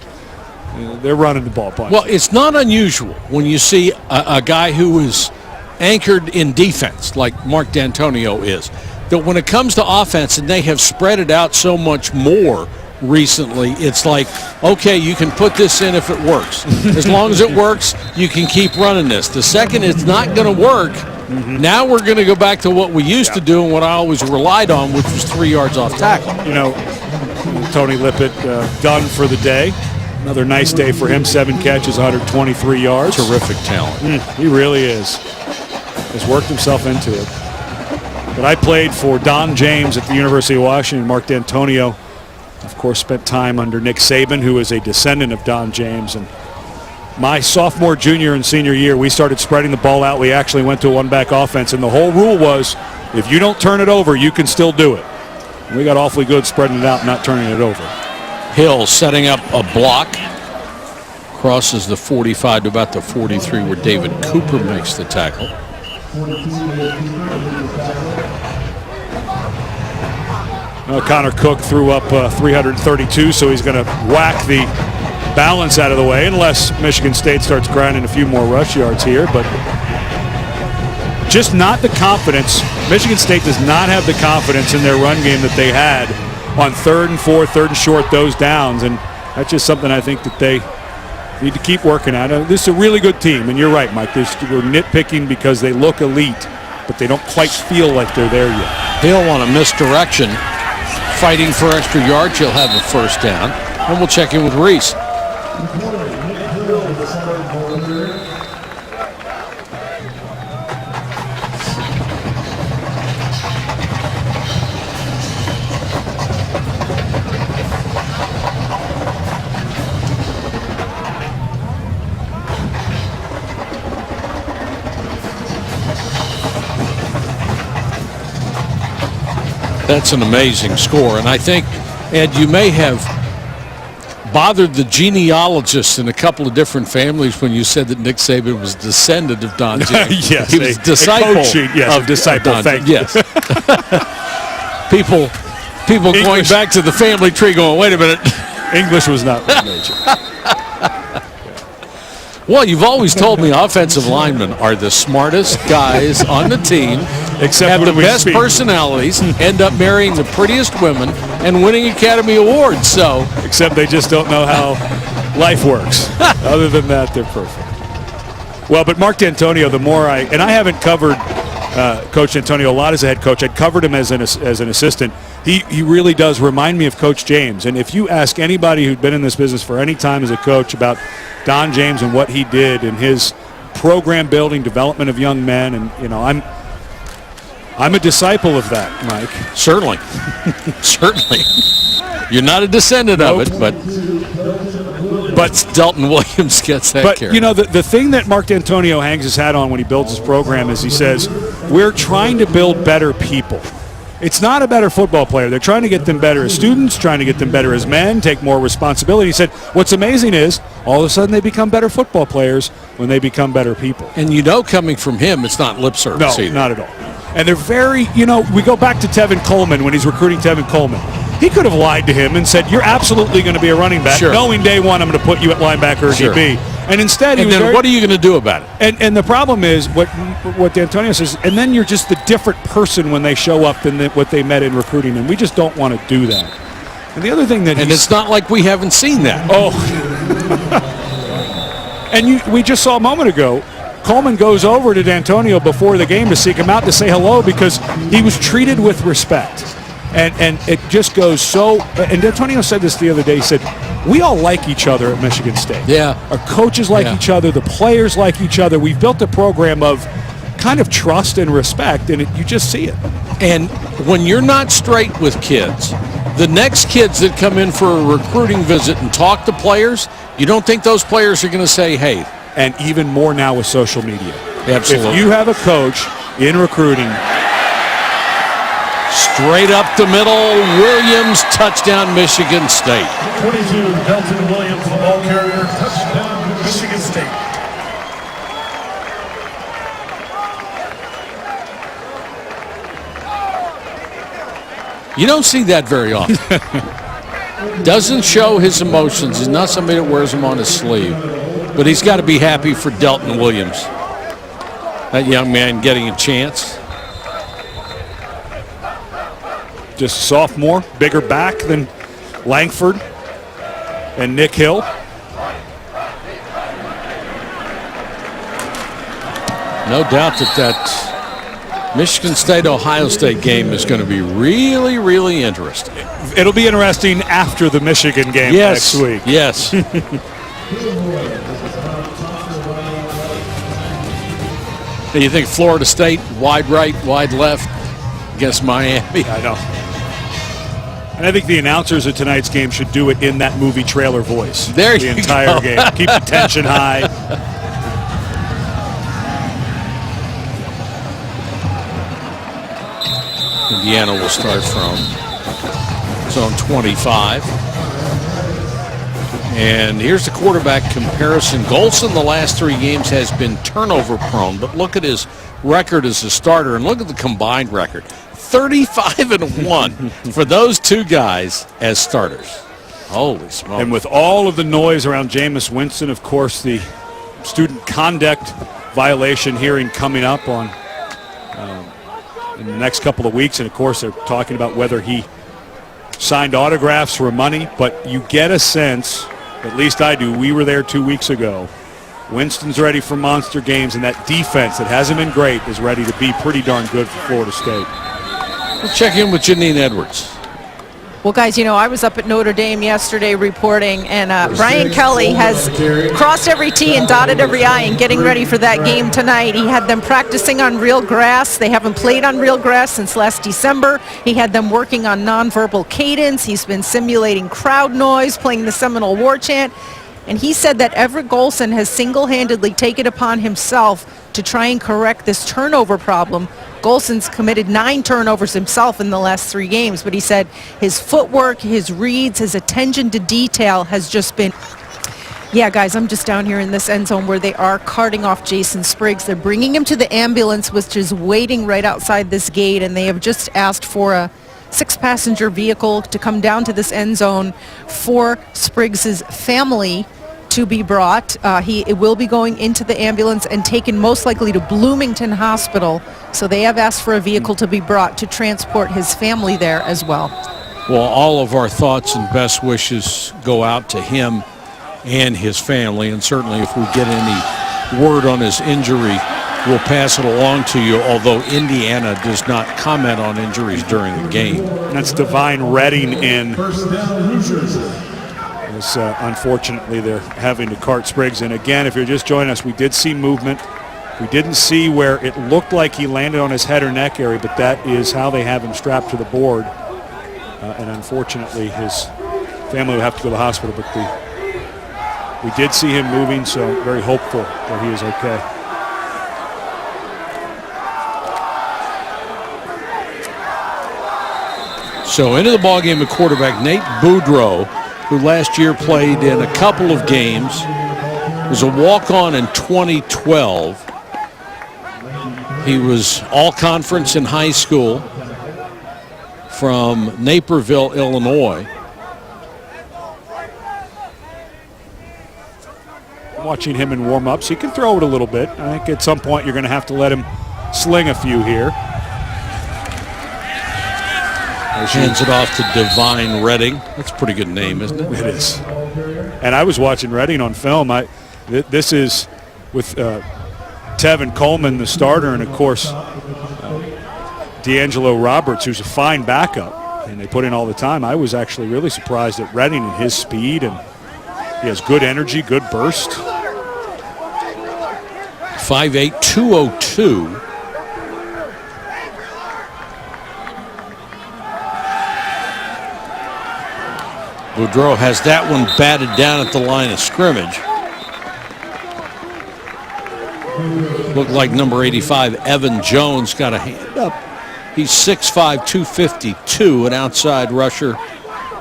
S4: they're running the ball bunch.
S1: Well, it's not unusual when you see a guy who is anchored in defense like Mark D'Antonio is, that when it comes to offense, and they have spread it out so much more recently, it's like, okay, you can put this in if it works. As long as it works, you can keep running this. The second it's not going to work, now we're going to go back to what we used to do and what I always relied on, which was 3 yards off tackle.
S4: You know, Tony Lippett done for the day. Another nice day for him. 7 catches, 123 yards.
S1: Terrific talent.
S4: He really is. Has worked himself into it. But I played for Don James at the University of Washington. Mark D'Antonio, of course, spent time under Nick Saban, who is a descendant of Don James. And my sophomore, junior, and senior year, we started spreading the ball out. We actually went to a one-back offense. And the whole rule was, if you don't turn it over, you can still do it. And we got awfully good spreading it out, not turning it over.
S1: Hill setting up a block. Crosses the 45 to about the 43 where David Cooper makes the tackle.
S4: Connor Cook threw up 332, so he's going to whack the balance out of the way unless Michigan State starts grinding a few more rush yards here. But just not the confidence. Michigan State does not have the confidence in their run game that they had on 3rd and 4, 3rd and short, those downs. And that's just something I think that they need to keep working on. This is a really good team, and you're right, Mike. We're nitpicking because they look elite, but they don't quite feel like they're there yet.
S1: Hill on a misdirection, fighting for extra yards. He'll have the first down, and we'll check in with Reese. That's an amazing score. And I think, Ed, you may have bothered the genealogists in a couple of different families when you said that Nick Saban was descendant of Don James.
S4: Yes,
S1: he was a disciple
S4: of disciple.
S1: Don
S4: Thank you.
S1: Yes. people going back to the family tree going, wait a minute.
S4: English was not major.
S1: Well, you've always told me offensive linemen are the smartest guys on the team,
S4: except
S1: have
S4: when
S1: the
S4: we
S1: best
S4: speak.
S1: Personalities, end up marrying the prettiest women, and winning Academy Awards. So,
S4: except they just don't know how life works. Other than that, they're perfect. Well, but Mark D'Antonio, the more I haven't covered Coach D'Antonio a lot as a head coach. I'd covered him as an assistant. He really does remind me of Coach James. And if you ask anybody who'd been in this business for any time as a coach about Don James and what he did in his program building, development of young men, and I'm a disciple of that, Mike.
S1: Certainly. Certainly. You're not a descendant of it, but Delton Williams gets that care.
S4: But, the thing that Mark D'Antonio hangs his hat on when he builds his program is he says, we're trying to build better people. It's not a better football player. They're trying to get them better as students, trying to get them better as men, take more responsibility. He said, what's amazing is all of a sudden they become better football players when they become better people.
S1: And coming from him, it's not lip service either.
S4: Not at all. And they're very, we go back to Tevin Coleman when he's recruiting Tevin Coleman. He could have lied to him and said, you're absolutely going to be a running back.
S1: Sure.
S4: Knowing day one I'm going to put you at linebacker or DB. And instead,
S1: what are you going to do about it?
S4: And the problem is what D'Antonio says, and then you're just the different person when they show up than what they met in recruiting, and we just don't want to do that. And the other thing that
S1: it's not like we haven't seen that.
S4: Oh. And we just saw a moment ago, Coleman goes over to D'Antonio before the game to seek him out to say hello because he was treated with respect. And it just goes so, and D'Antonio said this the other day, he said, we all like each other at Michigan State.
S1: Yeah.
S4: Our coaches like each other, the players like each other. We've built a program of kind of trust and respect, and you just see it.
S1: And when you're not straight with kids, the next kids that come in for a recruiting visit and talk to players, you don't think those players are going to say, hey.
S4: And even more now with social media.
S1: Absolutely.
S4: If you have a coach in recruiting,
S1: straight up the middle, Williams, touchdown, Michigan State.
S3: 22, Delton Williams, the ball carrier, touchdown, Michigan State.
S1: You don't see that very often. Doesn't show his emotions. He's not somebody that wears them on his sleeve. But he's got to be happy for Delton Williams. That young man getting a chance.
S4: Just sophomore, bigger back than Langford and Nick Hill.
S1: No doubt that Michigan State-Ohio State game is going to be really, really interesting.
S4: It'll be interesting after the Michigan game next week.
S1: Yes. You think Florida State, wide right, wide left against Miami?
S4: I know. And I think the announcers of tonight's game should do it in that movie trailer voice.
S1: There you go.
S4: The entire game. Keep the tension high.
S1: Indiana will start from zone 25. And here's the quarterback comparison. Golson the last 3 games has been turnover prone, but look at his record as a starter and look at the combined record. 35-1 for those 2 guys as starters. Holy smokes.
S4: And with all of the noise around Jameis Winston, of course, the student conduct violation hearing coming up on in the next couple of weeks. And, of course, they're talking about whether he signed autographs for money. But you get a sense, at least I do, we were there 2 weeks ago. Winston's ready for monster games, and that defense that hasn't been great is ready to be pretty darn good for Florida State.
S1: We'll check in with Janine Edwards.
S2: Well, guys, you know, I was up at Notre Dame yesterday reporting, and Brian Kelly has crossed every T and dotted every I in getting ready for that game tonight. He had them practicing on real grass. They haven't played on real grass since last December. He had them working on nonverbal cadence. He's been simulating crowd noise, playing the Seminole War Chant. And he said that Everett Golson has single-handedly taken upon himself to try and correct this turnover problem. Golson's committed 9 turnovers himself in the last 3 games, but he said his footwork, his reads, his attention to detail has just been... Yeah, guys, I'm just down here in this end zone where they are carting off Jason Spriggs. They're bringing him to the ambulance, which is waiting right outside this gate, and they have just asked for a 6-passenger vehicle to come down to this end zone for Spriggs' family to be brought. He will be going into the ambulance and taken most likely to Bloomington Hospital. So they have asked for a vehicle to be brought to transport his family there as well.
S1: Well, all of our thoughts and best wishes go out to him and his family. And certainly if we get any word on his injury, we'll pass it along to you, although Indiana does not comment on injuries during the game.
S4: That's Divine Redding in. Unfortunately, they're having to cart Spriggs in. Again, if you're just joining us, we did see movement. We didn't see where it looked like he landed on his head or neck area, but that is how they have him strapped to the board. And unfortunately, his family will have to go to the hospital, but we did see him moving, so very hopeful that he is okay.
S1: So into the ballgame at quarterback, Nate Boudreau, who last year played in a couple of games, was a walk-on in 2012. He was all-conference in high school from Naperville, Illinois.
S4: Watching him in warm-ups, he can throw it a little bit. I think at some point you're going to have to let him sling a few here.
S1: Hands it off to Divine Redding. That's a pretty good name, isn't it?
S4: It is. And I was watching Redding on film. This is with Tevin Coleman, the starter, and, of course, D'Angelo Roberts, who's a fine backup, and they put in all the time. I was actually really surprised at Redding and his speed, and he has good energy, good burst.
S1: 5'8", 202. Boudreau has that one batted down at the line of scrimmage. Looked like number 85, Evan Jones, got a hand up. He's 6'5", 252, an outside rusher.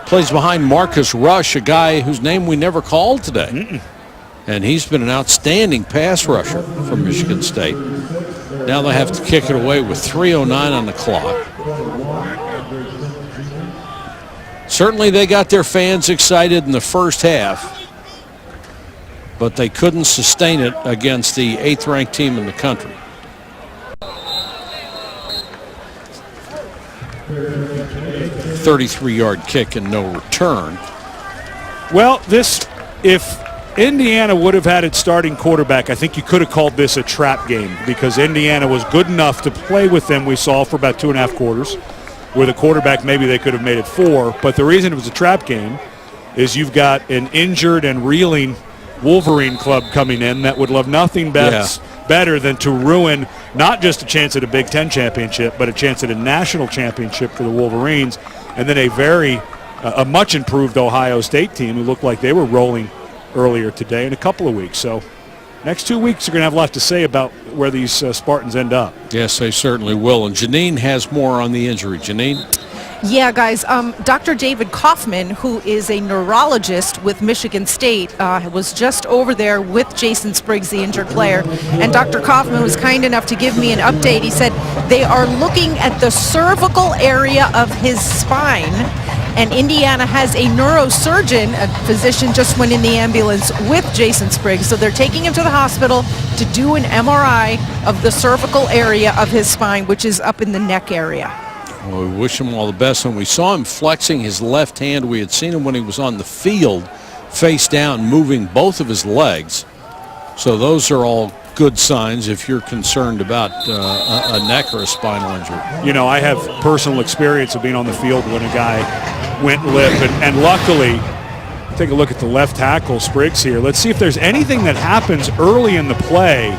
S1: Plays behind Marcus Rush, a guy whose name we never called today. And he's been an outstanding pass rusher from Michigan State. Now they have to kick it away with 3:09 on the clock. Certainly they got their fans excited in the first half, but they couldn't sustain it against the 8th-ranked team in the country. 33-yard kick and no return.
S4: Well, if Indiana would have had its starting quarterback, I think you could have called this a trap game because Indiana was good enough to play with them, we saw, for about 2.5 quarters. With a quarterback, maybe they could have made it 4. But the reason it was a trap game is you've got an injured and reeling Wolverine club coming in that would love nothing better than to ruin not just a chance at a Big Ten championship, but a chance at a national championship for the Wolverines, and then a much improved Ohio State team who looked like they were rolling earlier today in a couple of weeks. So next 2 weeks are going to have a lot to say about where these Spartans end up.
S1: Yes, they certainly will. And Janine has more on the injury. Janine?
S2: Yeah, guys, Dr. David Kaufman, who is a neurologist with Michigan State, was just over there with Jason Spriggs, the injured player. And Dr. Kaufman was kind enough to give me an update. He said they are looking at the cervical area of his spine. And Indiana has a neurosurgeon, a physician just went in the ambulance with Jason Spriggs. So they're taking him to the hospital to do an MRI of the cervical area of his spine, which is up in the neck area.
S1: Well, we wish him all the best. When we saw him flexing his left hand, we had seen him when he was on the field, face down, moving both of his legs. So those are all good signs if you're concerned about a neck or a spinal injury.
S4: You know, I have personal experience of being on the field when a guy went limp, and luckily, take a look at the left tackle, Spriggs here. Let's see if there's anything that happens early in the play.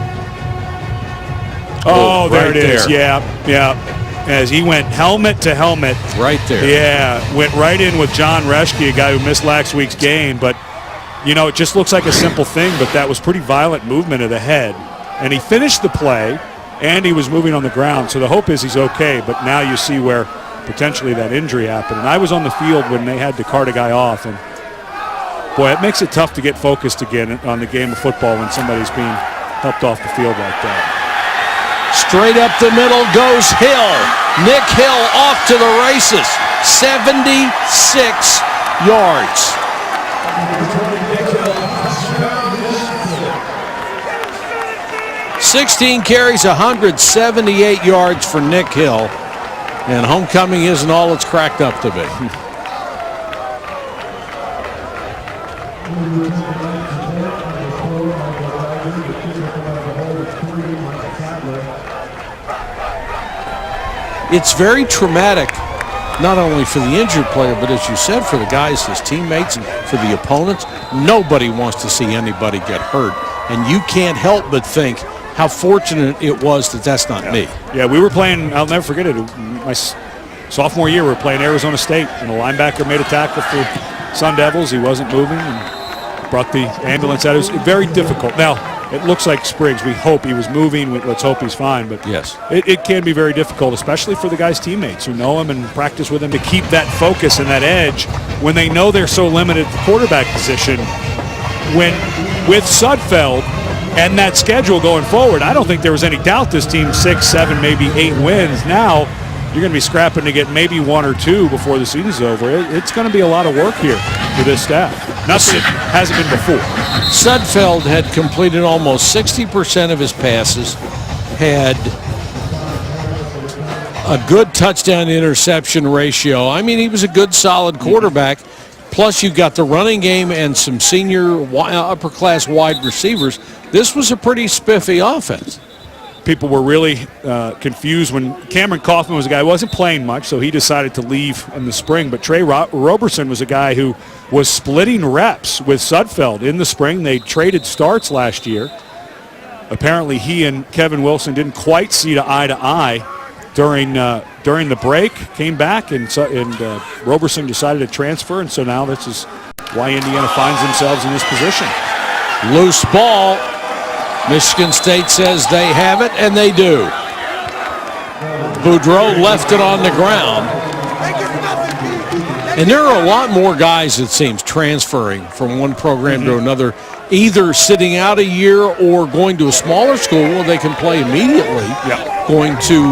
S4: Oh, there
S1: right
S4: it is.
S1: there.
S4: Yeah. As he went helmet to helmet.
S1: Right there.
S4: Yeah, went right in with John Reschke, a guy who missed last week's game. But, you know, it just looks like a simple thing, but that was pretty violent movement of the head. And he finished the play, and he was moving on the ground. So the hope is he's okay, but now you see where potentially that injury happened. And I was on the field when they had to cart a guy off. And, boy, it makes it tough to get focused again on the game of football when somebody's being helped off the field like that.
S1: Straight up the middle goes Hill. Nick Hill off to the races. 76 yards. $16 carries, 178 yards for Nick Hill. And homecoming isn't all it's cracked up to be. It's very traumatic, not only for the injured player, but as you said, for the guys, his teammates, for the opponents. Nobody wants to see anybody get hurt. And you can't help but think how fortunate it was that that's not me.
S4: Yeah, we were playing, I'll never forget it, my sophomore year, we were playing Arizona State, and a linebacker made a tackle for Sun Devils. He wasn't moving and brought the ambulance out. It was very difficult. Now, it looks like Spriggs, we hope he was moving. Let's hope he's fine. But
S1: yes,
S4: it can be very difficult, especially for the guy's teammates who know him and practice with him, to keep that focus and that edge when they know they're so limited at the quarterback position. When with Sudfeld and that schedule going forward, I don't think there was any doubt this team 6, 7, maybe 8 wins. Now you're going to be scrapping to get maybe 1 or 2 before the season's over. It's going to be a lot of work here for this staff. Nothing hasn't been before.
S1: Sudfeld had completed almost 60% of his passes, had a good touchdown interception ratio. I mean, he was a good, solid quarterback. Plus, you got the running game and some senior upper-class wide receivers. This was a pretty spiffy offense.
S4: People were really confused when Cameron Kaufman was a guy who wasn't playing much, so he decided to leave in the spring. But Trey Roberson was a guy who was splitting reps with Sudfeld in the spring. They traded starts last year. Apparently, he and Kevin Wilson didn't quite see eye to eye during the break. Came back, and Roberson decided to transfer, and so now this is why Indiana finds themselves in this position.
S1: Loose ball. Michigan State says they have it, and they do. Boudreaux left it on the ground. And there are a lot more guys, it seems, transferring from one program to another, either sitting out a year or going to a smaller school where they can play immediately, going to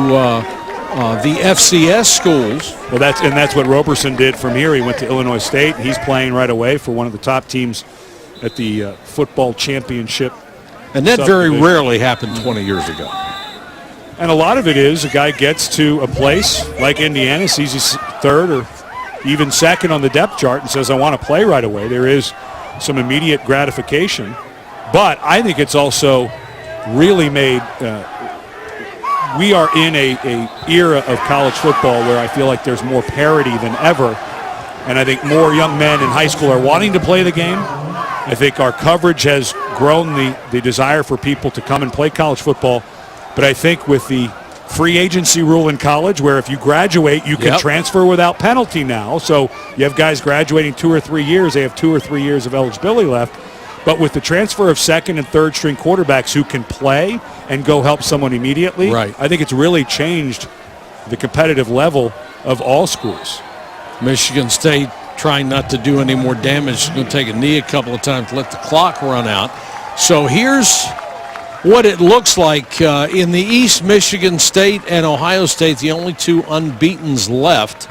S1: the FCS schools.
S4: Well, that's what Roberson did from here. He went to Illinois State. He's playing right away for one of the top teams at the football championship.
S1: And that very rarely happened 20 years ago.
S4: And a lot of it is a guy gets to a place like Indiana, sees his third or even second on the depth chart and says, I want to play right away, there is some immediate gratification. But I think it's also really made we are in a era of college football where I feel like there's more parity than ever. And I think more young men in high school are wanting to play the game. I think our coverage has grown the desire for people to come and play college football. But I think with the free agency rule in college where if you graduate, you can transfer without penalty now. So you have guys graduating 2 or 3 years. They have 2 or 3 years of eligibility left. But with the transfer of second and third string quarterbacks who can play and go help someone immediately, I think it's really changed the competitive level of all schools.
S1: Michigan State trying not to do any more damage. She's going to take a knee a couple of times to let the clock run out. So here's what it looks like in the East. Michigan State and Ohio State, the only 2 unbeatens left.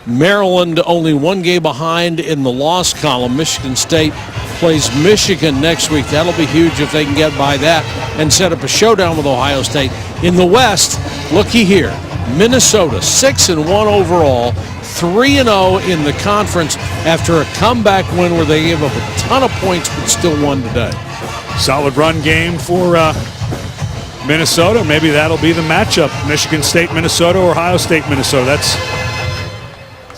S1: Maryland only 1 game behind in the loss column. Michigan State plays Michigan next week. That'll be huge if they can get by that and set up a showdown with Ohio State. In the West, looky here. Minnesota 6-1 overall, 3-0 in the conference after a comeback win where they gave up a ton of points but still won today.
S4: Solid run game for Minnesota. Maybe that'll be the matchup. Michigan State, Minnesota, or Ohio State, Minnesota. That's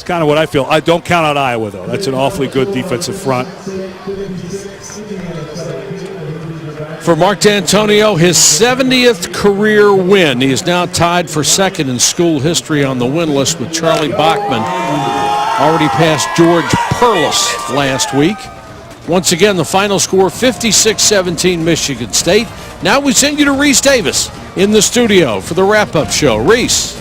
S4: kind of what I feel. I don't count out Iowa, though. That's an awfully good defensive front.
S1: For Mark D'Antonio, his 70th career win. He is now tied for second in school history on the win list with Charlie Bachman. Already passed George Perlis last week. Once again, the final score, 56-17 Michigan State. Now we send you to Reese Davis in the studio for the wrap-up show. Reese.